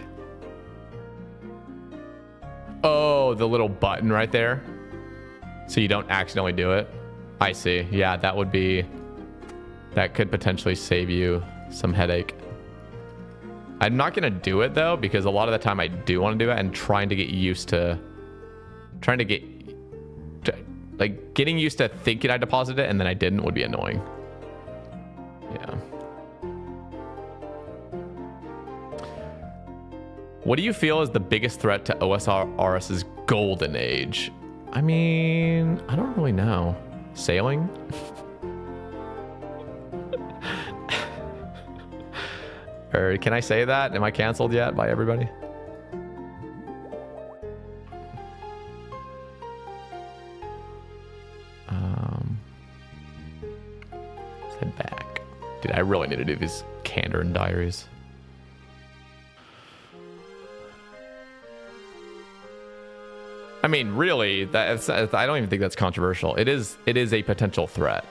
Oh, the little button right there. So you don't accidentally do it. I see. Yeah, that could potentially save you some headache. I'm not going to do it though, because a lot of the time I do want to do it, and getting used to thinking I deposited it and then I didn't would be annoying. Yeah. What do you feel is the biggest threat to OSRS's golden age? I mean, I don't really know. Sailing? Or can I say that? Am I canceled yet by everybody? Let's head back. Dude, I really need to do these Kandarin diaries. I mean, really, I don't even think that's controversial. It is a potential threat.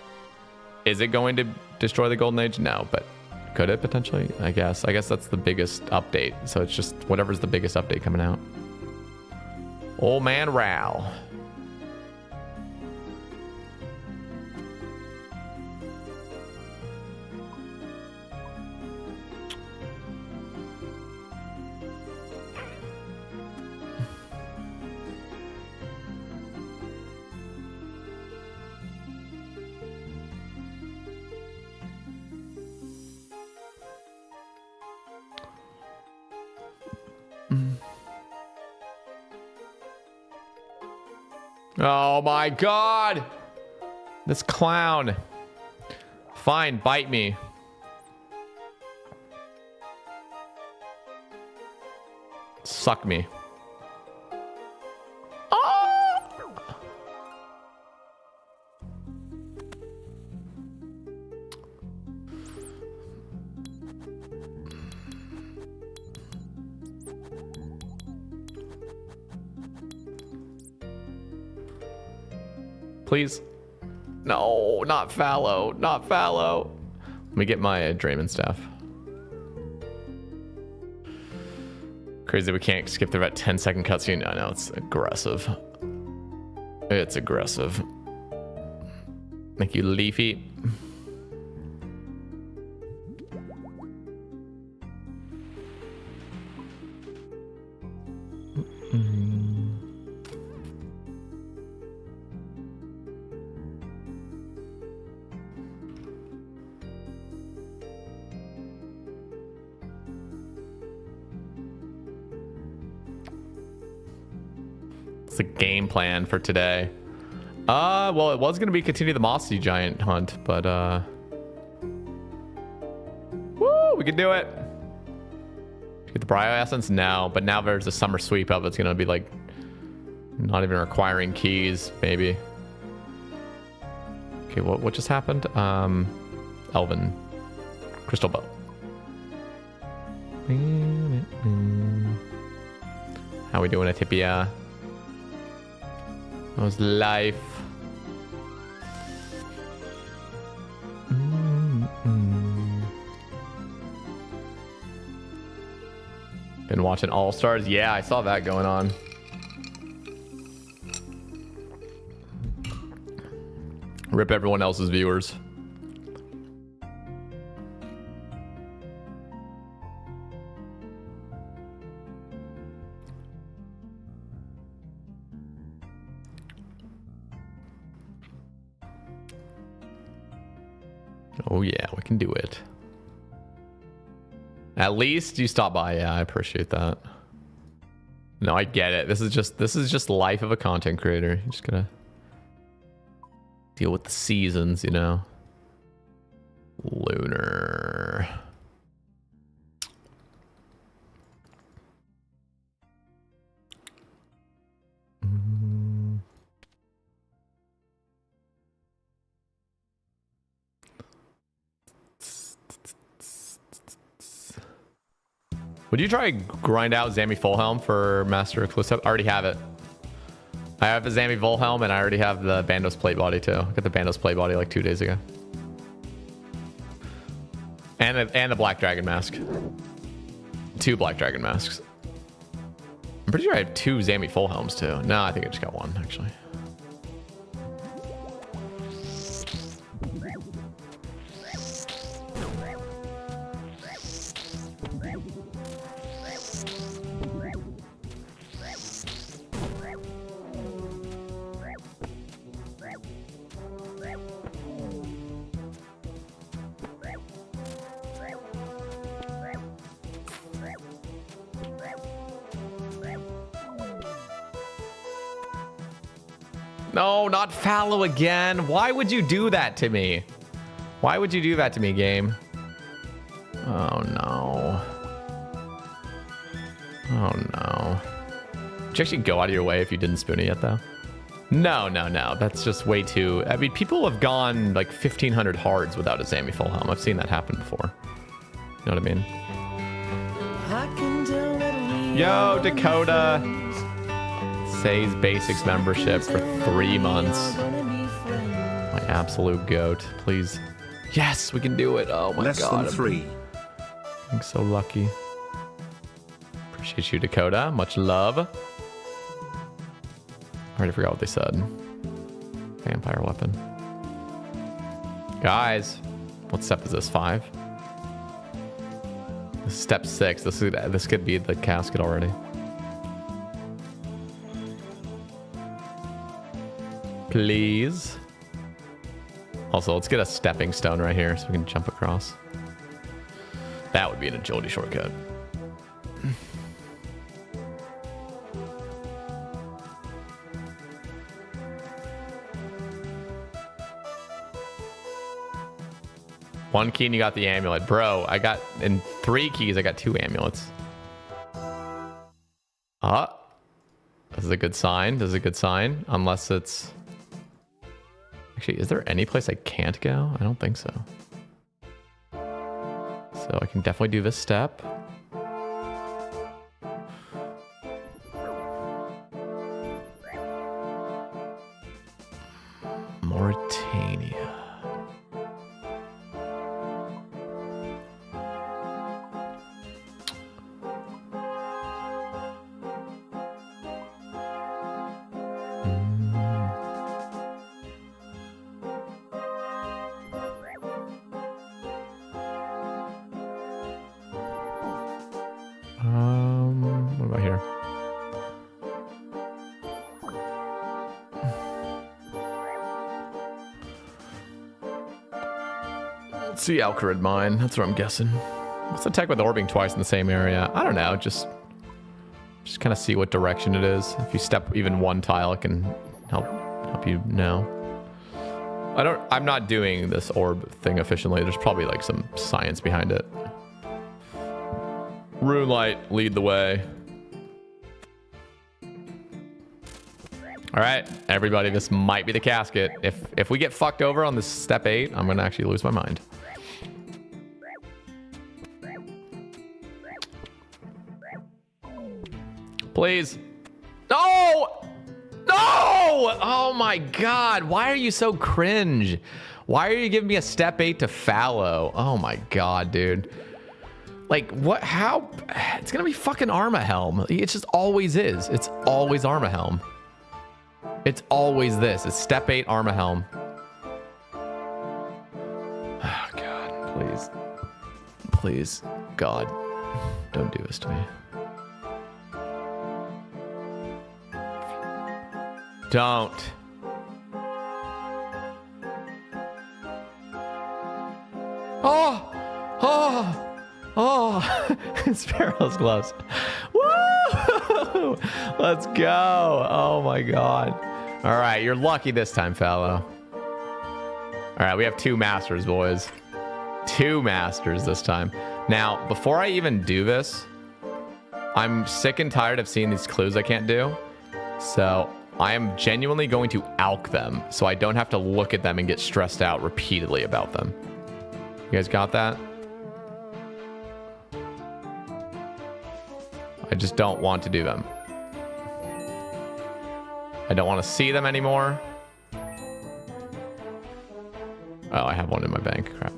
Is it going to destroy the golden age? No, but could it potentially? I guess that's the biggest update. So it's just whatever's the biggest update coming out. Old man Ral. Oh my god! This clown. Fine, bite me. Suck me. Oh! Please. No, not fallow. Not fallow. Let me get my Draymond staff. Crazy we can't skip through that 10-second cutscene. I know, it's aggressive. It's aggressive. Thank you, Leafy. The game plan for today. Well, it was gonna be continue the mossy giant hunt, but woo, we can do it. Get the Bryo essence? No, but now there's a summer sweep up. It's gonna be like not even requiring keys, maybe. Okay, what just happened? Elven crystal bow. How we doing, Atipia? How's life? Been watching All Stars? Yeah, I saw that going on. Rip everyone else's viewers. Oh yeah, we can do it. At least you stop by. Yeah, I appreciate that. No, I get it. This is just life of a content creator. You just gotta deal with the seasons, you know. Lunar. Would you try grind out Zammy Fullhelm for Master Exclusive? I already have it. I have the Zammy Fullhelm and I already have the Bandos plate body too. Got the Bandos plate body like 2 days ago. And the Black Dragon mask. 2 Black Dragon masks. I'm pretty sure I have 2 Zammy Fullhelms too. No, I think I just got 1 actually. No, not fallow again. Why would you do that to me? Why would you do that to me, game? Oh, no. Oh, no. Did you actually go out of your way if you didn't spoon it yet, though? No, no, no. That's just way too... I mean, people have gone like 1,500 hards without a Zammy Fullhelm. I've seen that happen before. You know what I mean? Yo, Dakota! Say's Basics membership for 3 months. My absolute goat. Please. Yes, we can do it. Oh my Less god. than 3. I'm so lucky. Appreciate you, Dakota. Much love. I already forgot what they said. Vampire weapon. Guys, what step is this? 5? This is step 6. This could be the casket already. Please. Also, let's get a stepping stone right here so we can jump across. That would be an agility shortcut. 1 key and you got the amulet. Bro, I got, in 3 keys, I got 2 amulets. This is a good sign. This is a good sign. Unless it's... Actually, is there any place I can't go? I don't think so. So I can definitely do this step. Mauritania. What about here? Let's see Alcarid Mine. That's what I'm guessing. What's the tech with orbing twice in the same area? I don't know. Just kind of see what direction it is. If you step even 1 tile, it can help you know. I'm not doing this orb thing efficiently. There's probably like some science behind it. Runelight, lead the way. All right, everybody, this might be the casket. If we get fucked over on this step 8, I'm gonna actually lose my mind. Please. No! No! Oh my God, why are you so cringe? Why are you giving me a step 8 to fallow? Oh my God, dude. Like, what? How? It's gonna be fucking Arma Helm. It just always is. It's always Arma Helm. It's always this. It's step 8 Arma Helm. Oh, God. Please. Please. God. Don't do this to me. Don't. Oh! Oh! Oh, it's Perilous gloves. Woo! Let's go. Oh my God. All right, you're lucky this time, fellow. All right, we have 2 masters, boys. 2 masters this time. Now, before I even do this, I'm sick and tired of seeing these clues I can't do. So I am genuinely going to alch them so I don't have to look at them and get stressed out repeatedly about them. You guys got that? I just don't want to do them. I don't want to see them anymore. Oh, I have one in my bank. Crap.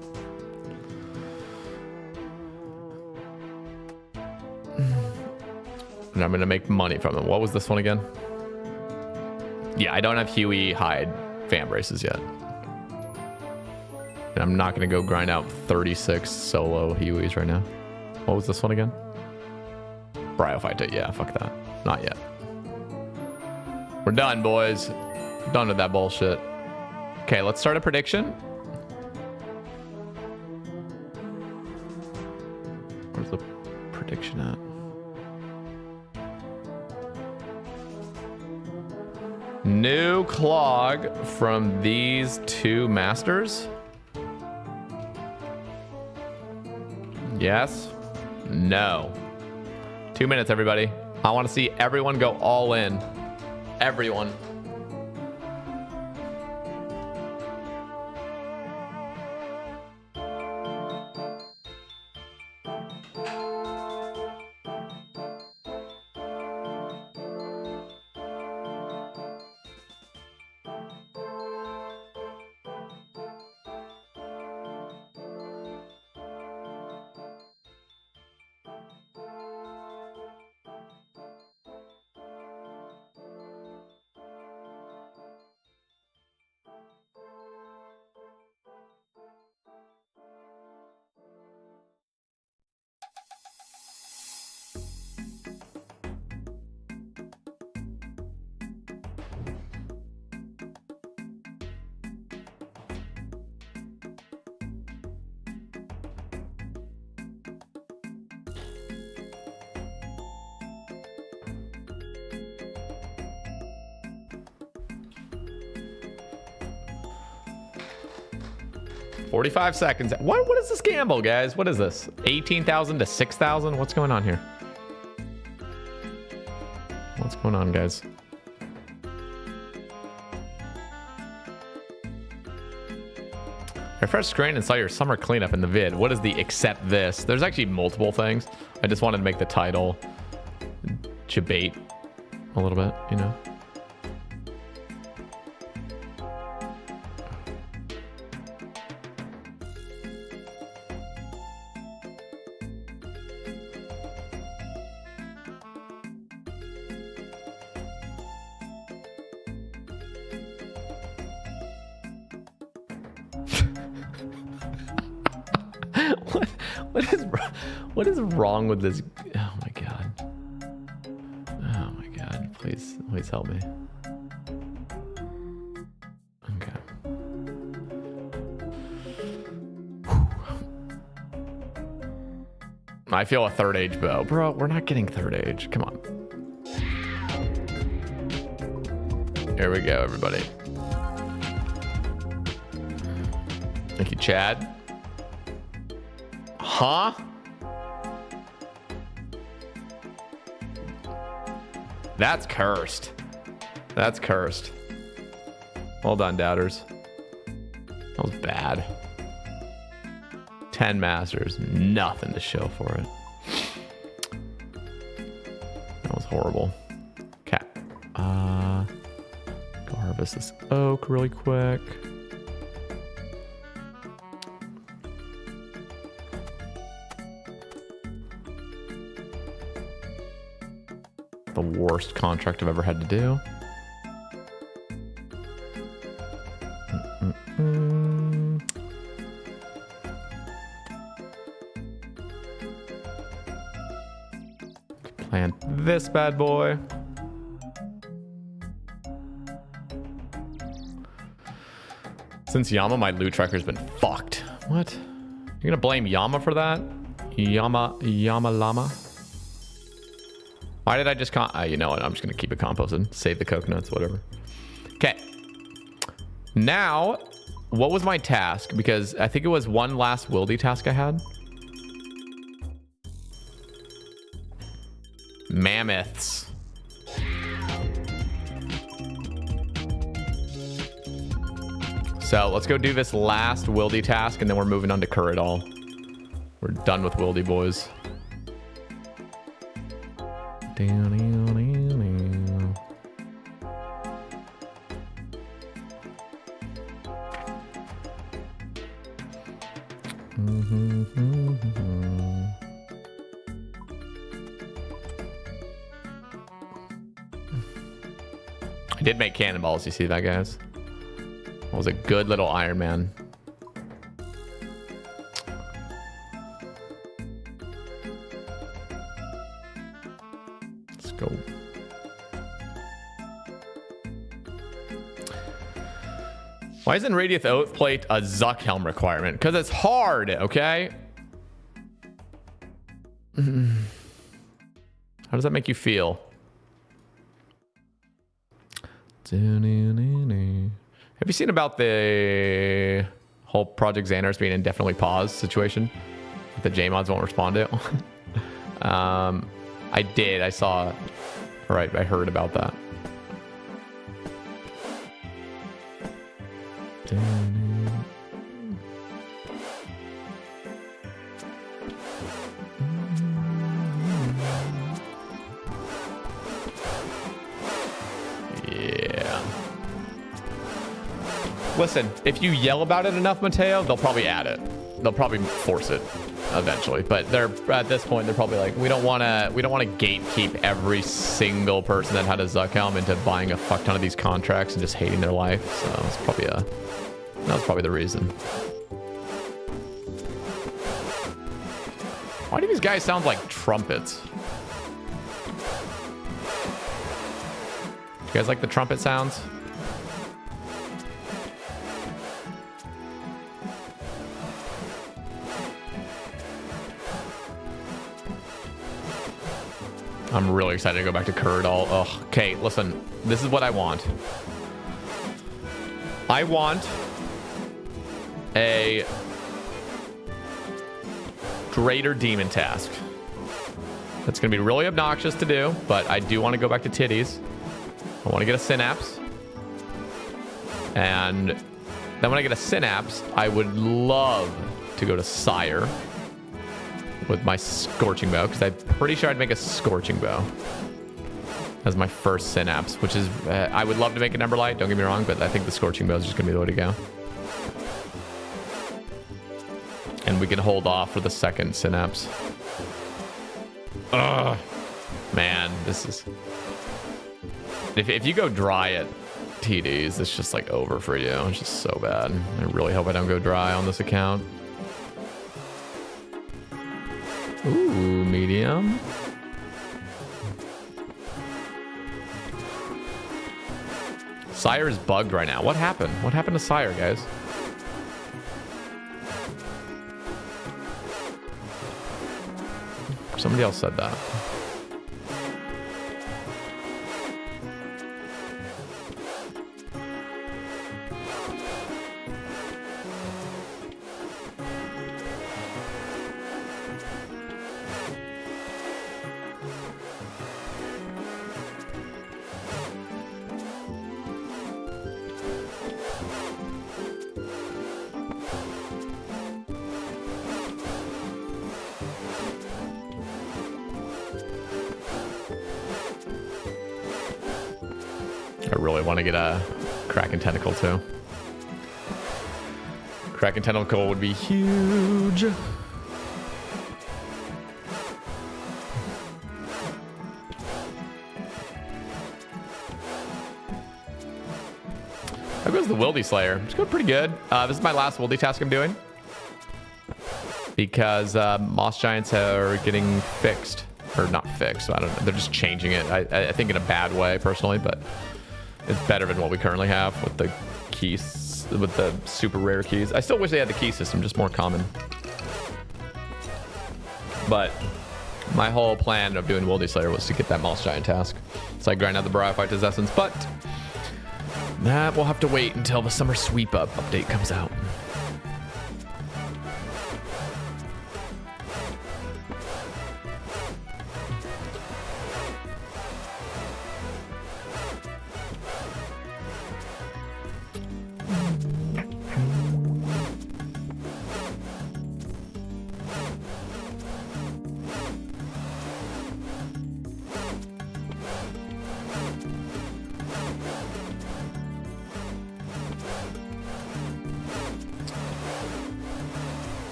And I'm going to make money from them. What was this one again? Yeah, I don't have Huey hide fan braces yet. And I'm not going to go grind out 36 solo Hueys right now. What was this one again? Bryophyta, yeah, fuck that. Not yet. We're done, boys. Done with that bullshit. Okay, let's start a prediction. Where's the prediction at? New clog from these 2 masters. Yes. No. 2 minutes, everybody. I want to see everyone go all in. Everyone. 45 seconds. What is this gamble, guys? What is this? 18,000 to 6,000? What's going on here? What's going on, guys? Refresh screen and saw your summer cleanup in the vid. What is the except this? There's actually multiple things. I just wanted to make the title debate a little bit, you know? What is wrong with this? Oh my god. Oh my god. Please help me. Okay. Whew. I feel a third age bow. Bro, we're not getting third age. Come on. Here we go, everybody. Thank you, Chad. Huh? That's cursed. That's cursed. Well done, doubters. That was bad. 10 masters. Nothing to show for it. That was horrible. Okay. Go harvest this oak really quick. The worst contract I've ever had to do. Plant this bad boy. Since Yama, my loot tracker's been fucked. What? You're gonna blame Yama for that? Yama Lama? Why did I just you know what? I'm just going to keep it composted. Save the coconuts, whatever. Okay. Now, what was my task? Because I think it was one last wildy task I had. Mammoths. So let's go do this last wildy task, and then we're moving on to Hueycoatl. We're done with wildy boys. I did make cannonballs. You see that, guys? That was a good little Iron Man. Go. Why isn't Radiant Oath Plate a Zuck Helm requirement? Because it's hard, okay? How does that make you feel? Have you seen about the whole Project Xanar's being indefinitely paused situation that the JMods won't respond to? I did. I saw. Right, I heard about that. Yeah. Listen, if you yell about it enough, Mateo, they'll probably add it. They'll probably force it eventually, but they're at this point they're probably like, we don't want to gatekeep every single person that had a Zuck Helm into buying a fuck ton of these contracts and just hating their life. So that's probably the reason. Why do these guys sound like trumpets? You guys like the trumpet sounds? I'm really excited to go back to Hueycoatl. Oh, okay, listen. This is what I want. I want a greater demon task. That's going to be really obnoxious to do, but I do want to go back to titties. I want to get a synapse. And then when I get a synapse, I would love to go to Sire with my scorching bow, because I'm pretty sure I'd make a scorching bow as my first synapse, which is, I would love to make an Emberlight, don't get me wrong, but I think the scorching bow is just going to be the way to go. And we can hold off for the second synapse. Ugh. Man, this is... If you go dry at TDs, it's just like over for you. It's just so bad. I really hope I don't go dry on this account. Ooh, medium. Sire is bugged right now. What happened? What happened to Sire, guys? Somebody else said that. I really want to get a Kraken Tentacle too. Kraken Tentacle would be huge. How goes the Wildy Slayer? It's going pretty good. This is my last Wildy task I'm doing, because Moss Giants are getting fixed. Or not fixed, I don't know. They're just changing it. I think in a bad way, personally, but it's better than what we currently have with the keys, with the super rare keys. I still wish they had the key system, just more common. But my whole plan of doing Wildy Slayer was to get that Moss Giant task. So I grind out the Bryophyta's essence, but that will have to wait until the Summer Sweep Up update comes out.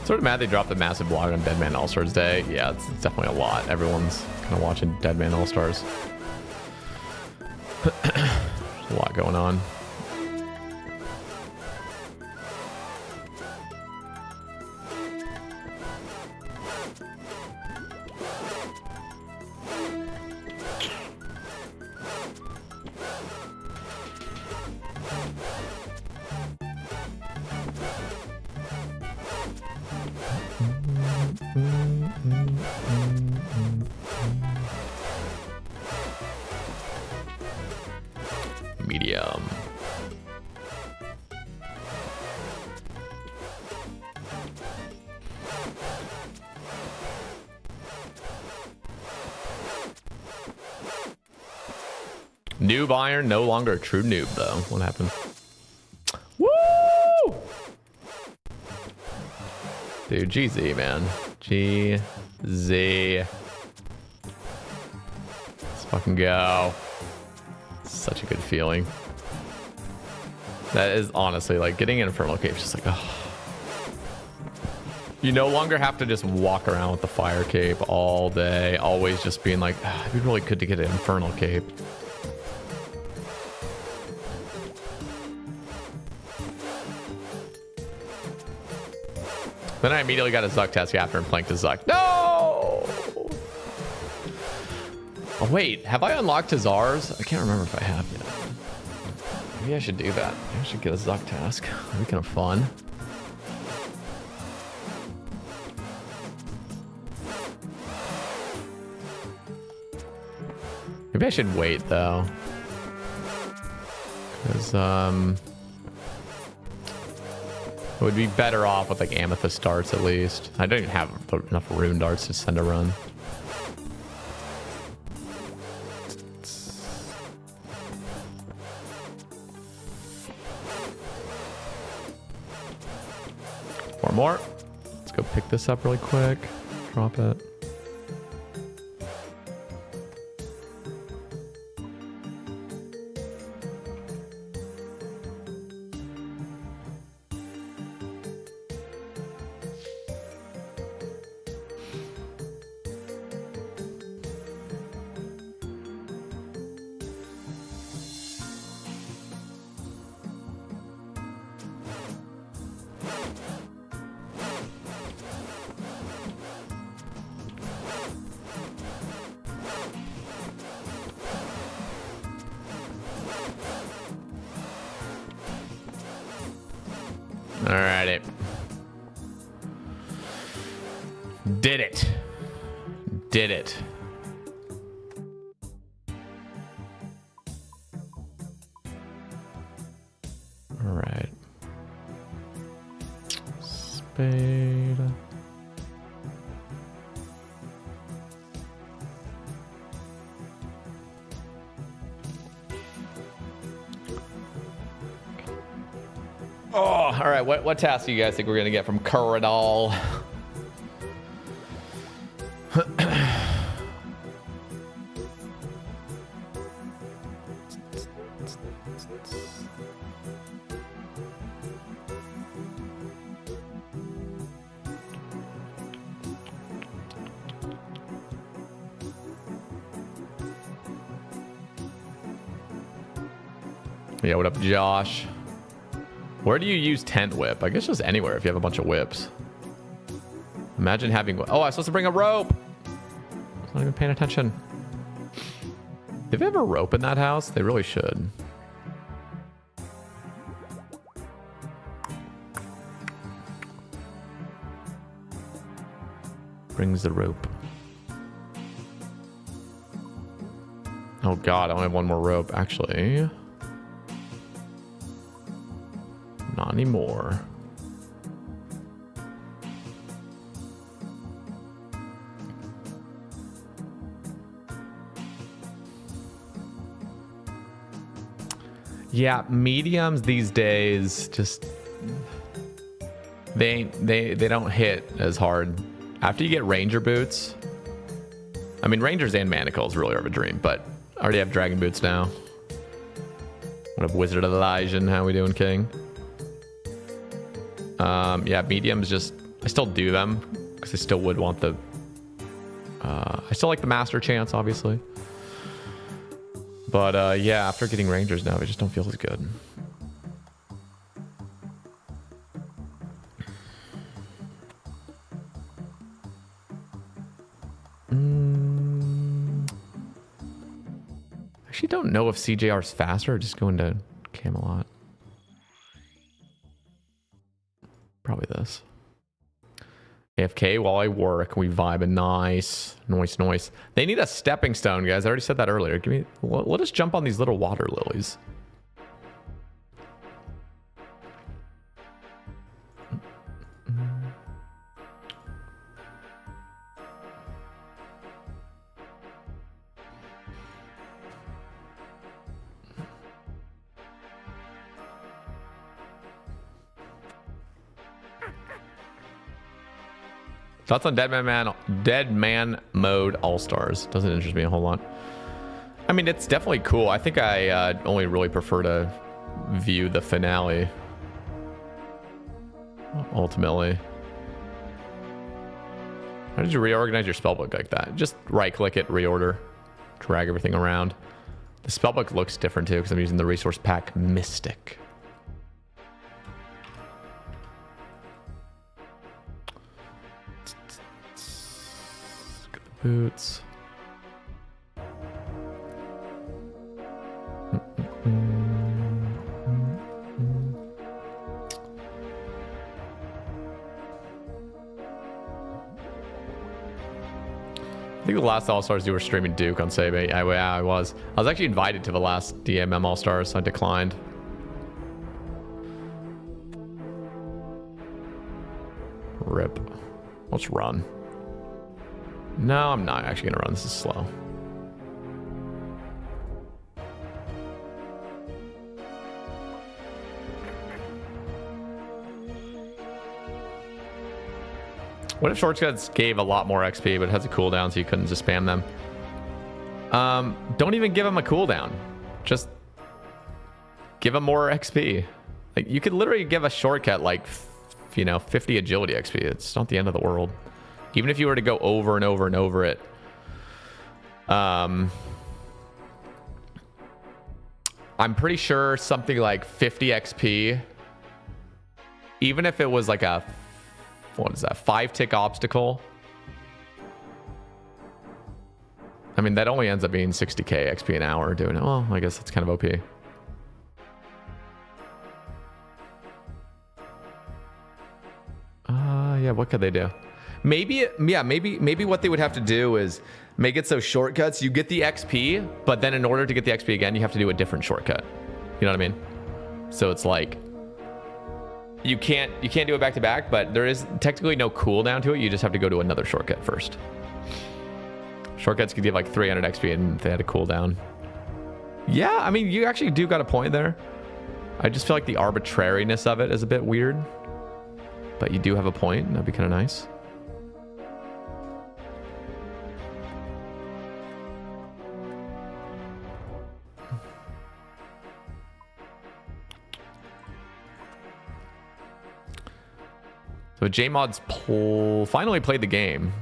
Sort of mad they dropped the massive blog on Deadman All-Stars Day. Yeah, it's definitely a lot. Everyone's kind of watching Deadman All-Stars. A lot going on. Medium. Noob Iron, no longer a true noob though. What happened? Woo! Dude, GZ, man. GZ. Let's fucking go. Such a good feeling. That is honestly like getting an Infernal Cape, just like, oh. You no longer have to just walk around with the Fire Cape all day, always just being like, oh, it'd be really good to get an Infernal Cape. Then I immediately got a Zuck task after and planked a Zuck. No! Oh, wait, have I unlocked Tazars? I can't remember if I have yet. Maybe I should do that. Maybe I should get a Zuck task. That'd be kind of fun. Maybe I should wait, though. Because it would be better off with like amethyst darts at least. I don't even have enough rune darts to send a run. Four more. Let's go pick this up really quick. Drop it. Alrighty. Did it. Did it. Alright. Spade. Oh, all right. What task do you guys think we're gonna get from Hueycoatl? Yeah, what up, Josh? Where do you use tent whip? I guess just anywhere if you have a bunch of whips. Imagine having... Oh, I was supposed to bring a rope. I was not even paying attention. Do they have a rope in that house? They really should. Brings the rope. Oh god, I only have one more rope. Actually... not anymore. Yeah, mediums these days just they don't hit as hard. After you get ranger boots, I mean rangers and manacles really are a dream, but I already have dragon boots now. What up, Wizard of Elysian? How we doing, King? Yeah, mediums just... I still do them, because I still would want the... I still like the master chance, obviously. But, yeah, after getting rangers now, they just don't feel as good. Actually don't know if CJR's faster or just going to Camelot. Probably this. AFK while I work. We vibe and nice. Noise. They need a stepping stone, guys. I already said that earlier. Give me. Let us jump on these little water lilies. Thoughts on Dead Man Mode All-Stars? Doesn't interest me a whole lot. I mean, it's definitely cool. I think I only really prefer to view the finale. Ultimately. How did you reorganize your spellbook like that? Just right-click it, reorder, drag everything around. The spellbook looks different too because I'm using the resource pack Mystic. Boots. I think the last All-Stars you were streaming Duke on Save. I was. I was actually invited to the last DMM All-Stars. So I declined. Rip. Let's run. No, I'm not actually gonna run. This is slow. What if shortcuts gave a lot more XP, but it has a cooldown, so you couldn't just spam them? Don't even give them a cooldown. Just give them more XP. Like, you could literally give a shortcut like, you know, 50 agility XP. It's not the end of the world. Even if you were to go over and over and over it. I'm pretty sure something like 50 XP, even if it was like a, what is that, 5-tick obstacle? I mean, that only ends up being 60k XP an hour doing it. Well, I guess that's kind of OP. Yeah, what could they do? Maybe, yeah, maybe what they would have to do is make it so shortcuts, you get the XP, but then in order to get the XP again, you have to do a different shortcut. You know what I mean? So it's like, you can't do it back to back, but there is technically no cooldown to it. You just have to go to another shortcut first. Shortcuts could give like 300 XP and they had a cooldown. Yeah, I mean, you actually do got a point there. I just feel like the arbitrariness of it is a bit weird. But you do have a point. That'd be kind of nice. So JMod's finally played the game.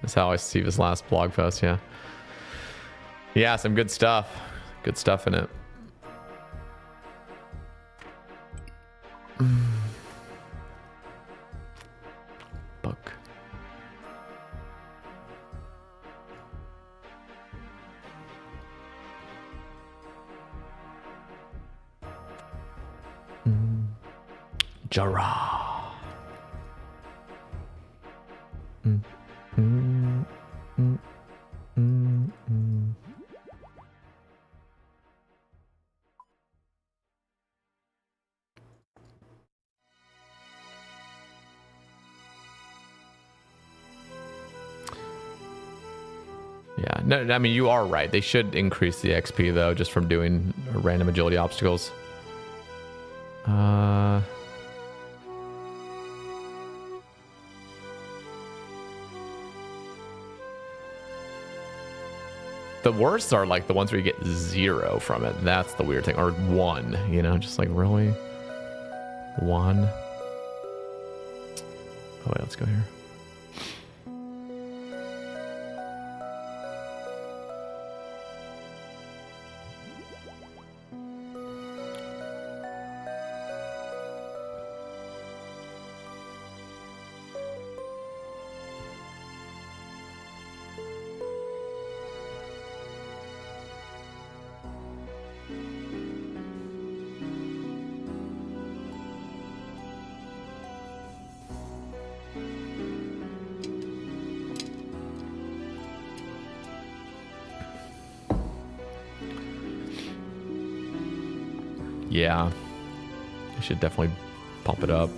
That's how I see this last blog post, yeah. Yeah, some good stuff. Good stuff in it. Book. Jara. Yeah, no, I mean, you are right. They should increase the XP, though, just from doing random agility obstacles. The worst are like the ones where you get 0 from it. That's the weird thing. Or 1, you know, just like really 1. Oh, wait, let's go here. Yeah, I should definitely pump it up.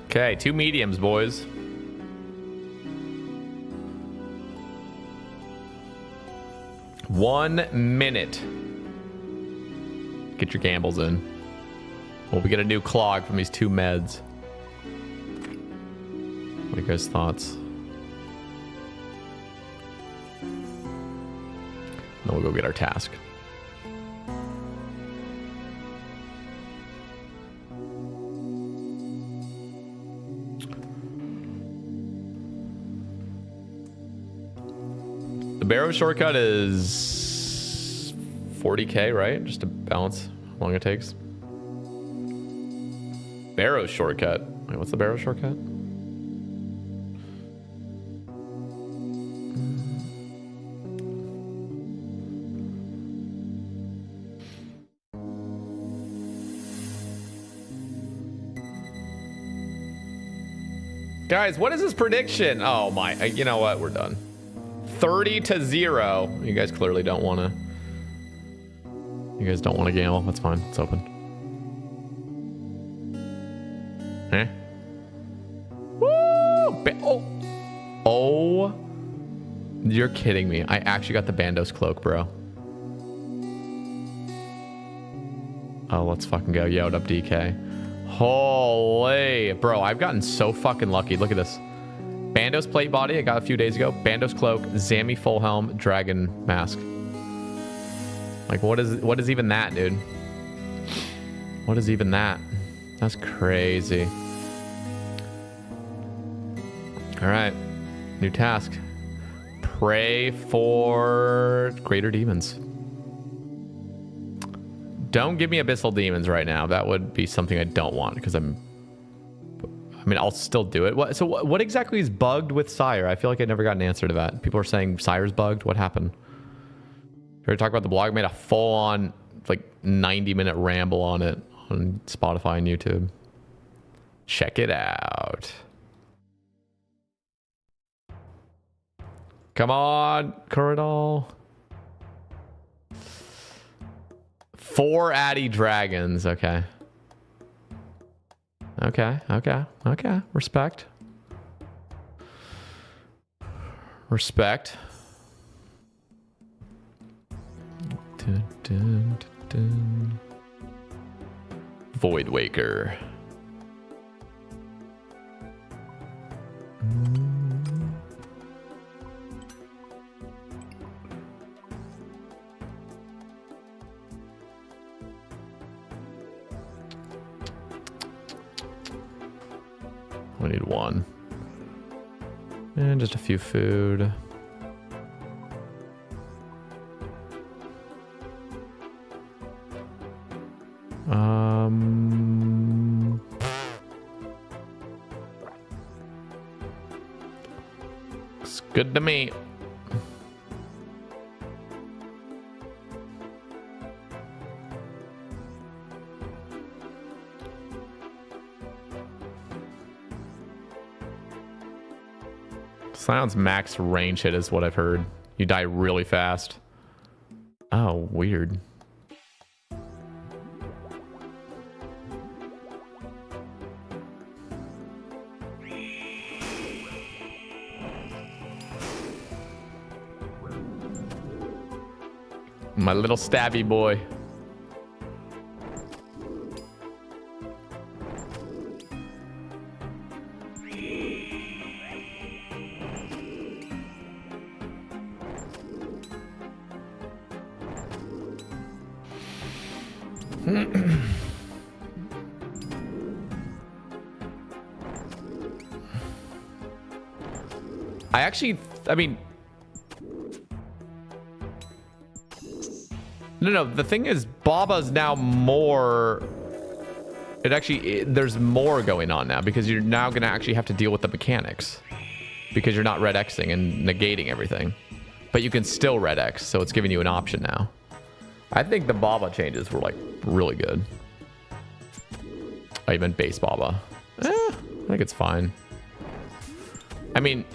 Okay, 2 mediums, boys. One minute. Get your gambles in. Well, we get a new clog from these 2 meds. What are you guys' thoughts? Then we'll go get our task. The Barrow shortcut is 40k, right? Just to balance how long it takes. Barrow shortcut. Wait, what's the Barrow shortcut? Guys, what is this prediction? Oh my, you know what? We're done. 30-0. You guys clearly don't want to. You guys don't want to gamble? That's fine. It's open. Eh? Woo! Oh. You're kidding me. I actually got the Bandos cloak, bro. Oh, let's fucking go. Yo, what up, DK? Holy. Bro, I've gotten so fucking lucky. Look at this. Bandos plate body I got a few days ago. Bandos cloak, Zammy full helm, dragon mask. Like, what is even that, dude? What is even that? That's crazy. All right. New task. Pray for greater demons. Don't give me abyssal demons right now. That would be something I don't want because I mean, I'll still do it. What exactly is bugged with Sire? I feel like I never got an answer to that. People are saying Sire's bugged. What happened? We talked about the blog. I made a full-on, like, 90-minute ramble on it on Spotify and YouTube. Check it out. Come on, Curadol. 4 Addy dragons. Okay. Okay. Respect. Dun, dun, dun, dun. Void Waker. We need 1. And just a few food. Looks good to me. Sounds max range hit is what I've heard. You die really fast. Oh, weird. My little stabby boy. I mean, no, the thing is, Baba's now more, there's more going on now because you're now going to actually have to deal with the mechanics because you're not red Xing and negating everything, but you can still red X, so it's giving you an option now. I think the Baba changes were like really good. Oh, you meant base Baba. I think it's fine. I mean,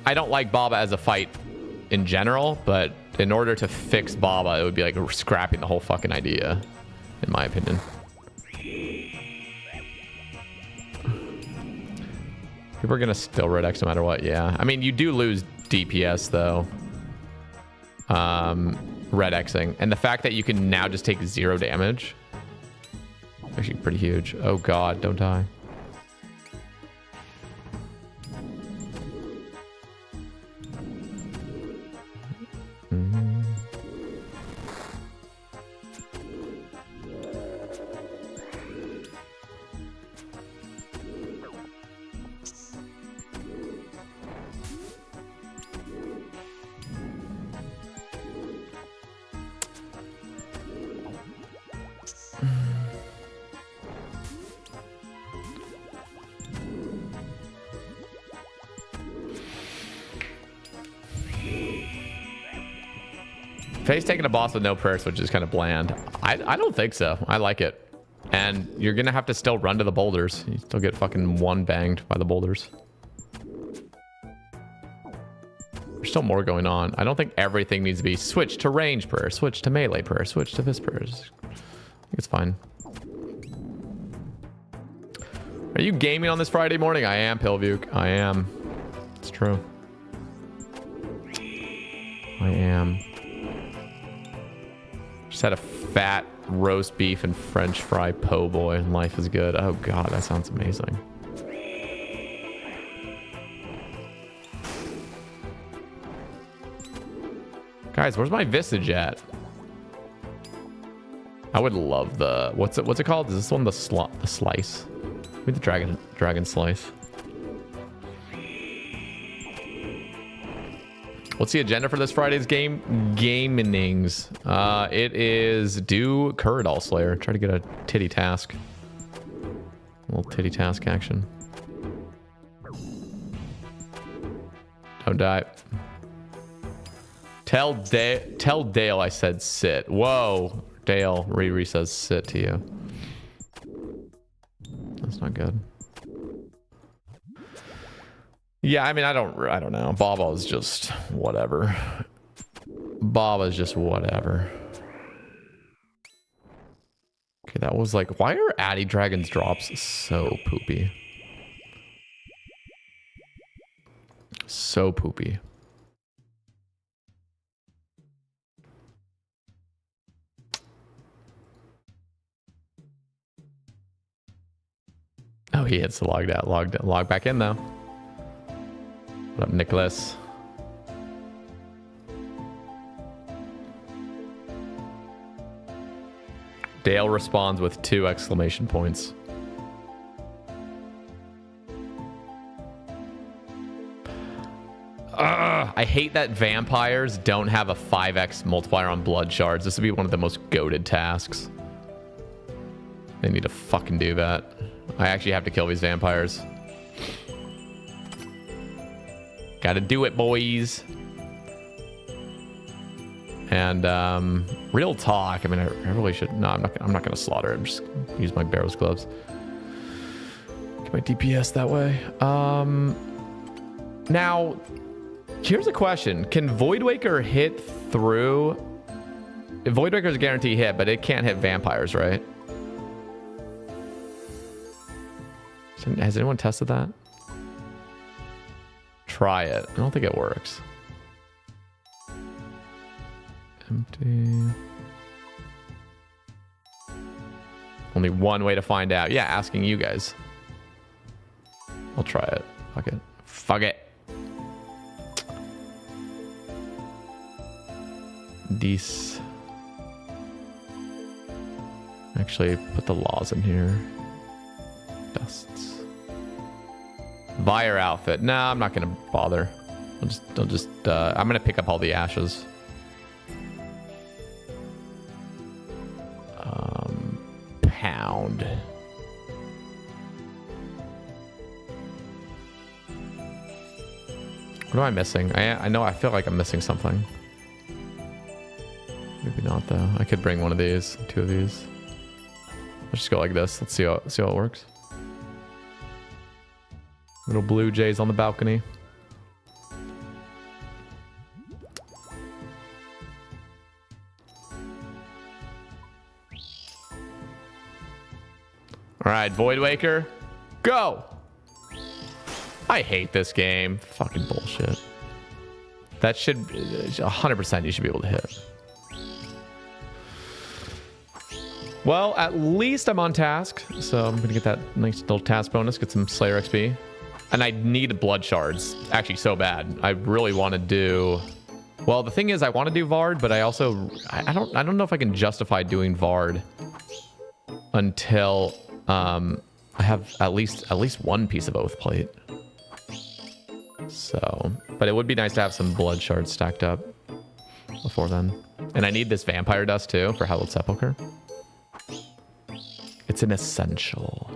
I don't like Baba as a fight in general, but in order to fix Baba, it would be like scrapping the whole fucking idea, in my opinion. People are gonna still red X no matter what, yeah. I mean, you do lose DPS though. Red Xing. And the fact that you can now just take 0 damage, actually pretty huge. Oh god, don't die. Face taking a boss with no prayer switch is kind of bland. I don't think so. I like it. And you're going to have to still run to the boulders. You still get fucking one banged by the boulders. There's still more going on. I don't think everything needs to be switch to range prayer, switch to melee prayer, switch to this prayer. I think it's fine. Are you gaming on this Friday morning? I am, Pilvuk. I am. It's true. I am. Just had a fat roast beef and French fry po' boy, and life is good. Oh god, that sounds amazing. Guys, where's my visage at? I would love the what's it called? Is this one the slice? Maybe the dragon slice. What's the agenda for this Friday's gamingings? It is do Curridal Slayer. Try to get a titty task. A little titty task action. Don't die. Tell Dale I said sit. Whoa. Dale, Riri says sit to you. That's not good. Yeah, I mean, I don't know. Baba's just whatever. Baba's just whatever. Okay, that was like, why are Addy Dragon's drops so poopy? So poopy. Oh, he hits the log back in though. What up, Nicholas? Dale responds with 2 exclamation points. I hate that vampires don't have a 5x multiplier on blood shards. This would be one of the most goated tasks. They need to fucking do that. I actually have to kill these vampires. Gotta do it, boys. And real talk. I mean, I really should. No, I'm not gonna slaughter it. I'm just gonna use my Barrow's gloves. Get my DPS that way. Now, here's a question: can Voidwaker hit through? Voidwaker's a guaranteed hit, but it can't hit vampires, right? Has anyone tested that? Try it. I don't think it works. Empty. Only one way to find out. Yeah, asking you guys. I'll try it. Fuck it. Fuck it. These. Actually, put the laws in here. Dusts. Vire outfit. Nah, I'm not gonna bother. I'm gonna pick up all the ashes. Pound. What am I missing? I know. I feel like I'm missing something. Maybe not though. I could bring one of these, 2 of these. Let's just go like this. Let's see how it works. Little blue jays on the balcony. All right, Voidwaker, go. I hate this game. Fucking bullshit. That should 100% you should be able to hit. Well, at least I'm on task, so I'm gonna get that nice little task bonus, get some Slayer XP. And I need blood shards, actually so bad. I really want to do... Well, the thing is, I want to do Vard, but I also... I don't know if I can justify doing Vard until I have at least one piece of Oath Plate. So, but it would be nice to have some blood shards stacked up before then. And I need this vampire dust too for Hallowed Sepulchre. It's an essential.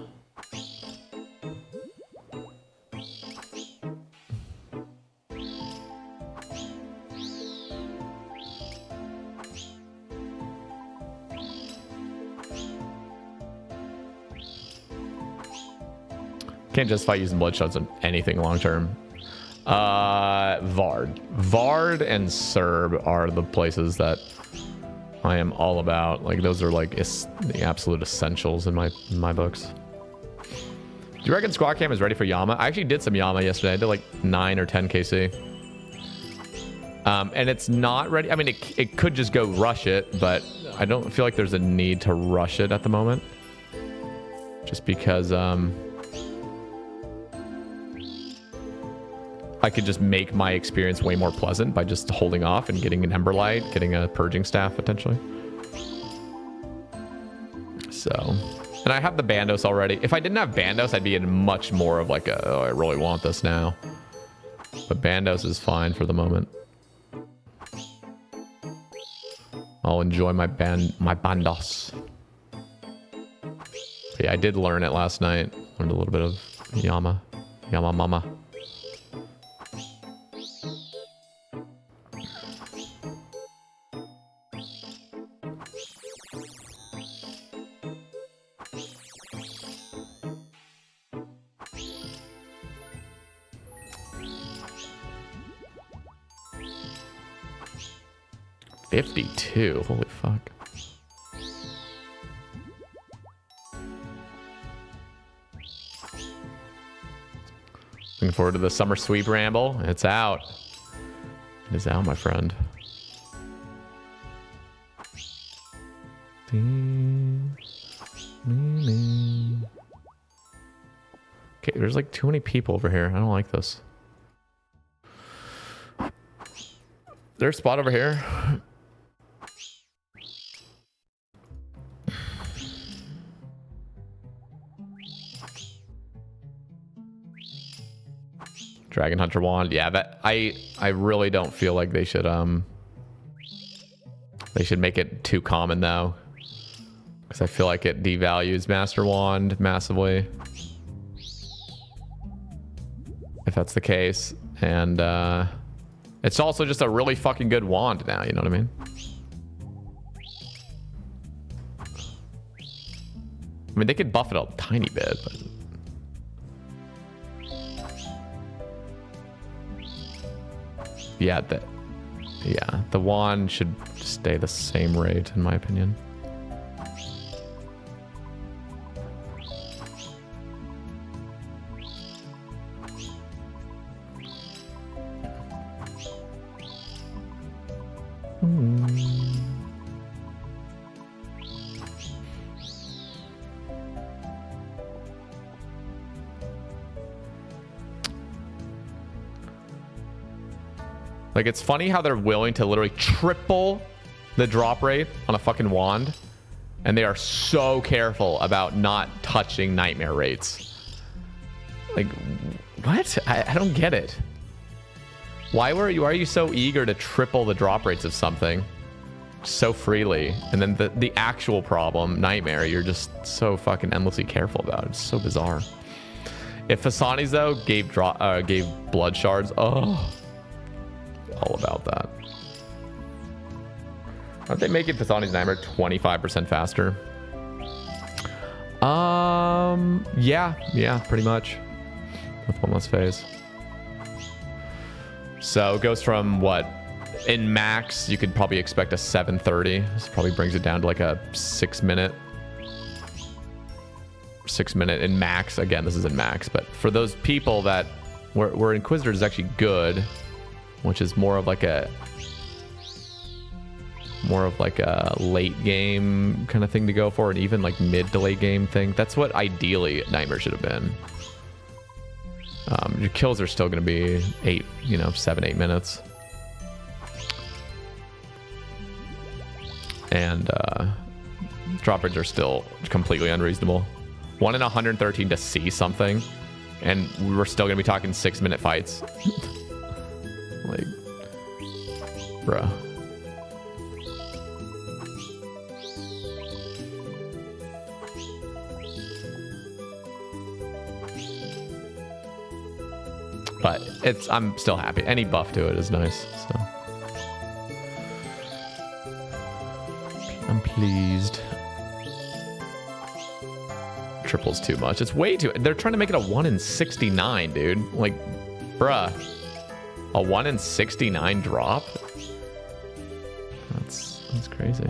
Can't justify using blood shards on anything long term. Vard and Cerb are the places that I am all about. Like those are like the absolute essentials in my books. Do you reckon Squad Cam is ready for Yama? I actually did some Yama yesterday. I did like 9 or 10 KC. And it's not ready. I mean, it could just go rush it, but I don't feel like there's a need to rush it at the moment. Just because I could just make my experience way more pleasant by just holding off and getting an Emberlight, getting a Purging Staff potentially. So, and I have the Bandos already. If I didn't have Bandos, I'd be in much more of like a, oh, I really want this now. But Bandos is fine for the moment. I'll enjoy my Bandos. Yeah, I did learn it last night. Learned a little bit of Yama Mama. $52. Holy fuck. Looking forward to the summer sweep ramble. It's out. It is out, my friend. Okay, there's like too many people over here. I don't like this. There's a spot over here. Dragon Hunter wand. Yeah, that I really don't feel like they should make it too common though. Because I feel like it devalues Master Wand massively. If that's the case. And it's also just a really fucking good wand now, you know what I mean? I mean, they could buff it a tiny bit, but yeah, the wand should stay the same rate in my opinion. Like, it's funny how they're willing to literally triple the drop rate on a fucking wand. And they are so careful about not touching nightmare rates. Like, what? I don't get it. Why are you so eager to triple the drop rates of something so freely? And then the actual problem, nightmare, you're just so fucking endlessly careful about. It's so bizarre. If Fasani's, though, gave blood shards, oh... all about that. Aren't they making Fasani's Nightmare 25% faster? Yeah, pretty much. With one less phase. So it goes from what? In max, you could probably expect a 730. This probably brings it down to like a 6 minute. 6 minute in max. Again, this is in max, but for those people that where Inquisitor is actually good, which is more of like a late game kind of thing to go for, and even like mid to late game thing. That's what ideally Nightmare should have been. Your kills are still going to be 7-8 minutes, and drop rates are still completely unreasonable. 1 in 113 to see something, and we're still going to be talking 6 minute fights. Like, bruh. But I'm still happy. Any buff to it is nice, so I'm pleased. Triple's too much. It's way too... They're trying to make it a 1 in 69, dude. Like, bruh. A 1 in 69 drop? That's crazy.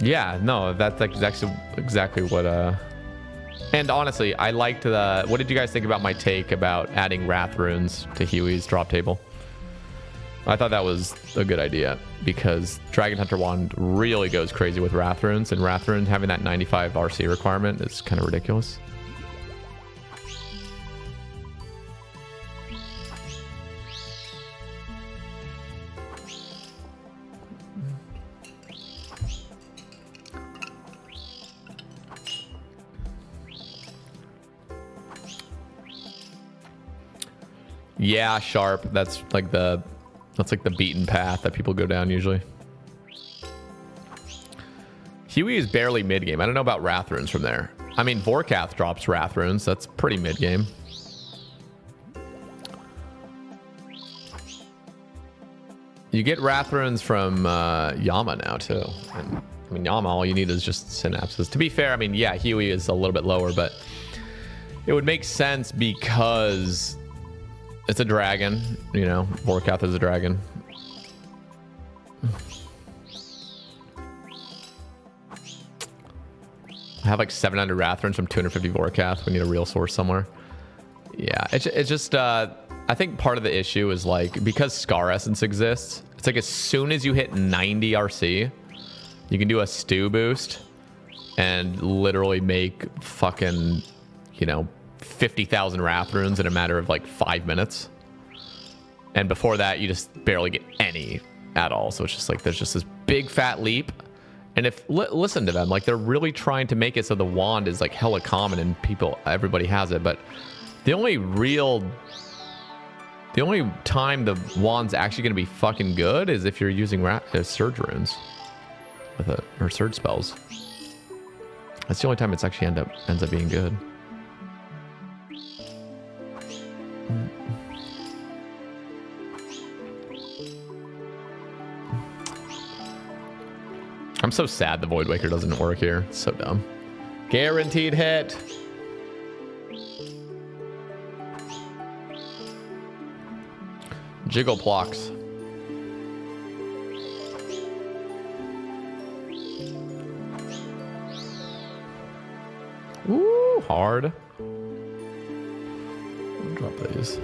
Yeah, no, that's exactly what and honestly, I liked the what did you guys think about my take about adding Wrath runes to Huey's drop table? I thought that was a good idea because Dragon Hunter Wand really goes crazy with Wrath runes, and Wrath rune having that 95 RC requirement is kind of ridiculous. Yeah, Sharp. That's like the beaten path that people go down usually. Huey is barely mid game. I don't know about Wrath runes from there. I mean, Vorkath drops Wrath runes. That's pretty mid game. You get Wrath runes from Yama now too. And, I mean, Yama, all you need is just synapses. To be fair, I mean, yeah, Huey is a little bit lower, but it would make sense because it's a dragon, you know. Vorkath is a dragon. I have like 700 Wrath runes from 250 Vorkath. We need a real source somewhere. Yeah, it's just I think part of the issue is like because Scar Essence exists, it's like as soon as you hit 90 RC, you can do a stew boost and literally make fucking, you know, 50,000 Wrath runes in a matter of like 5 minutes. And before that, you just barely get any at all. So it's just like there's just this big fat leap. And if listen to them, like they're really trying to make it so the wand is like hella common and everybody has it. But the only time the wand's actually going to be fucking good is if you're using surge runes with it, or surge spells. That's the only time it's actually ends up being good. I'm so sad the Void Waker doesn't work here. It's so dumb. Guaranteed hit. Jiggle blocks. Ooh, hard. I'll drop these.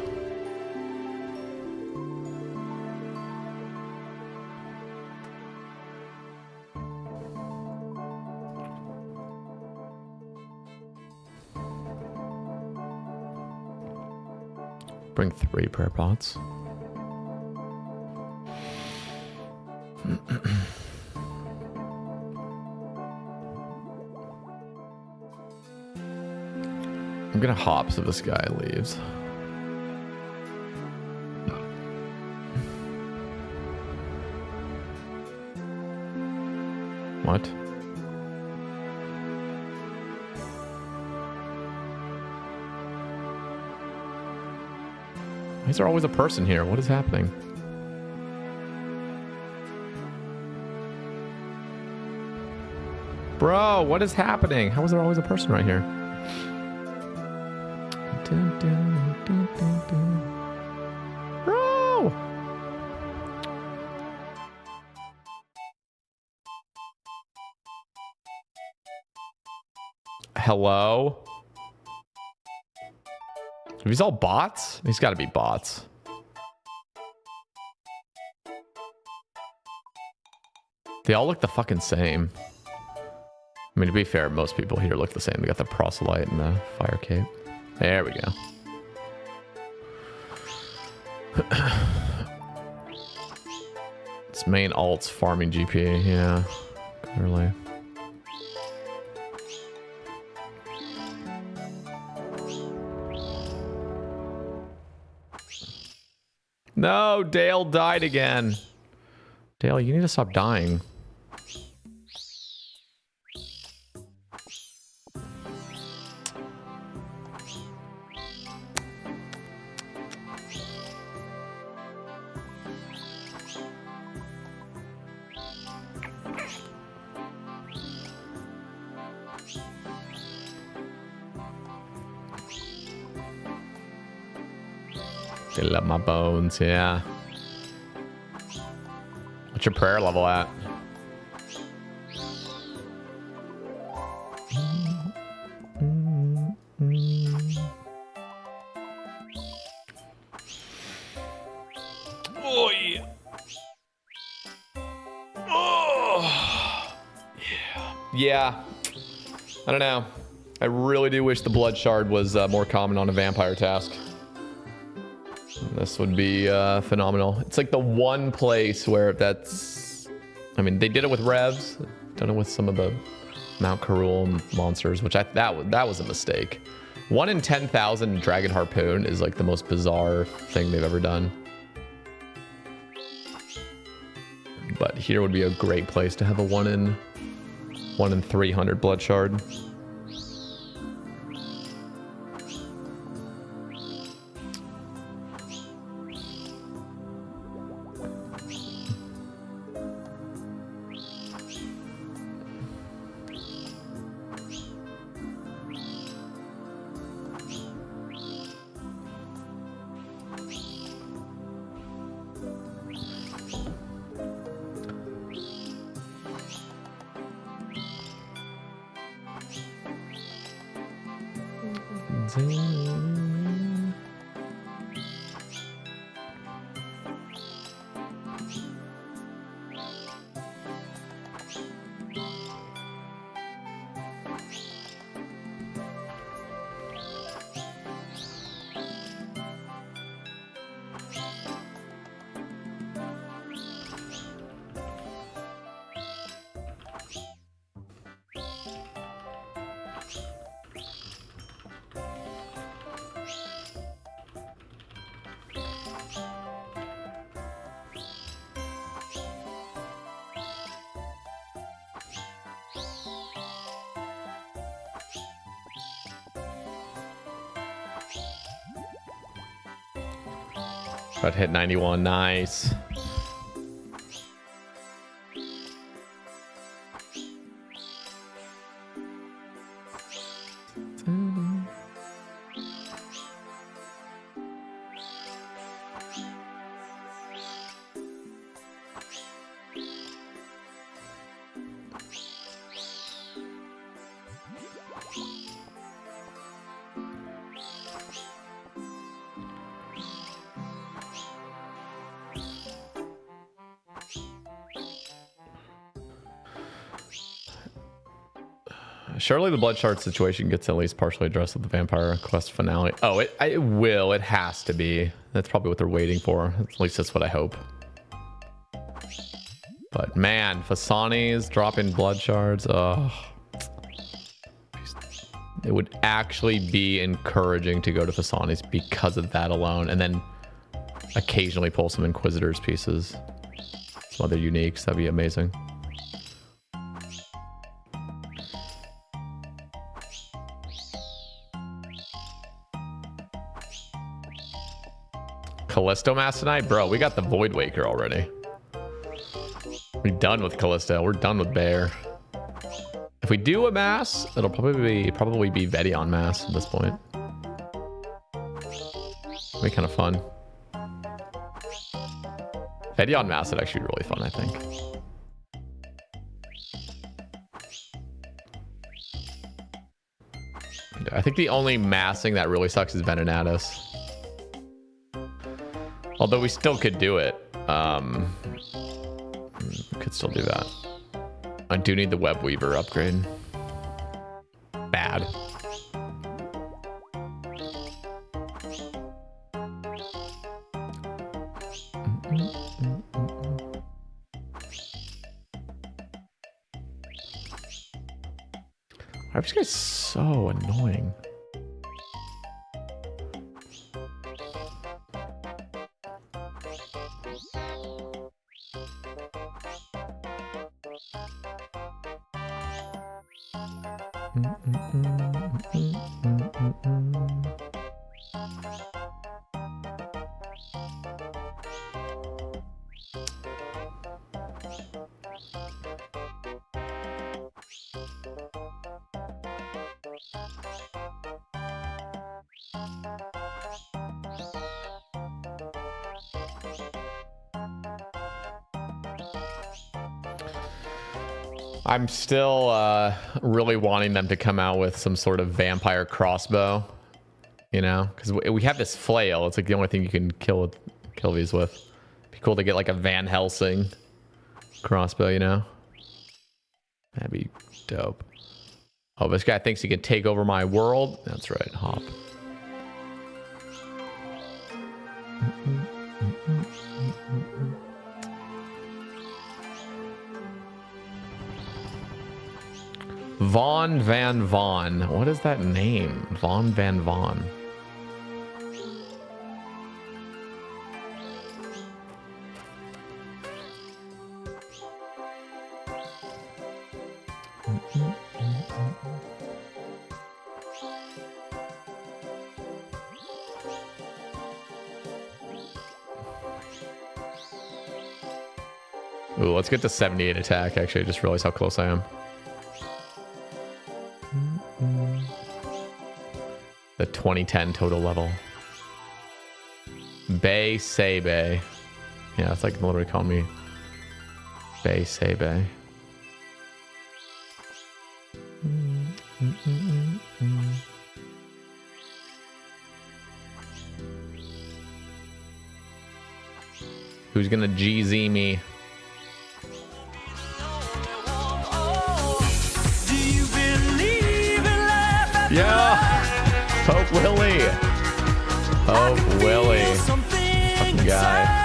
Bring 3 prayer pots. I'm gonna hop so this guy leaves. What? Why is there always a person here? What is happening? Bro, what is happening? How is there always a person right here? Bro! Hello? Are these all bots? These gotta be bots. They all look the fucking same. I mean, to be fair, most people here look the same. They got the proselyte and the fire cape. There we go. Its main alt's farming GP, yeah. Clearly. No, Dale died again. Dale, you need to stop dying. They love my bones, yeah. What's your prayer level at? Oh, yeah. Oh, yeah. Yeah. I don't know. I really do wish the blood shard was more common on a vampire task. This would be phenomenal. It's like the one place where that's... I mean, they did it with Revs. Done it with some of the Mount Carul monsters, which that was a mistake. 1 in 10,000 Dragon Harpoon is like the most bizarre thing they've ever done. But here would be a great place to have a 1 in 300 blood shard. But hit 91, nice. Surely the blood shard situation gets at least partially addressed with the vampire quest finale. Oh, it will. It has to be. That's probably what they're waiting for. At least that's what I hope. But man, Fasanis dropping blood shards. Oh, it would actually be encouraging to go to Fasanis because of that alone, and then occasionally pull some Inquisitors pieces, some other uniques. That'd be amazing. Callisto Mass tonight? Bro, we got the Void Waker already. We're done with Callisto. We're done with Bear. If we do a Mass, it'll probably be Vedion Mass at this point. It'll be kind of fun. Vedion Mass would actually be really fun, I think. I think the only massing that really sucks is Venenatus. Although we still could do it. Could still do that. I do need the Web Weaver upgrade. Bad. This guy's so annoying. I'm still really wanting them to come out with some sort of vampire crossbow, you know, because we have this flail. It's like the only thing you can kill these with. Be cool to get like a Van Helsing crossbow, you know. That'd be dope. Oh, this guy thinks he can take over my world. That's right, hop. Von Van Von. What is that name? Von Van Von. Ooh, let's get to 78 attack. Actually, I just realized how close I am. The 2010 total level. Bay say Bay. Yeah, it's like literally calling me Bay say Bay. Who's gonna GZ me? Yeah, Hope Willie. Hope Willie. Fucking guy.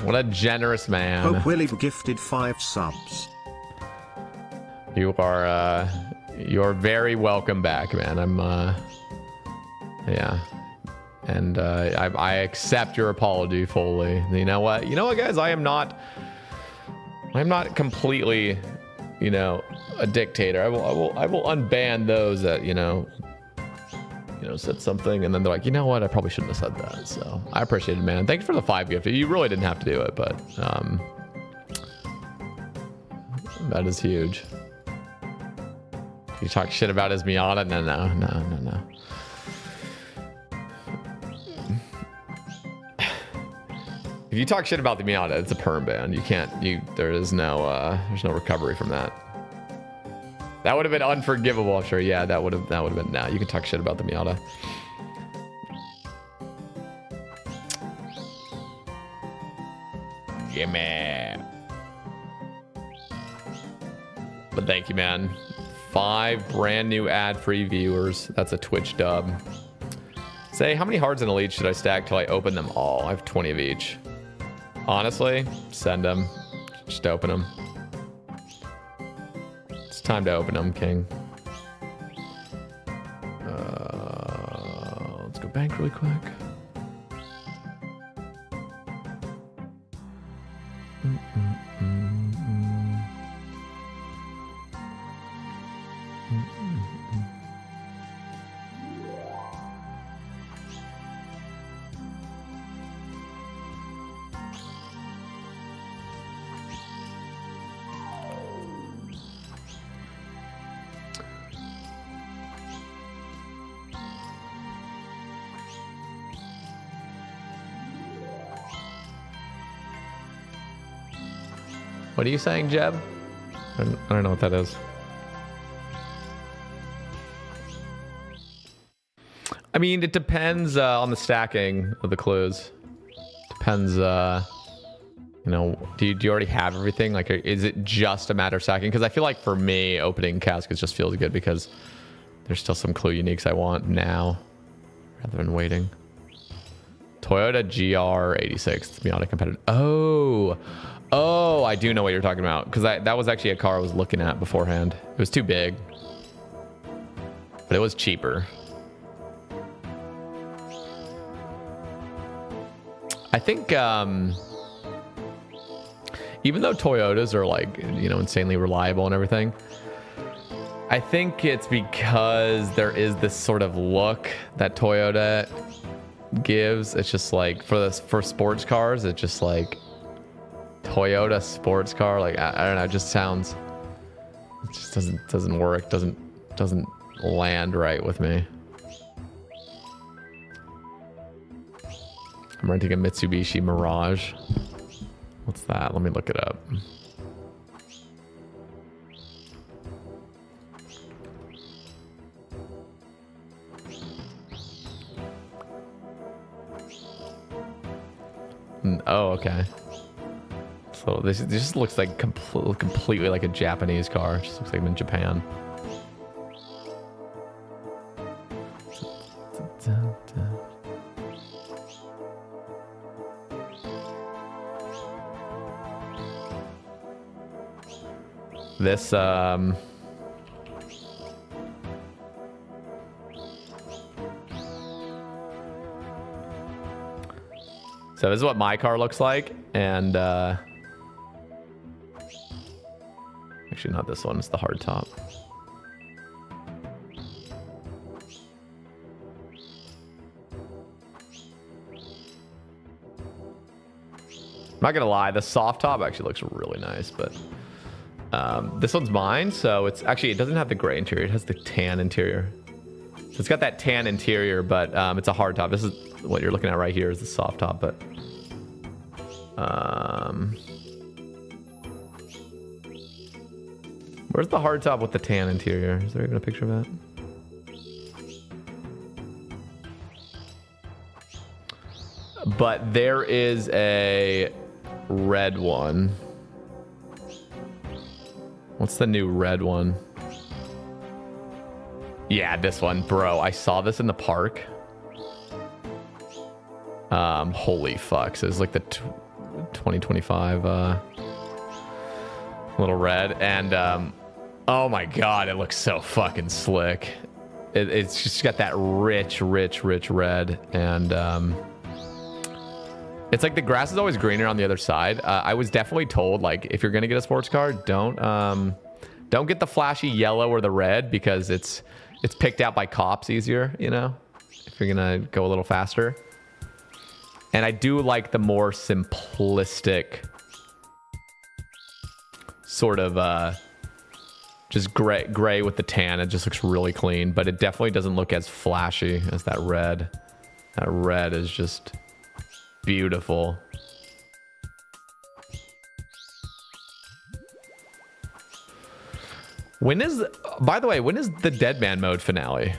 What a generous man. Hope Willie gifted 5 subs. You're very welcome back, man. I'm yeah. And I accept your apology fully. You know what? You know what, guys? I'm not completely, you know, a dictator. I will unban those that, you know, said something and then they're like, you know what? I probably shouldn't have said that. So I appreciate it, man. Thanks for the 5 gift. You really didn't have to do it, but that is huge. You talk shit about his Miata? No. If you talk shit about the Miata, it's a perm ban. You can't. There's no recovery from that. That would have been unforgivable, I'm sure. Yeah, that would have been. Nah, you can talk shit about the Miata. Gimme. But thank you, man. 5 brand new ad-free viewers. That's a Twitch dub. Say, how many hearts and elites should I stack till I open them all? I have 20 of each. Honestly, send them. Just open them. It's time to open them, King. Let's go bank really quick. What are you saying, Jeb? I don't know what that is. I mean, it depends on the stacking of the clues. Depends, you know, do you already have everything? Like, is it just a matter of stacking? Because I feel like for me, opening caskets just feels good because there's still some clue uniques I want now rather than waiting. Toyota GR86, Miata competitor. Oh, I do know what you're talking about because that was actually a car I was looking at beforehand. It was too big, but it was cheaper. I think even though Toyotas are like, you know, insanely reliable and everything, I think it's because there is this sort of look that Toyota gives. It's just like for sports cars, it's just like Toyota sports car. Like I don't know, it just sounds, it just doesn't work, doesn't land right with me. I'm renting a Mitsubishi Mirage. What's that? Let me look it up. Oh, okay. So this just looks like completely like a Japanese car. It just looks like I'm in Japan. This so this is what my car looks like, and actually not this one, it's the hard top. I'm not gonna lie, the soft top actually looks really nice, but this one's mine, so it's actually, it doesn't have the gray interior, it has the tan interior. So it's got that tan interior, but it's a hard top. This is what you're looking at right here is the soft top, but where's the hard top with the tan interior? Is there even a picture of that? But there is a red one. What's the new red one? Yeah, this one, bro. I saw this in the park. Holy fuck. So it's like the 2025 little red, and oh my god, it looks so fucking slick. It's just got that rich red, and it's like the grass is always greener on the other side. I was definitely told, like, if you're gonna get a sports car, don't get the flashy yellow or the red, because it's picked out by cops easier, you know, if you're gonna go a little faster. And I do like the more simplistic sort of just gray with the tan. It just looks really clean, but it definitely doesn't look as flashy as that red. That red is just beautiful. By the way, when is the Dead Man mode finale?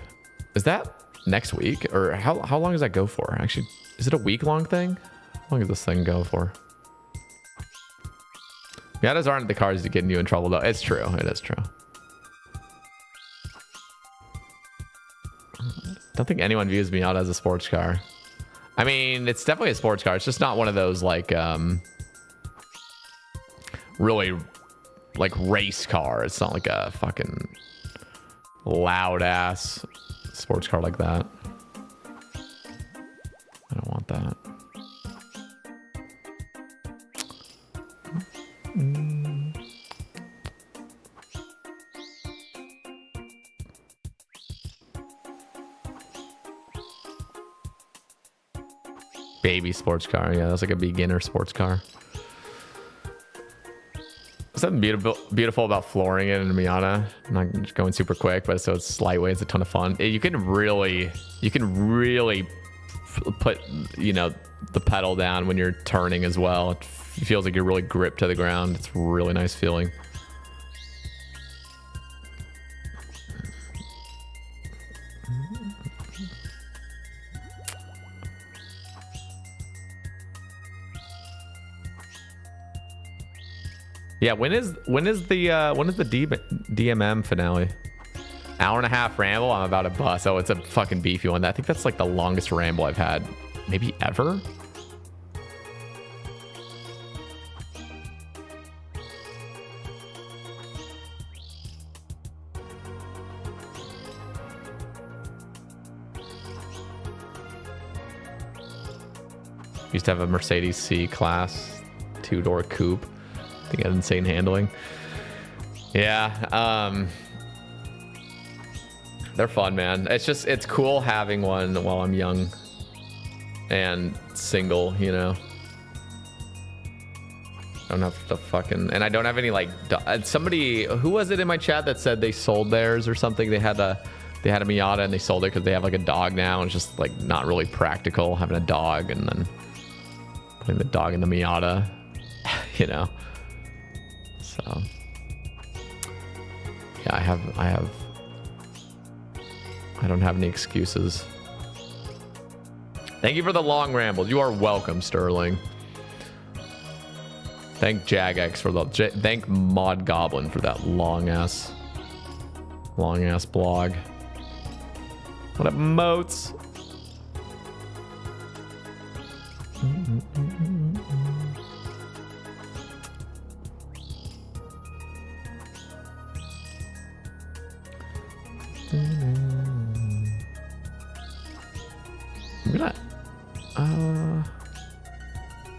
Is that next week, or how long does that go for? Actually, is it a week-long thing? How long does this thing go for? Miatas aren't the cars that get you in trouble, though. It's true. It is true. I don't think anyone views Miata as a sports car. I mean, it's definitely a sports car. It's just not one of those, like, really, like, race car. It's not like a fucking loud-ass sports car like that. I don't want that. Baby sports car. Yeah, that's like a beginner sports car. Something beautiful about flooring it in a Miata. I'm not just going super quick, but so it's lightweight. It's a ton of fun. You can really put, you know, the pedal down when you're turning as well. It feels like you're really gripped to the ground. It's a really nice feeling. Yeah, when is the DMM finale? Hour and a half ramble. I'm about to bust. Oh, it's a fucking beefy one. I think that's like the longest ramble I've had, maybe ever. Used to have a Mercedes C-Class 2-door coupe. I think I had insane handling. Yeah, they're fun, man. It's cool having one while I'm young and single, you know. I don't have to fucking, and I don't have any, like, somebody, who was it in my chat that said they sold theirs or something? They had a Miata and they sold it because they have like a dog now, and it's just like not really practical having a dog and then Putting the dog in the Miata, you know. So yeah, I don't have any excuses. Thank you for the long ramble. You are welcome, Sterling. Thank Jagex for the thank Mod Goblin for that long ass blog. What up, moats?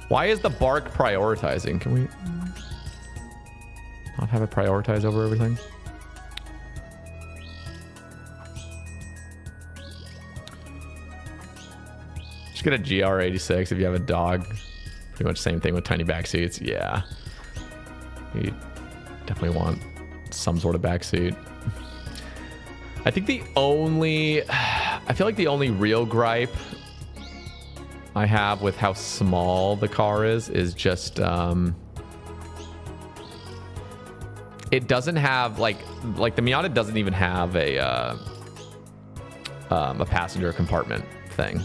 Why is the bark prioritizing? Can we not have it prioritize over everything? Just get a GR86 if you have a dog. Pretty much same thing with tiny back seats. Yeah. You definitely want some sort of back seat. I think I feel like the only real gripe I have with how small the car is just it doesn't have like the Miata doesn't even have a passenger compartment thing,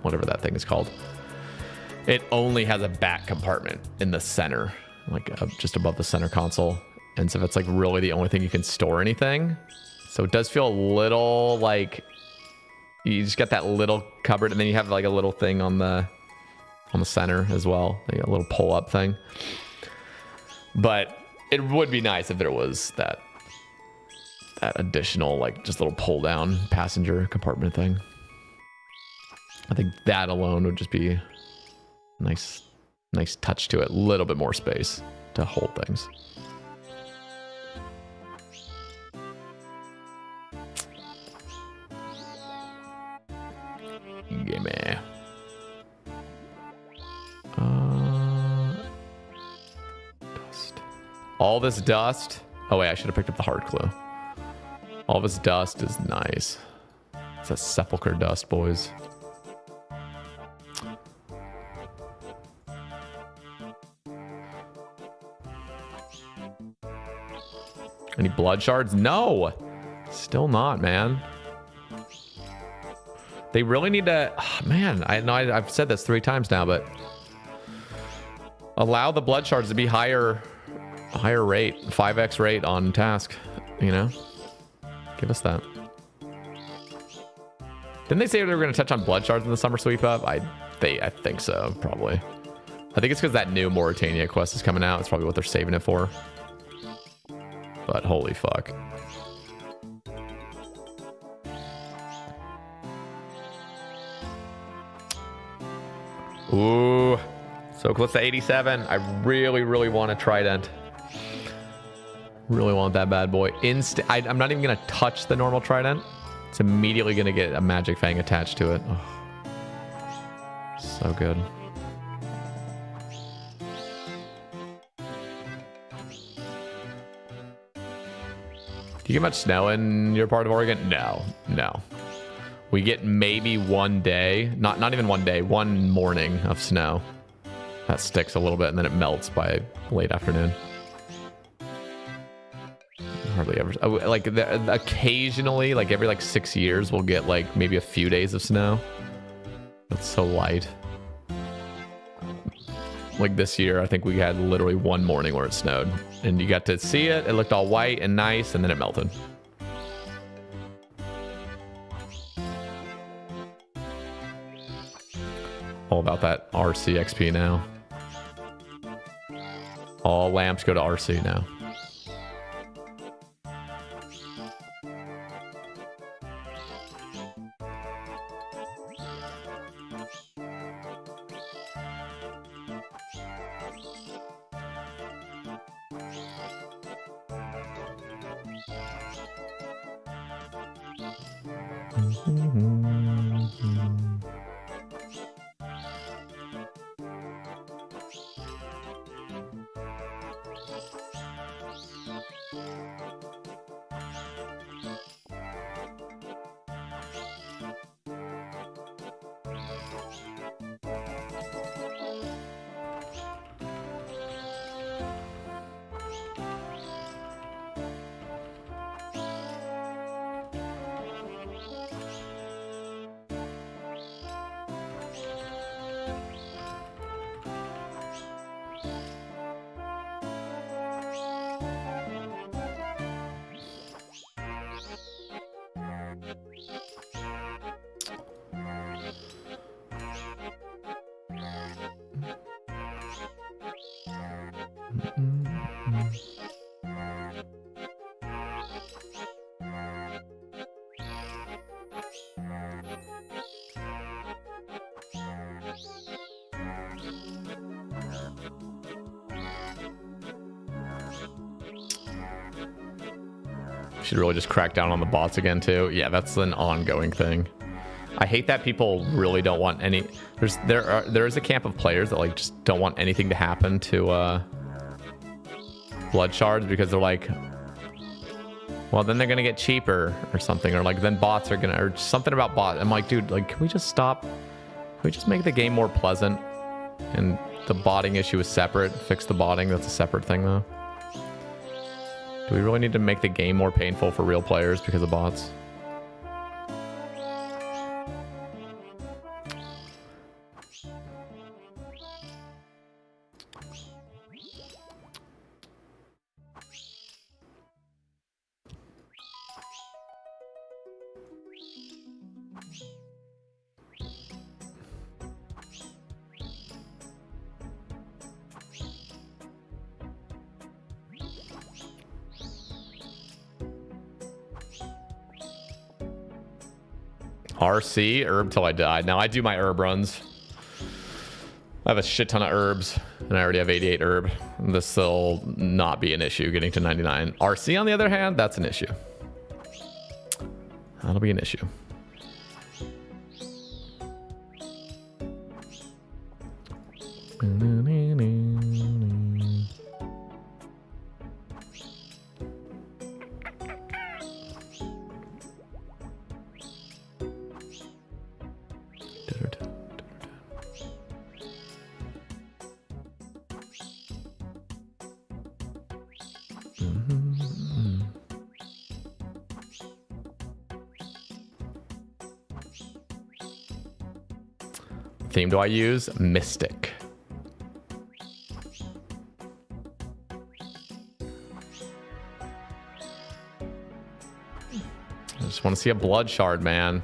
whatever that thing is called. It only has a back compartment in the center, like just above the center console, and so that's like really the only thing you can store anything. So it does feel a little like you just got that little cupboard, and then you have like a little thing on the center as well, like a little pull-up thing. But it would be nice if there was that additional like just little pull-down passenger compartment thing. I think that alone would just be a nice touch to it. A little bit more space to hold things. Gimme. Dust. All this dust. Oh wait, I should have picked up the hard clue. All this dust is nice. It's a sepulcher dust, boys. Any blood shards? No. Still not, man. They really need to, oh, man, I know I've said this 3 times now, but allow the blood shards to be higher rate, 5x rate on task, you know? Give us that. Didn't they say they were going to touch on blood shards in the summer sweep up? I think so, probably. I think it's because that new Mauritania quest is coming out. It's probably what they're saving it for. But holy fuck. Ooh, so close to 87. I really, really want a trident. Really want that bad boy. I'm not even going to touch the normal trident. It's immediately going to get a magic fang attached to it. Oh, so good. Do you get much snow in your part of Oregon? No. We get maybe one day, not even one day, one morning of snow. That sticks a little bit and then it melts by late afternoon. Hardly ever, like occasionally, like every like 6 years, we'll get like maybe a few days of snow. That's so light. Like this year, I think we had literally one morning where it snowed and you got to see it. It looked all white and nice and then it melted. All about that RC XP now. All lamps go to RC now. Should really just crack down on the bots again too. Yeah, that's an ongoing thing. I hate that people really don't want any. There is a camp of players that like just don't want anything to happen to blood shards because they're like, well, then they're gonna get cheaper or something, or like then bots are gonna, or something about bots. I'm like, dude, like, can we just stop? Can we just make the game more pleasant? And the botting issue is separate. Fix the botting. That's a separate thing though. Do we really need to make the game more painful for real players because of bots? RC, herb till I die. Now I do my herb runs. I have a shit ton of herbs, and I already have 88 herb. This will not be an issue getting to 99. RC, on the other hand, that's an issue. That'll be an issue. Theme do I use? Mystic. I just want to see a blood shard, man.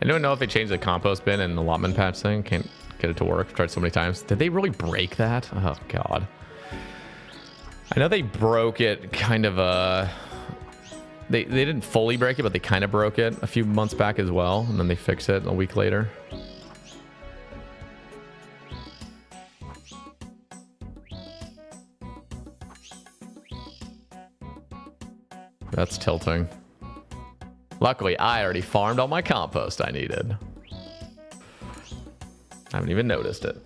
I don't know if they changed the compost bin and allotment patch thing. Can't get it to work. I've tried so many times. Did they really break that? Oh god. I know they broke it kind of they didn't fully break it, but they kind of broke it a few months back as well, and then they fixed it a week later. That's tilting. Luckily, I already farmed all my compost I needed. I haven't even noticed it.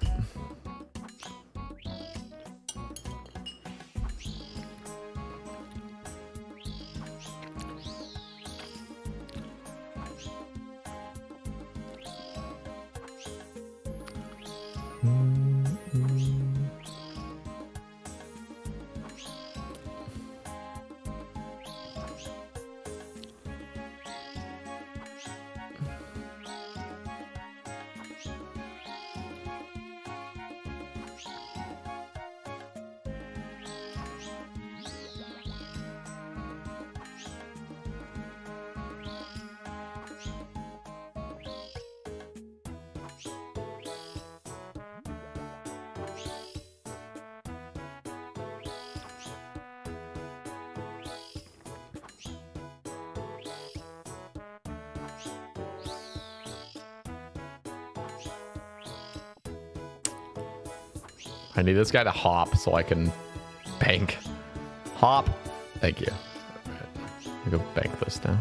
I need this guy to hop so I can bank. Hop. Thank you. Right. I'll go bank this now.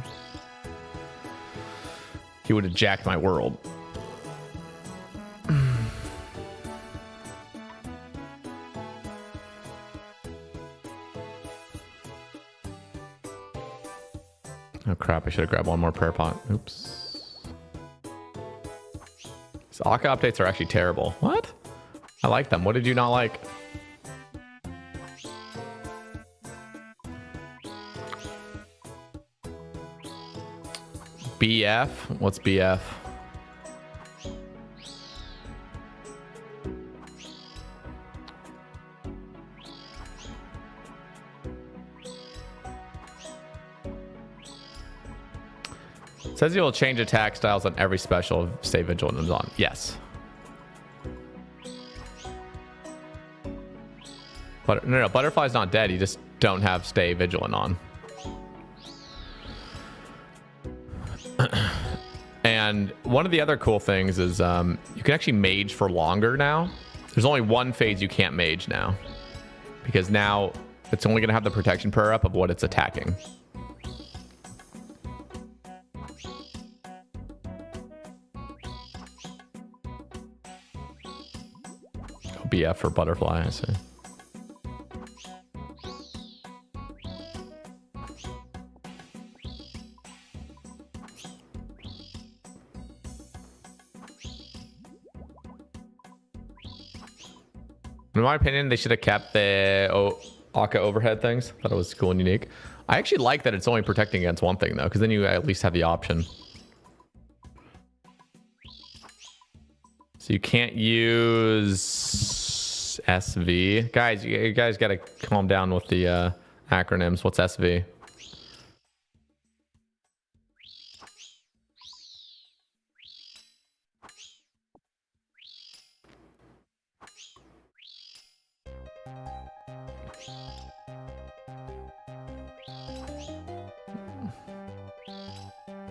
He would have jacked my world. Oh crap, I should have grabbed one more prayer pot. Oops. These Akka updates are actually terrible. What? I like them. What did you not like? BF? What's BF? Says you'll change attack styles on every special if Stay Vigilant is on. Yes. But no, Butterfly's not dead. You just don't have Stay Vigilant on. And one of the other cool things is you can actually mage for longer now. There's only one phase you can't mage now. Because now it's only going to have the protection prayer up of what it's attacking. BF for Butterfly, I see. In my opinion, they should have kept the Akka overhead things. Thought it was cool and unique. I actually like that it's only protecting against one thing, though, because then you at least have the option. So you can't use SV. Guys, you guys got to calm down with the acronyms. What's SV?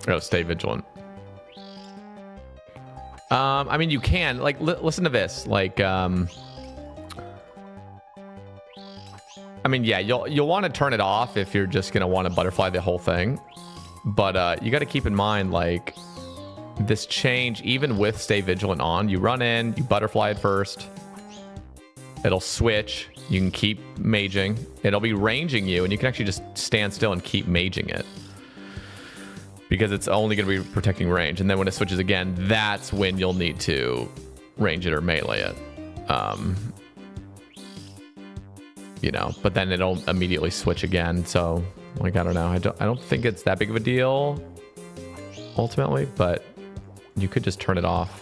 Oh, Stay Vigilant. I mean, you can like listen to this. Like, I mean, yeah, you'll want to turn it off if you're just gonna want to butterfly the whole thing. But you got to keep in mind, like, this change, even with Stay Vigilant on, you run in, you butterfly it first. It'll switch. You can keep maging. It'll be ranging you, and you can actually just stand still and keep maging it. Because it's only going to be protecting range. And then when it switches again, that's when you'll need to range it or melee it. You know, but then it'll immediately switch again. So, like, I don't know. I don't think it's that big of a deal, ultimately. But you could just turn it off.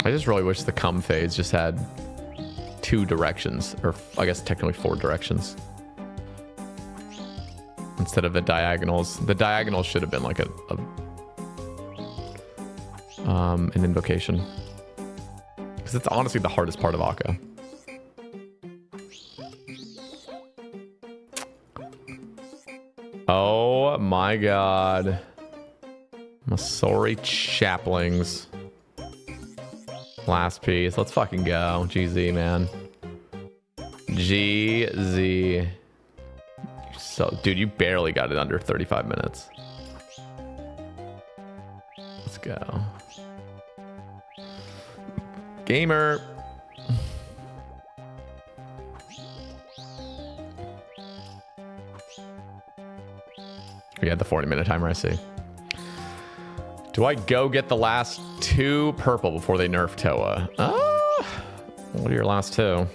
I just really wish the come phase just had 2 directions, or I guess technically 4 directions, instead of the diagonals. The diagonals should have been like an invocation, because it's honestly the hardest part of Akka. Oh my god. Masori Chaplings. Last piece. Let's fucking go. GZ, man. GZ. So, dude, you barely got it under 35 minutes. Let's go. Gamer. We had the 40-minute timer, I see. Do I go get the last 2 purple before they nerf Toa? What are your last 2?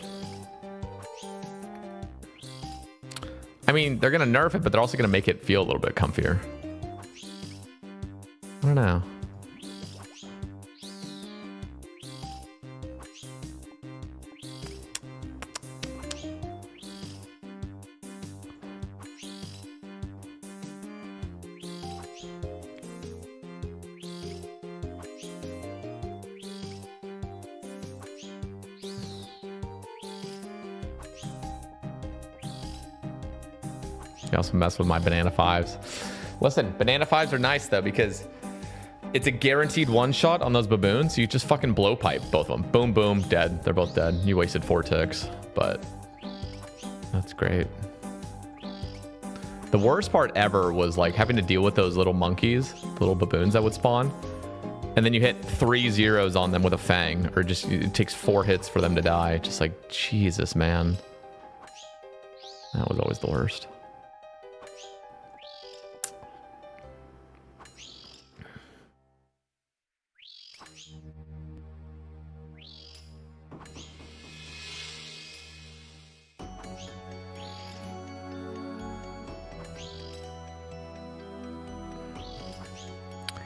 I mean, they're going to nerf it, but they're also going to make it feel a little bit comfier. I don't know. You also mess with my banana 5s. Listen, banana 5s are nice though, because it's a guaranteed one-shot on those baboons. You just fucking blowpipe both of them. Boom, boom, dead. They're both dead. You wasted 4 ticks, but that's great. The worst part ever was like having to deal with those little monkeys, little baboons that would spawn. And then you hit 3 zeros on them with a fang, or just it takes 4 hits for them to die. Just like, Jesus, man. That was always the worst.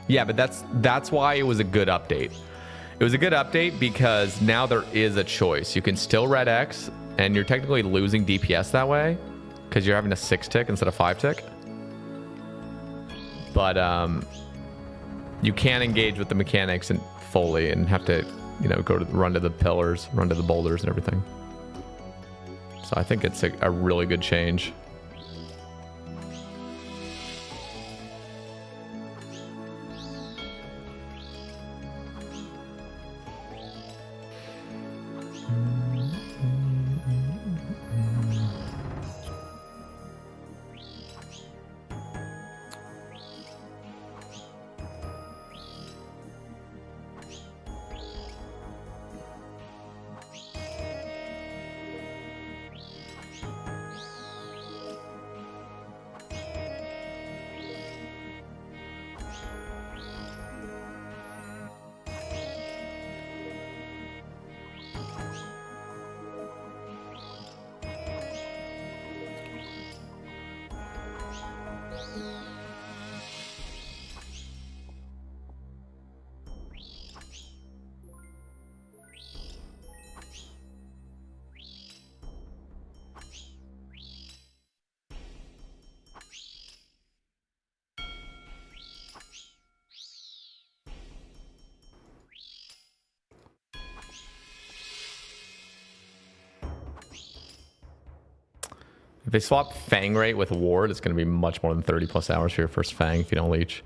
Yeah, but that's why it was a good update. It was a good update because now there is a choice. You can still red X, and you're technically losing DPS that way because you're having a 6 tick instead of 5 tick. But you can engage with the mechanics and fully and have to, you know, run to the pillars, run to the boulders and everything. So I think it's a really good change. If they swap Fang rate with Ward, it's going to be much more than 30 plus hours for your first Fang if you don't leech.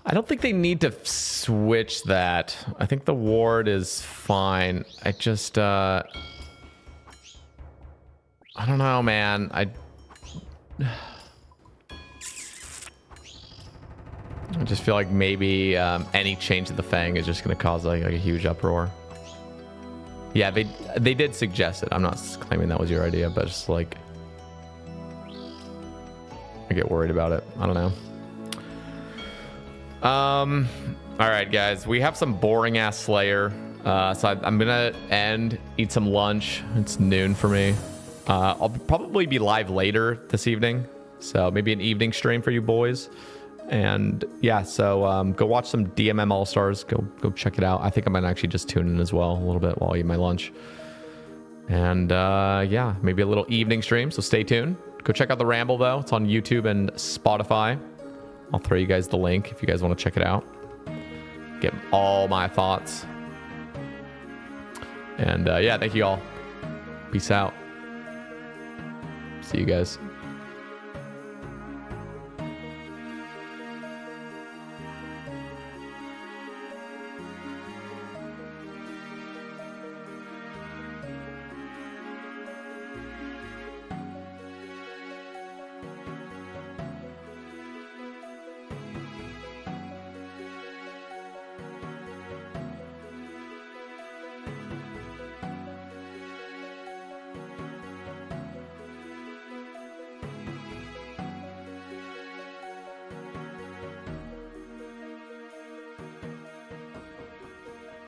I don't think they need to switch that. I think the Ward is fine. I just, I don't know, man. I just feel like maybe any change to the Fang is just going to cause like a huge uproar. Yeah, they did suggest it. I'm not claiming that was your idea, but it's like, I get worried about it. I don't know. All right, guys, we have some boring ass Slayer. So I'm gonna eat some lunch. It's noon for me. I'll probably be live later this evening, so maybe an evening stream for you boys. And yeah, so go watch some DMM All Stars. Go check it out. I think I might actually just tune in as well a little bit while I eat my lunch. And yeah, maybe a little evening stream. So stay tuned. Go check out the Ramble, though. It's on YouTube and Spotify. I'll throw you guys the link if you guys want to check it out. Get all my thoughts. And yeah, thank you all. Peace out. See you guys.